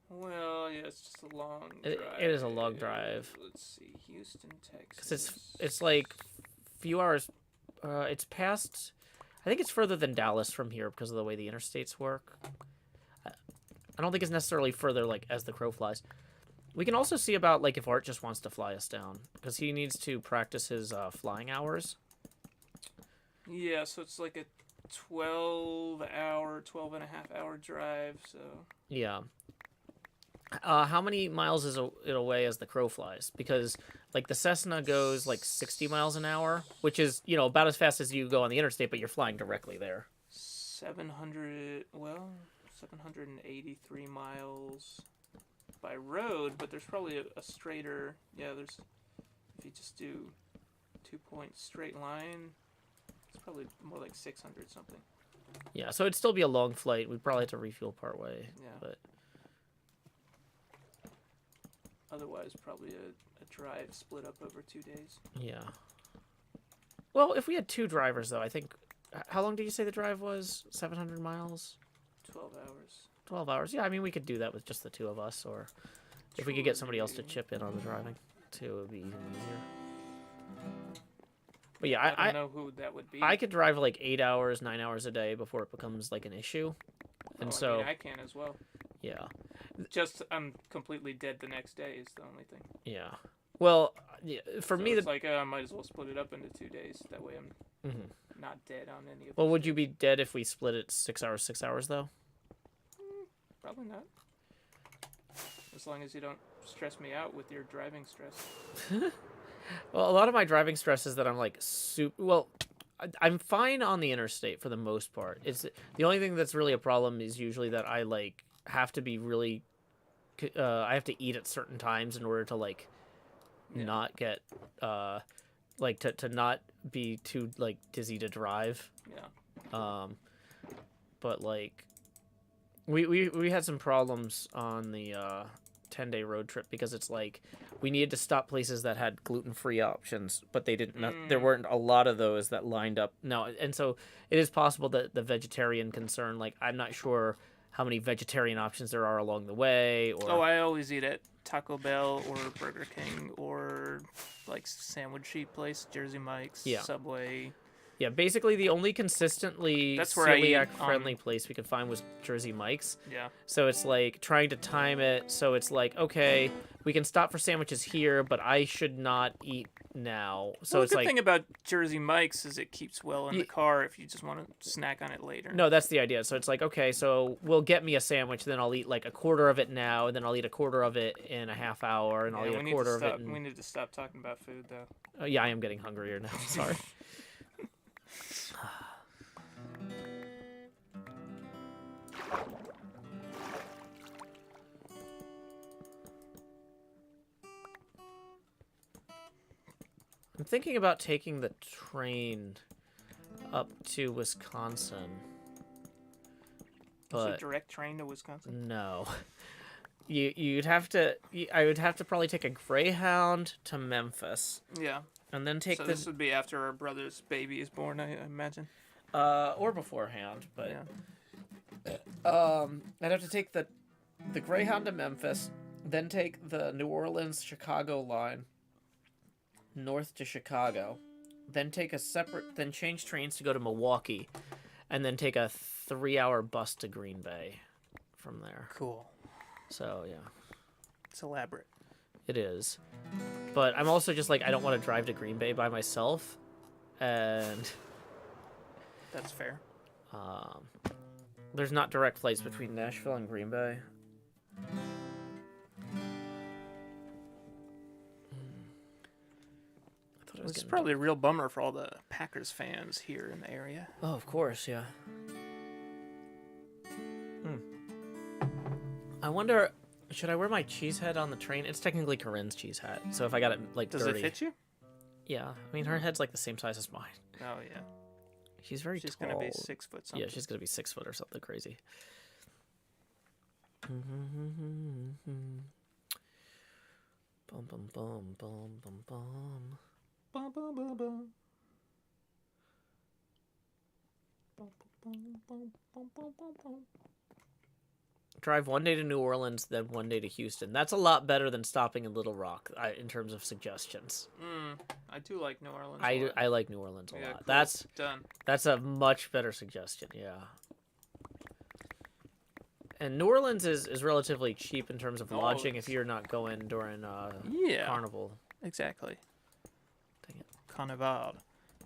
Well, yeah, it's just a long drive. It is a long drive. Let's see, Houston, Texas. Because it's like a few hours. It's past. I think it's further than Dallas from here because of the way the interstates work. I don't think it's necessarily further like as the crow flies. We can also see about like if Art just wants to fly us down because he needs to practice his flying hours. Yeah, so it's like a 12 and a half hour drive. So Yeah. How many miles is it away as the crow flies? Because like the Cessna goes like 60 miles an hour, which is about as fast as you go on the interstate, but you're flying directly there. 783 miles by road, but there's probably a straighter. Yeah, there's if you just do 2-point straight line, it's probably more like 600 something. Yeah, so it'd still be a long flight. We'd probably have to refuel partway. Yeah. But otherwise, probably a drive split up over 2 days. yeah. Well, if we had two drivers, though, I think... How long did you say the drive was? 700 miles? 12 hours. 12 hours. Yeah, I mean, we could do that with just the two of us, or if we could get somebody else to chip in on the driving, too, it would be even easier. But yeah, I don't know who that would be. I could drive like 8 hours, 9 hours a day before it becomes like an issue. And so... I mean, I can as well. Yeah. Just, I'm completely dead the next day is the only thing. Yeah. Well, yeah, for So me... it's like, I might as well split it up into 2 days. That way I'm not dead on any of it. Well, would you be dead if we split it 6 hours, though? Probably not. As long as you don't stress me out with your driving stress. Well, a lot of my driving stress is that I'm like super. Well, I'm fine on the interstate for the most part. It's the only thing that's really a problem is usually that I like have to be really. I have to eat at certain times in order to like Yeah. not get like to not be too like dizzy to drive. Yeah. But like we had some problems on the 10-day road trip because it's like we needed to stop places that had gluten-free options, but they didn't. There weren't a lot of those that lined up. No, and so it is possible that the vegetarian concern, like I'm not sure how many vegetarian options there are along the way, or Oh, I always eat at Taco Bell or Burger King or like sandwich sheet place, Jersey Mike's, Yeah. Subway. yeah, basically the only consistently That's where I eat celiac-friendly place we could find was Jersey Mike's. Yeah. So it's like trying to time it. So it's like, okay, we can stop for sandwiches here, but I should not eat now. So Well, it's the good like, thing about Jersey Mike's is it keeps well in Ye- the car if you just want to snack on it later. no, that's the idea. So it's like, okay, so we'll get me a sandwich, then I'll eat like a quarter of it now, and then I'll eat a quarter of it in a half hour, and I'll eat a quarter of it. We need to stop talking about food, though. Yeah, I am getting hungrier now. Sorry. I'm thinking about taking the train up to Wisconsin. Is it a But direct train to Wisconsin? no. You'd have to I would have to probably take a Greyhound to Memphis Yeah. and then take So the this would be after our brother's baby is born, I imagine. or beforehand, but Yeah. I'd have to take the Greyhound to Memphis, then take the New Orleans Chicago line north to Chicago, then take a then change trains to go to Milwaukee, and then take a 3-hour bus to Green Bay from there. Cool. So yeah, It's elaborate. it is. But I'm also just like I don't want to drive to Green Bay by myself, and That's fair. there's not direct flights between Nashville and Green Bay. It's probably a real bummer for all the Packers fans here in the area. Oh, of course, yeah. I wonder, should I wear my cheese head on the train? It's technically Corinne's cheese hat, so if I got it like Does dirty, it fit you? yeah. I mean, her head's like the same size as mine. Oh yeah. She's very She's tall. gonna be 6 foot something. Yeah, she's gonna be 6 foot or something crazy. Bum bum bum bum bum bum. Bum, bum, bum, bum. Bum, bum, bum, bum, bum, bum, bum. Drive one day to New Orleans, then one day to Houston. That's a lot better than stopping in Little Rock in terms of suggestions. I do like New Orleans. I like New Orleans a Yeah, lot. cool. That's Done. That's a much better suggestion, yeah. And New Orleans is relatively cheap in terms of lodging if you're not going during Carnival. Exactly. Dang it. Carnival.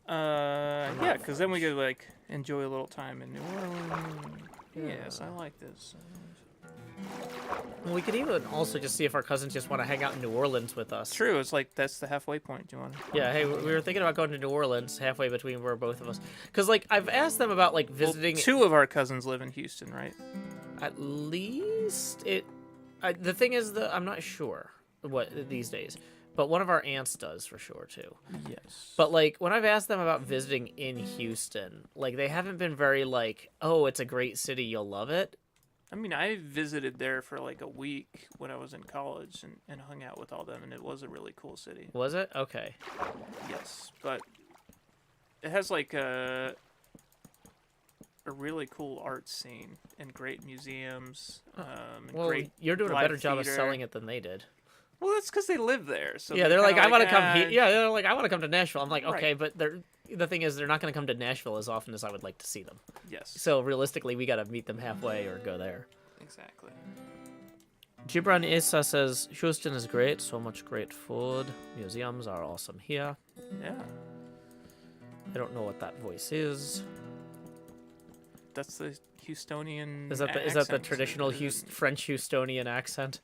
Yeah, because then we could like enjoy a little time in New Orleans. Yes, I like this. Well, we could even also just see if our cousins just want to hang out in New Orleans with us. True, it's like that's the halfway point. Do you want? Yeah, hey, we were thinking about going to New Orleans, halfway between where both of us. Because, like, I've asked them about, like, visiting... Well, 2 of our cousins live in Houston, right? At least it... the thing is, I'm not sure what these days. But one of our aunts does, for sure, too. Yes. But, like, when I've asked them about visiting in Houston, like, they haven't been very, like, oh, it's a great city, you'll love it. I mean, I visited there for like a week when I was in college and hung out with all them, and it was a really cool city. Was it? Okay. Yes, but it has like a really cool art scene and great museums. And Well, great you're doing a live better job of theater. selling it than they did. Well, that's because they live there. So Yeah, they're like, I want to come here. "Ah." Yeah, they're like, I want to come to Nashville. I'm like, Right. okay, but the thing is, they're not going to come to Nashville as often as I would like to see them. Yes, So realistically, we got to meet them halfway or go there. exactly. Gibran Issa says, Houston is great, so much great food. Museums are awesome here. Yeah, I don't know what that voice is. that's the Houstonian. Is that the accent. traditional French Houstonian accent?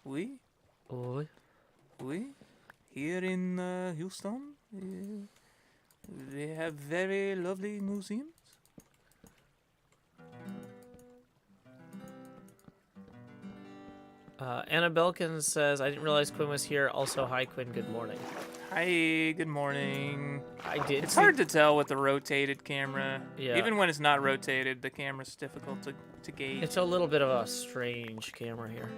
Oui. Oh. We here in Houston, they have very lovely museums. Anna Belkin says, I didn't realize Quinn was here. Also, hi, Quinn. Good morning. Hi, good morning. I did. It's hard to tell with the rotated camera. Yeah. Even when it's not rotated, the camera's difficult to gauge. It's a little bit of a strange camera here.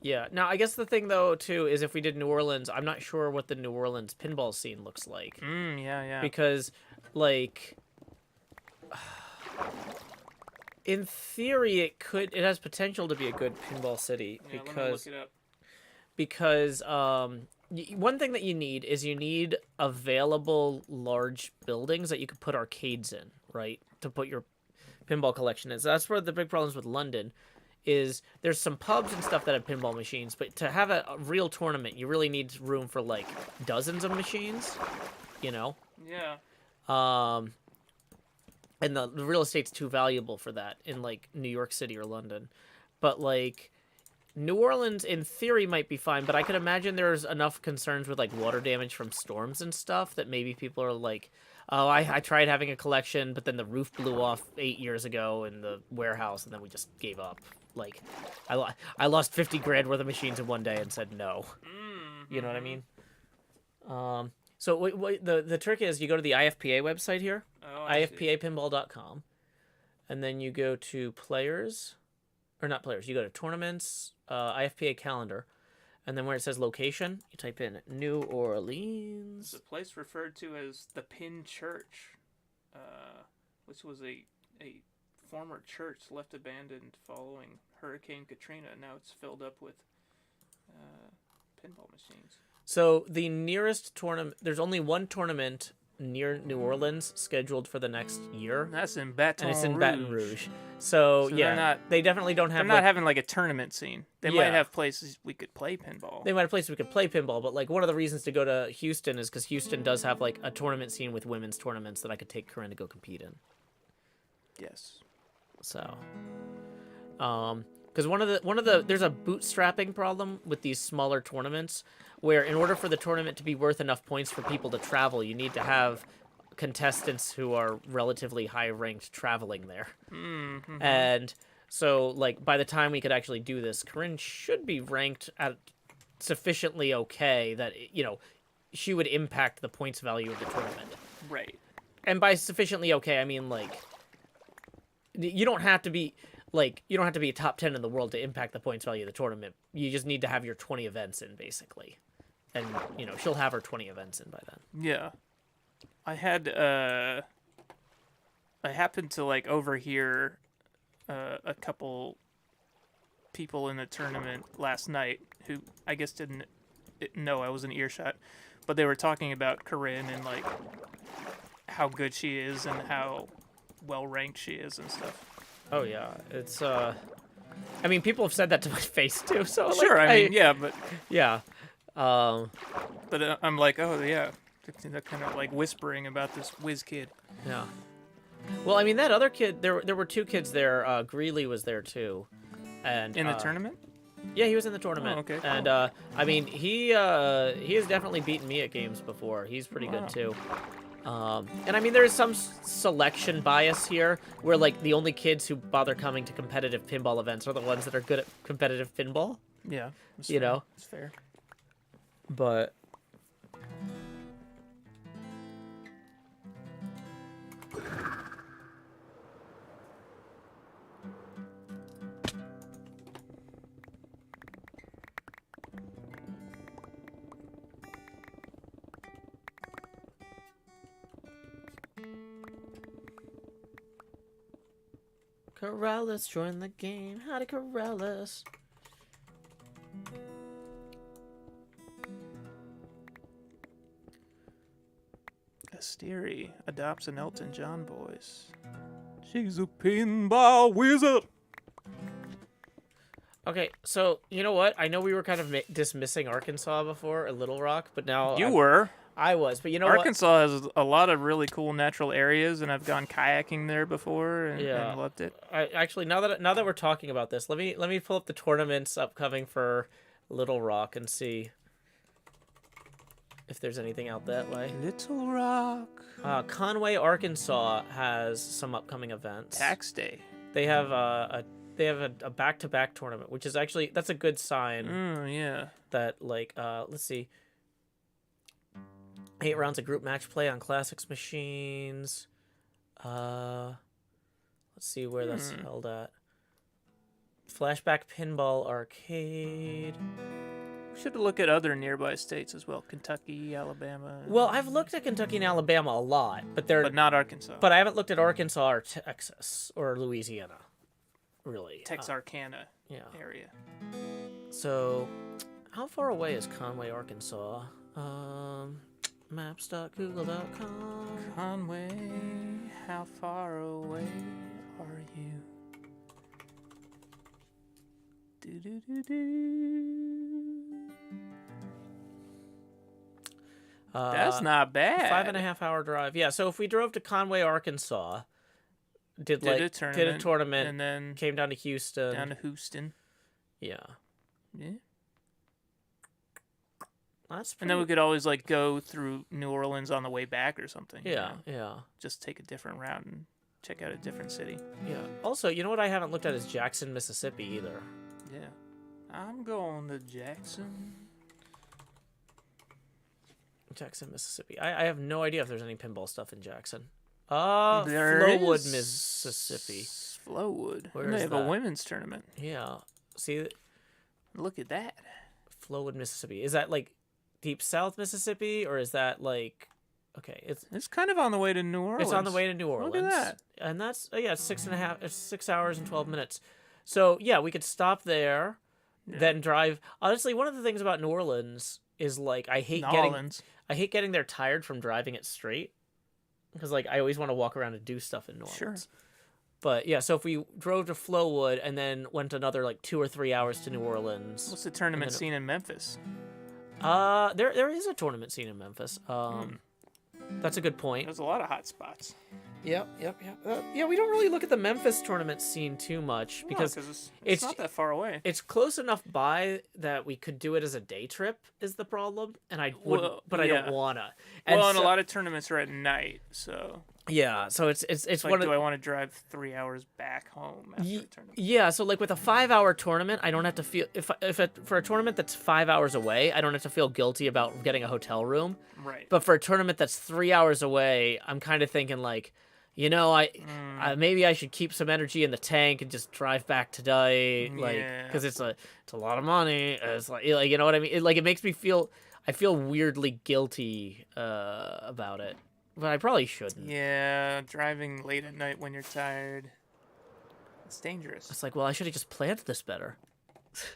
Yeah. Now, I guess the thing, though, too, is if we did New Orleans, I'm not sure what the New Orleans pinball scene looks like. Yeah. Because, like, in theory, it has potential to be a good pinball city. Yeah, let me look it up. Because one thing that you need available large buildings that you could put arcades in, right? To put your pinball collection in. So that's where the big problems with London is. There's some pubs and stuff that have pinball machines, but to have a real tournament, you really need room for like dozens of machines, you know? Yeah. And the real estate's too valuable for that in like New York City or London. But like New Orleans in theory might be fine, but I could imagine there's enough concerns with like water damage from storms and stuff that maybe people are like, oh, I tried having a collection, but then the roof blew off 8 years ago in the warehouse, and then we just gave up. Like, I lost 50 grand worth of machines in one day and said no. You know what I mean? So the trick is you go to the IFPA website here, ifpapinball.com, and then you go to players, or not players, you go to tournaments, IFPA calendar, and then where it says location, you type in New Orleans. It's a place referred to as the Pin Church, which was a former church left abandoned following Hurricane Katrina. Now it's filled up with pinball machines. So the nearest tournament, there's only one tournament near New Orleans scheduled for the next year. That's in Baton Rouge. And it's in Baton Rouge. So yeah, they definitely don't have. They're not having like a tournament scene. They might have places we could play pinball. They might have places we could play pinball, but like one of the reasons to go to Houston is because Houston does have like a tournament scene with women's tournaments that I could take Corinne to go compete in. Yes. So, because one of the there's a bootstrapping problem with these smaller tournaments, where in order for the tournament to be worth enough points for people to travel, you need to have contestants who are relatively high ranked traveling there. And so like by the time we could actually do this, Corinne should be ranked at sufficiently okay that she would impact the points value of the tournament. Right. And by sufficiently okay, I mean like you don't have to be a top 10 in the world to impact the points value of the tournament. You just need to have your 20 events in, basically. And, she'll have her 20 events in by then. Yeah. I happened to, like, overhear a couple people in the tournament last night who I guess didn't know I was in earshot, but they were talking about Corinne and, like, how good she is and how well ranked she is and stuff. Oh yeah, it's I mean, people have said that to my face too. So sure, like, yeah. But I'm like, oh yeah, they're kind of like whispering about this whiz kid. Yeah. Well, I mean, that other kid, there were two kids there. Greeley was there too, and in the tournament. Yeah, he was in the tournament. Oh, okay. And I mean, he has definitely beaten me at games before. He's pretty good too. And I mean, there's some selection bias here, where like the only kids who bother coming to competitive pinball events are the ones that are good at competitive pinball. Yeah, it's fair. But Corrales join the game. How to Corrales? Asteri adopts an Elton John voice. She's a pinball wizard. Okay, so you know what? I know we were kind of dismissing Arkansas before, or Little Rock, but now You were. I was, but you know what? Arkansas has a lot of really cool natural areas, and I've gone kayaking there before Yeah. and loved it. Actually, now that we're talking about this, let me pull up the tournaments upcoming for Little Rock and see if there's anything out that way. Little Rock. Conway, Arkansas has some upcoming events. Tax Day. They have a back-to-back tournament, which is actually that's a good sign. Yeah. That like let's see. 8 rounds of group match play on classics machines. Let's see where that's held at. Flashback Pinball Arcade. We should look at other nearby states as well. Kentucky, Alabama. Well, I've looked at Kentucky and Alabama a lot, but But not Arkansas. But I haven't looked at Arkansas or Texas or Louisiana, really. Texarkana area. So, how far away is Conway, Arkansas? Maps.google.com. Conway, how far away are you? That's not bad. 5.5 hour drive. Yeah, so if we drove to Conway, Arkansas, did a tournament, and then came down to Houston. Yeah. Yeah. That's and then we could always like go through New Orleans on the way back or something. Yeah, yeah. Just take a different route and check out a different city. Yeah. Also, you know what I haven't looked at is Jackson, Mississippi either. Yeah. I'm going to Jackson. Jackson, Mississippi. I have no idea if there's any pinball stuff in Jackson. There Flowood, is Mississippi. Flowood. Where they is have that? a women's tournament. Yeah. See? Look at that. Flowood, Mississippi. Is that like Deep South Mississippi, or is that like... Okay, it's kind of on the way to New Orleans. It's on the way to New Orleans. Look at that. And that's, it's 6 hours and 12 minutes. So, yeah, we could stop there, then drive. Honestly, one of the things about New Orleans is, like, I hate getting there tired from driving it straight. Because, like, I always want to walk around and do stuff in New Orleans. Sure. But, yeah, so if we drove to Flowood and then went another, like, 2 or 3 hours to New Orleans. What's the tournament scene in Memphis? There is a tournament scene in Memphis. That's a good point. There's a lot of hot spots. Yep. Yeah, we don't really look at the Memphis tournament scene too much because it's not that far away. It's close enough by that we could do it as a day trip is the problem, and I would, but I don't wanna. And a lot of tournaments are at night, so yeah. So it's like, one. Do I want to drive 3 hours back home after the tournament? Yeah. So like with a 5-hour tournament, I don't have to feel for a tournament that's 5 hours away, I don't have to feel guilty about getting a hotel room. Right. But for a tournament that's 3 hours away, I'm kind of thinking like, you know, I maybe I should keep some energy in the tank and just drive back today, like, because it's a lot of money. It's like you know what I mean. It makes me feel. I feel weirdly guilty about it, but I probably shouldn't. Yeah, driving late at night when you're tired. It's dangerous. It's like, well, I should have just planned this better.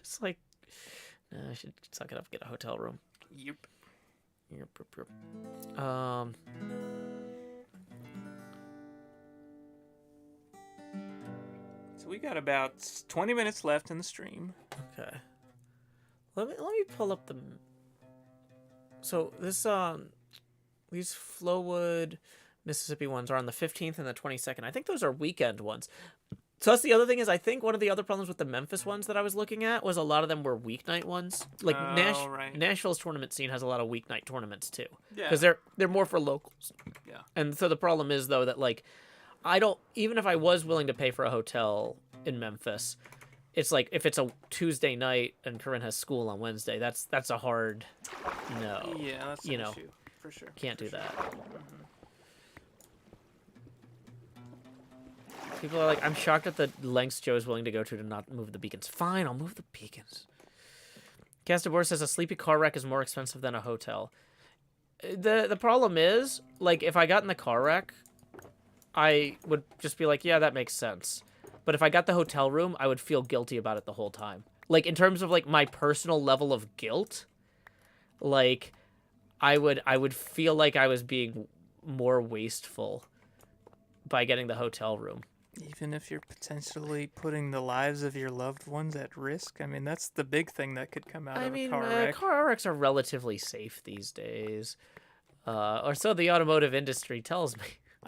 It's like, I should suck it up, get a hotel room. Yep. So we got about 20 minutes left in the stream. Okay. Let me pull up the. So this these Flowood, Mississippi ones are on the 15th and the 22nd. I think those are weekend ones. So that's the other thing is I think one of the other problems with the Memphis ones that I was looking at was a lot of them were weeknight ones. Like Nashville's tournament scene has a lot of weeknight tournaments too. Yeah. Because they're more for locals. Yeah. And so the problem is though that like I don't even if I was willing to pay for a hotel in Memphis, it's like if it's a Tuesday night and Corinne has school on Wednesday, that's a hard no. Yeah, that's an issue for sure. Can't do that. Mm-hmm. People are like, I'm shocked at the lengths Joe's willing to go to not move the beacons. Fine, I'll move the beacons. Castador says a sleepy car wreck is more expensive than a hotel. The problem is, like, if I got in the car wreck, I would just be like, yeah, that makes sense. But if I got the hotel room, I would feel guilty about it the whole time. Like, in terms of, like, my personal level of guilt, like, I would feel like I was being more wasteful by getting the hotel room. Even if you're potentially putting the lives of your loved ones at risk? I mean, that's the big thing that could come out of a car wreck. Car wrecks are relatively safe these days. Or so the automotive industry tells me.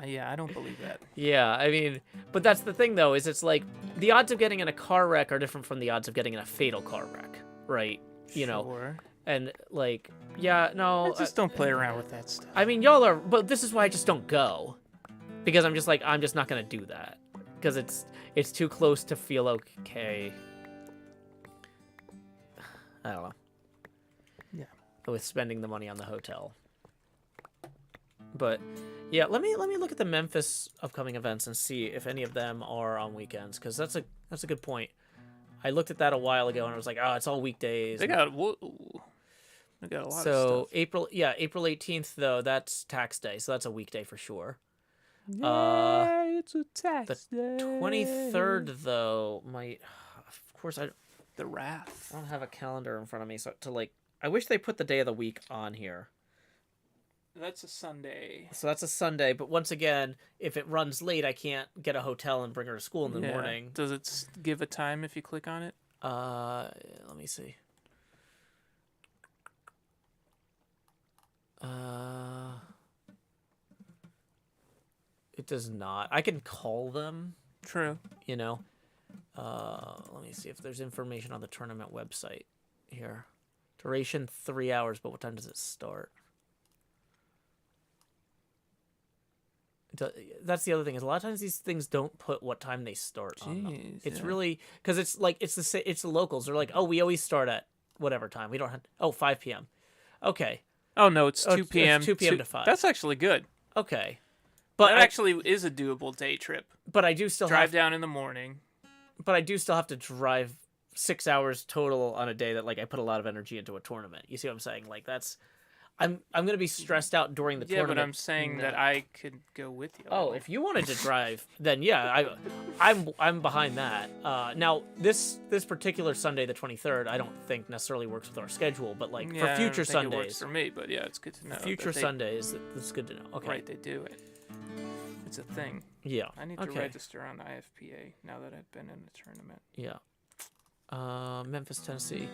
Yeah, I don't believe that. Yeah, I mean, but that's the thing though, is it's like the odds of getting in a car wreck are different from the odds of getting in a fatal car wreck, right? You know, Sure. and like, yeah, no, Just don't play around with that stuff. I mean, y'all are, but this is why I just don't go, because I'm just like, I'm just not gonna do that, because it's too close to feel okay. I don't know. Yeah. With spending the money on the hotel. But yeah, let me look at the Memphis upcoming events and see if any of them are on weekends, because that's a good point. I looked at that a while ago and I was like, oh, it's all weekdays. They got a lot of So stuff. April 18th though, that's tax day, so that's a weekday for sure. Yeah, it's a tax The day. 23rd though, of course The Wrath. I don't have a calendar in front of me, so I wish they put the day of the week on here. That's a Sunday. So that's a Sunday, but once again, if it runs late, I can't get a hotel and bring her to school in the morning. Does it give a time if you click on it? Let me see. It does not. I can call them. True. You know. Let me see if there's information on the tournament website here. Duration 3 hours, but what time does it start? That's the other thing, is a lot of times these things don't put what time they start on them. It's really, because it's like it's the locals. They're like, oh, we always start at whatever time. We don't have 5 p.m. Okay. Oh no, it's 2 p.m. It's 2 p.m. to 5. That's actually good. Okay. But that actually is a doable day trip. But I do still drive down in the morning. But I do still have to drive 6 hours total on a day that like I put a lot of energy into a tournament. You see what I'm saying? Like that's. I'm gonna be stressed out during the tournament. Yeah, but I'm saying that I could go with you. Oh, if you wanted to drive, then yeah, I'm behind that. Now this particular Sunday, the 23rd, I don't think necessarily works with our schedule, but like for future Sundays, it works for me. But yeah, it's good to know. Future Sundays, it's good to know. Okay, right? They do it. It's a thing. Yeah. I need to register on IFPA now that I've been in a tournament. Yeah. Memphis, Tennessee.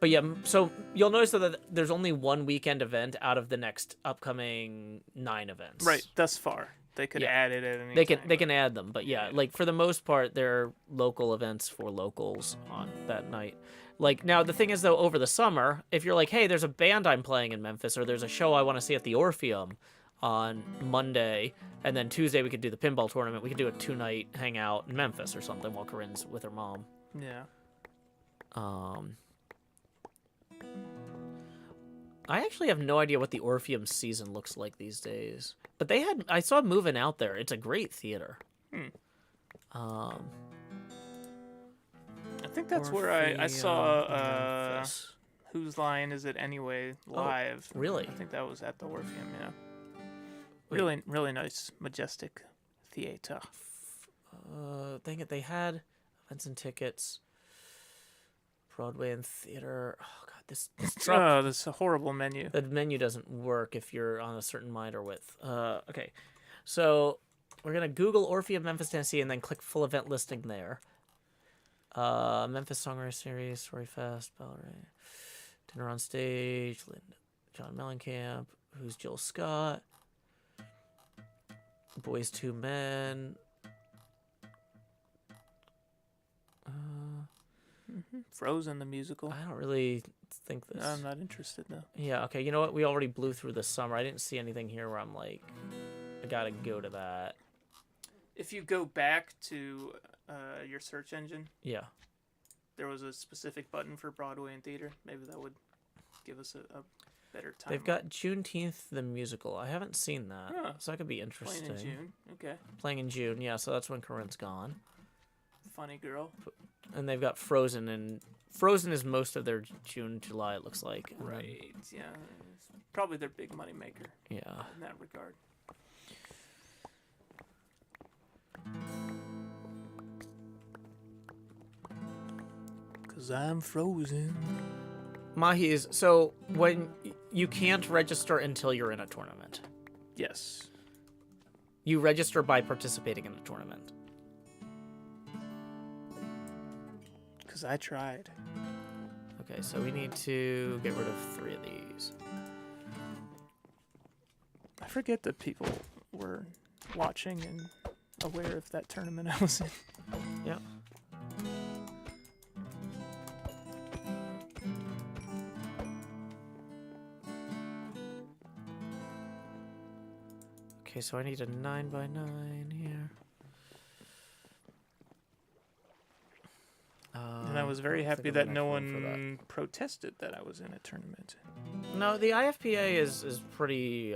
But yeah, so you'll notice that there's only one weekend event out of the next upcoming 9 events. Right, thus far. They could add it at any time. They can add them, but yeah, like for the most part, they're local events for locals on that night. Like now, the thing is though, over the summer, if you're like, hey, there's a band I'm playing in Memphis, or there's a show I want to see at the Orpheum on Monday, and then Tuesday we could do the pinball tournament. We could do a 2-night hangout in Memphis or something while Corinne's with her mom. Yeah. I actually have no idea what the Orpheum season looks like these days. But I saw Moving Out there. It's a great theater. I think that's where I saw Whose Line Is It Anyway live. Oh, really? I think that was at the Orpheum, yeah. Wait. Really nice, majestic theater. Dang it, they had events and tickets. Broadway and theater. Oh god, this Oh, this is a horrible menu. The menu doesn't work if you're on a certain miter width. Okay, so we're gonna Google Orpheum Memphis, Tennessee, and then click full event listing there. Memphis Songwriter Series, Story Fest, Ballet, Dinner on Stage, John Mellencamp, Who's Jill Scott, Boys II Men. Frozen the musical. I don't really think this. I'm not interested though. Yeah, okay, you know what? We already blew through this summer. I didn't see anything here where I'm like, I gotta go to that. If you go back to your search engine, yeah, there was a specific button for Broadway and theater. Maybe that would give us a better time. They've got Juneteenth the musical. I haven't seen that, so that could be interesting. Playing in June, okay. Playing in June, yeah. So that's when Corinne's gone. Funny girl. And they've got Frozen, and Frozen is most of their June, July, it looks like. And right, yeah. It's probably their big money maker. Yeah. In that regard. Cause I'm frozen. Mahi is, so when you can't register until you're in a tournament. Yes. You register by participating in a tournament. Because I tried. Okay, so we need to get rid of 3 of these. forget that people were watching and aware of that tournament I was in. Yeah. Okay, so I need a 9x9 here. And I was very happy that no one protested that I was in a tournament. No, the IFPA is pretty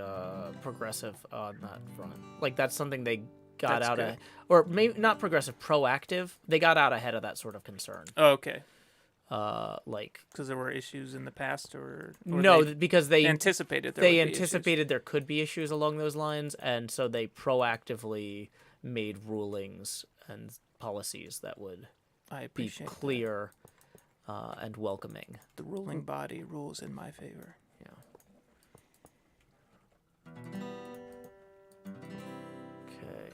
progressive on that front. Like, that's something they got That's out good. of, or maybe not progressive, proactive. They got out ahead of that sort of concern. Oh, okay. Like, Because there were issues in the past, or no, they because they anticipated they would be anticipated there could be issues along those lines, and so they proactively made rulings and policies that would issues. I be appreciate clear and welcoming. that. The ruling body rules in my favor. Yeah. Okay.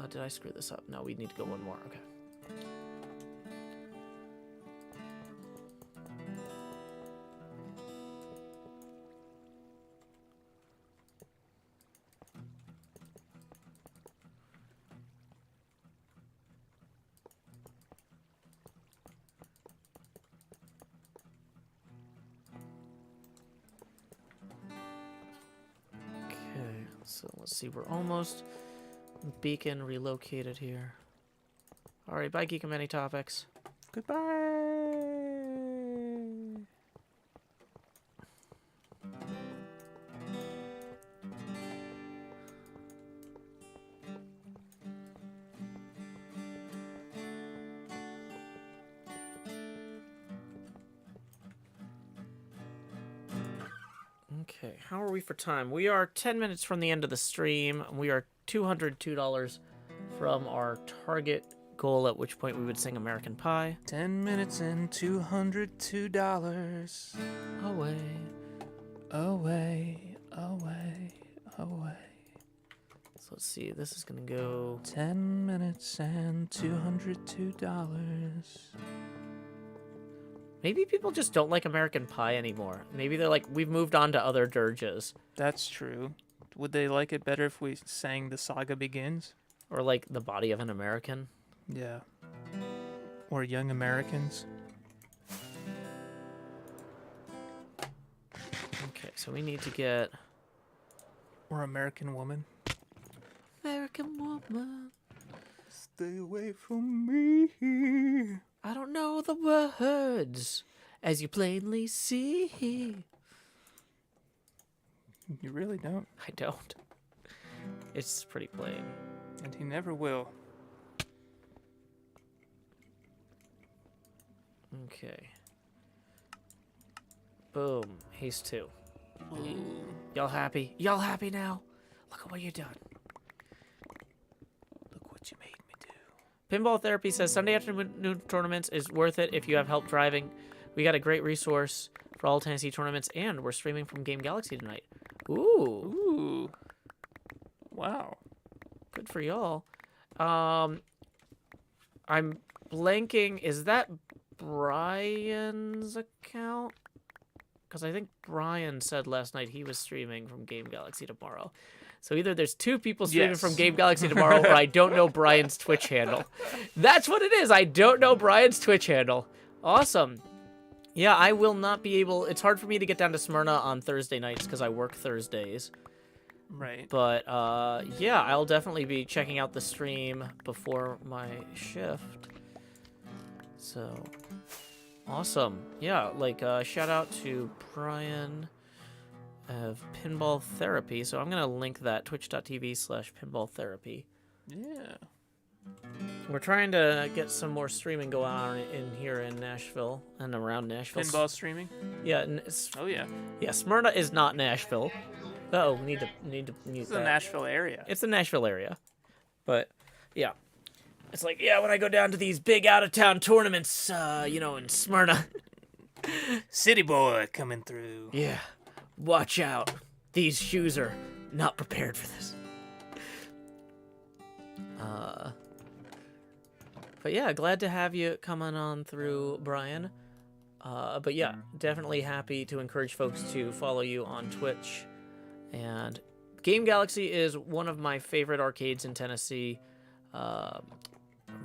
Did I screw this up? No, we need to go one more. Okay. Okay, so let's see. We're almost beacon relocated here. All right, bye, Geek and Many Topics. Goodbye. Okay, how are we for time? We are 10 minutes from the end of the stream. We are $202 from our target goal, at which point we would sing American Pie. 10 minutes and $202. Away. Away, away, away. So let's see, this is gonna go... 10 minutes and $202. Maybe people just don't like American Pie anymore. Maybe they're like, we've moved on to other dirges. That's true. Would they like it better if we sang The Saga Begins? Or like The Body of an American. Yeah. Or Young Americans? Okay, so we need to get... Or American Woman? American Woman. Stay away from me. I don't know the words, as you plainly see. You really don't. I don't. It's pretty plain. And he never will. Okay. Boom. Haste 2. Ooh. Y'all happy? Y'all happy now? Look at what you done. Look what you made me do. Pinball Therapy says Sunday afternoon tournaments is worth it if you have help driving. We got a great resource for all Tennessee tournaments, and we're streaming from Game Galaxy tonight. Ooh. Ooh. Wow. Good for y'all. I'm blanking. Is that Brian's account? Because I think Brian said last night he was streaming from Game Galaxy tomorrow. So either there's two people streaming from Game Galaxy tomorrow, or I don't know Brian's Twitch handle. That's what it is. I don't know Brian's Twitch handle. Awesome. Yeah, I will not be able... It's hard for me to get down to Smyrna on Thursday nights because I work Thursdays. Right. But, yeah, I'll definitely be checking out the stream before my shift. So, awesome. Yeah, like, shout out to Brian of Pinball Therapy. So I'm going to link that, twitch.tv/Pinball Therapy. Yeah. We're trying to get some more streaming going on in here in Nashville and around Nashville. Pinball streaming? Yeah. Oh, yeah. Yeah, Smyrna is not Nashville. Oh, we need to mute It's that. the Nashville area. It's the Nashville area. But, yeah. It's like, yeah, when I go down to these big out-of-town tournaments, you know, in Smyrna. City boy coming through. Yeah. Watch out. These shoes are not prepared for this. But yeah, glad to have you coming on through, Brian. But yeah, definitely happy to encourage folks to follow you on Twitch And Game Galaxy is one of my favorite arcades in Tennessee.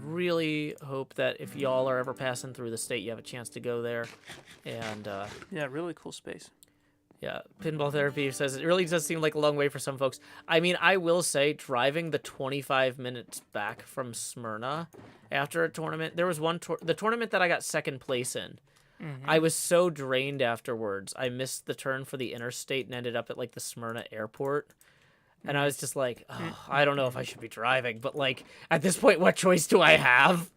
Really hope that if y'all are ever passing through the state, you have a chance to go there. And Yeah, really cool space. yeah, Pinball Therapy says it really does seem like a long way for some folks. I mean, I will say, driving the 25 minutes back from Smyrna after a tournament, there was the tournament that I got second place in. I was so drained afterwards. I missed the turn for the interstate and ended up at like the Smyrna airport. And I was just like, oh, I don't know if I should be driving, but like at this point, what choice do I have?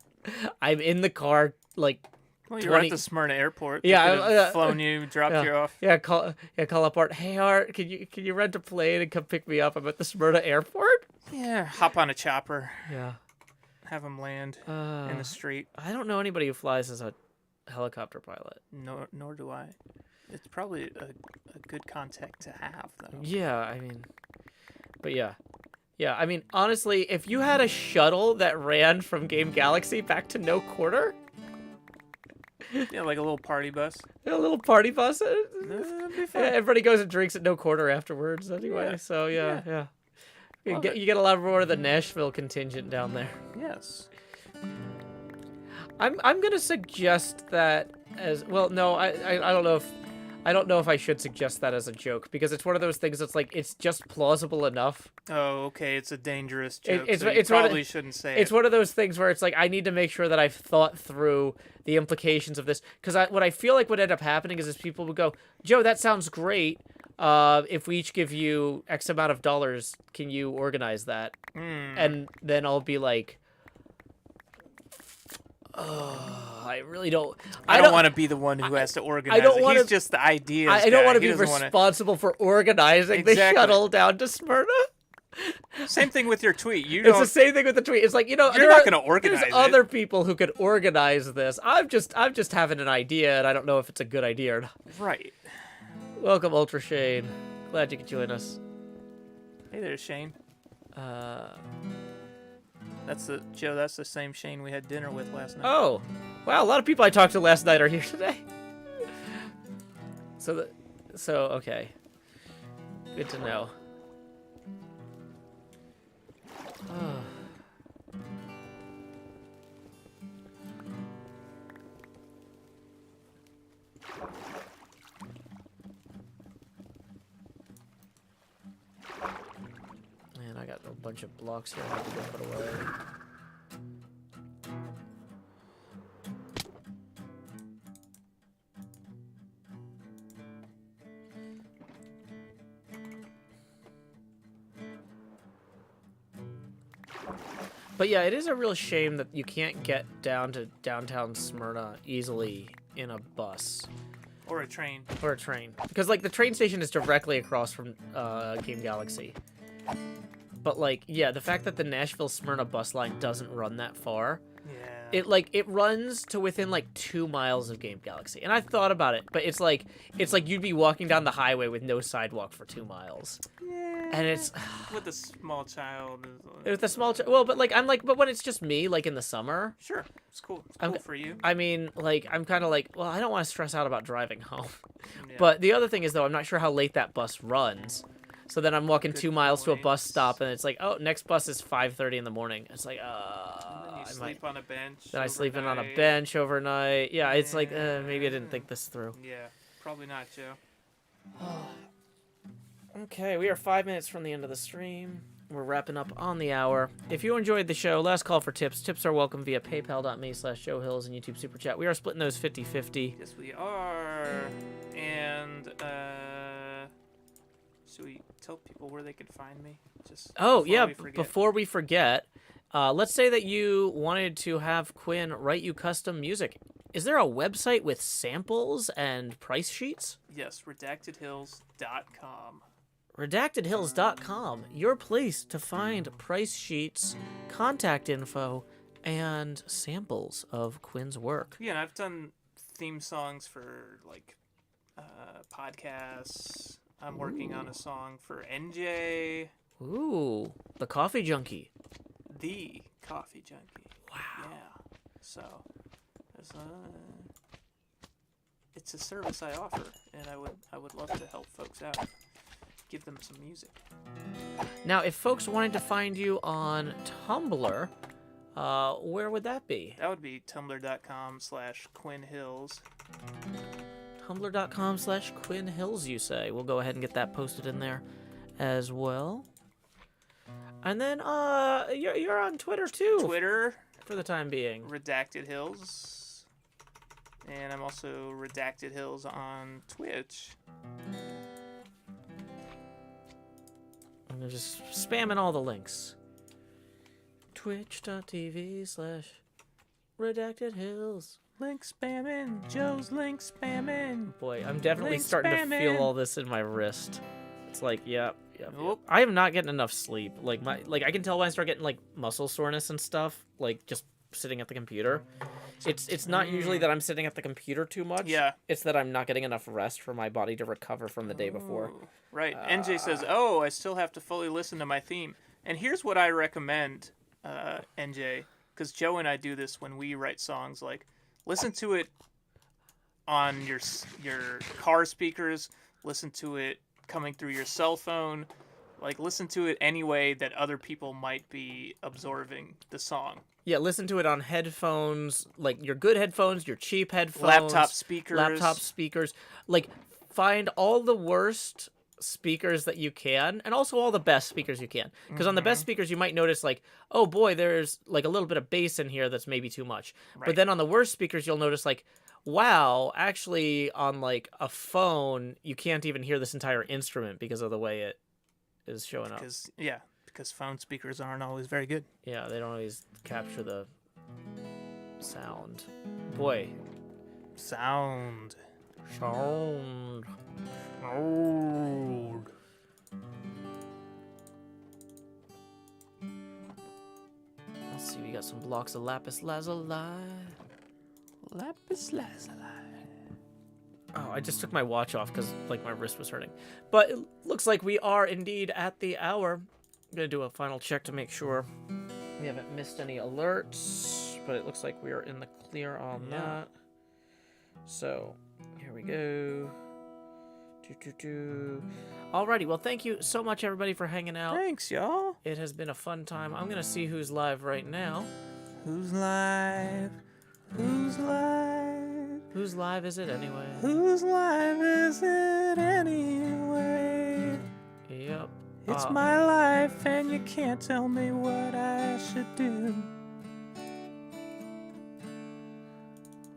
I'm in the car, like. Well, you're at the Smyrna airport. Yeah, They could've flown you, dropped you off. Yeah, call up Art. Hey Art, can you rent a plane and come pick me up? I'm at the Smyrna airport. Yeah, hop on a chopper. Yeah, have him land in the street. I don't know anybody who flies as a helicopter pilot. Nor do I. It's probably a good contact to have, though. Yeah, I mean, but yeah. Yeah, I mean, honestly, if you had a shuttle that ran from Game Galaxy back to No Quarter. Yeah, like a little party bus. A little party bus. That'd be fun. Everybody goes and drinks at No Quarter afterwards anyway. Yeah. So, yeah. You Love get a lot more of the Nashville contingent down there. Yes. I'm gonna suggest that as well. No, I don't know if I should suggest that as a joke, because it's one of those things that's like, it's just plausible enough. Oh, okay. It's a dangerous joke. It's So you probably shouldn't say it. It's one of those things where it's like, I need to make sure that I've thought through the implications of this, because what I feel like would end up happening is people would go, Joe, that sounds great. If we each give you X amount of dollars, can you organize that? And then I'll be like, oh, I really don't. I don't want to be the one who has to organize it. He's just the ideas I don't want to guy. be responsible for organizing the shuttle down to Smyrna. Same thing with your tweet. It's the same thing with the tweet. It's like, you're not going to organize there's it. other people who could organize this. I'm just having an idea, and I don't know if it's a good idea or not. Right. Welcome, Ultra Shane. Glad you could join us. Hey there, Shane. That's the same Shane we had dinner with last night. Oh, wow! A lot of people I talked to last night are here today. So okay, good to know. Man, I got a bunch of blocks here I have to go put away. But yeah, it is a real shame that you can't get down to downtown Smyrna easily in a bus. Or a train. Or a train. Because, like, the train station is directly across from Game Galaxy. But, like, yeah, the fact that the Nashville-Smyrna bus line doesn't run that far. Yeah. It runs to within, like, 2 miles of Game Galaxy. And I thought about it, but it's like you'd be walking down the highway with no sidewalk for 2 miles. Yeah. And it's with a small child. With a small child. Well, but when it's just me, like in the summer. Sure, it's cool. It's cool for you. I mean, like, I'm kind of like, well, I don't want to stress out about driving home. Yeah. But the other thing is, though, I'm not sure how late that bus runs. So then I'm walking 2 miles to a bus stop, and it's like, oh, next bus is 5:30 in the morning. It's like, and then you sleep on a bench. Then I sleep in on a bench overnight. Yeah, it's like, maybe I didn't think this through. Yeah, probably not, Joe. Okay, we are 5 minutes from the end of the stream. We're wrapping up on the hour. If you enjoyed the show, last call for tips. Tips are welcome via paypal.me/JoeHills and YouTube Super Chat. We are splitting those 50-50. Yes, we are. And, should we tell people where they can find me? Before we forget, let's say that you wanted to have Quinn write you custom music. Is there a website with samples and price sheets? Yes, redactedhills.com. Redactedhills.com, your place to find price sheets, contact info, and samples of Quinn's work. Yeah, and I've done theme songs for, like, podcasts. I'm working on a song for NJ. Ooh, the Coffee Junkie. The Coffee Junkie. Wow. Yeah. So, it's a service I offer, and I would love to help folks out. give them some music. Now, if folks wanted to find you on Tumblr, where would that be? That would be tumblr.com/QuinnHills. Tumblr.com/QuinnHills, you say. We'll go ahead and get that posted in there as well. And then you're on Twitter too. Twitter, for the time being. Redacted Hills. And I'm also Redacted Hills on Twitch. I'm just spamming all the links. Twitch.tv/RedactedHills. Link spamming. Joe's link spamming. Boy, I'm definitely Link starting to feel spamming. all this in my wrist. It's like, yep. Nope. I am not getting enough sleep. Like I can tell when I start getting like muscle soreness and stuff, like just sitting at the computer. It's not usually that I'm sitting at the computer too much. Yeah. It's that I'm not getting enough rest for my body to recover from the day before. Ooh, right. NJ says, "Oh, I still have to fully listen to my theme." And here's what I recommend, NJ, because Joe and I do this when we write songs. Like, listen to it on your car speakers. Listen to it coming through your cell phone. Like, listen to it any way that other people might be absorbing the song. Yeah, listen to it on headphones, like your good headphones, your cheap headphones, Laptop speakers. Like, find all the worst speakers that you can, and also all the best speakers you can. Because on the best speakers, you might notice, like, oh boy, there's like a little bit of bass in here that's maybe too much. Right. But then on the worst speakers, you'll notice, like, wow, actually on like a phone, you can't even hear this entire instrument because of the way it is showing up. Because phone speakers aren't always very good. Yeah, they don't always capture the sound. Boy. Sound. Sound. Let's see, we got some blocks of lapis lazuli. Lapis lazuli. Oh, I just took my watch off because, like, my wrist was hurting. But it looks like we are indeed at the hour. I'm going to do a final check to make sure we haven't missed any alerts. But it looks like we are in the clear on that. So, here we go. Alrighty, well, thank you so much, everybody, for hanging out. Thanks, y'all. It has been a fun time. I'm going to see who's live right now. Who's live? Who's live? Whose live is it anyway? Whose life is it anyway? Yep. It's my life, and you can't tell me what I should do.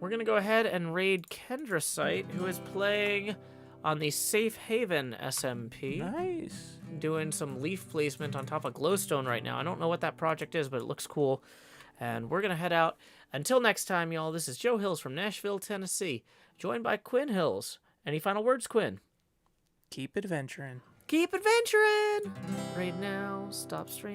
We're going to go ahead and raid Kendrasite, who is playing on the Safe Haven SMP. Nice. Doing some leaf placement on top of glowstone right now. I don't know what that project is, but it looks cool. And we're going to head out. Until next time, y'all, this is Joe Hills from Nashville, Tennessee, joined by Quinn Hills. Any final words, Quinn? Keep adventuring. Keep adventuring! Right now, stop streaming.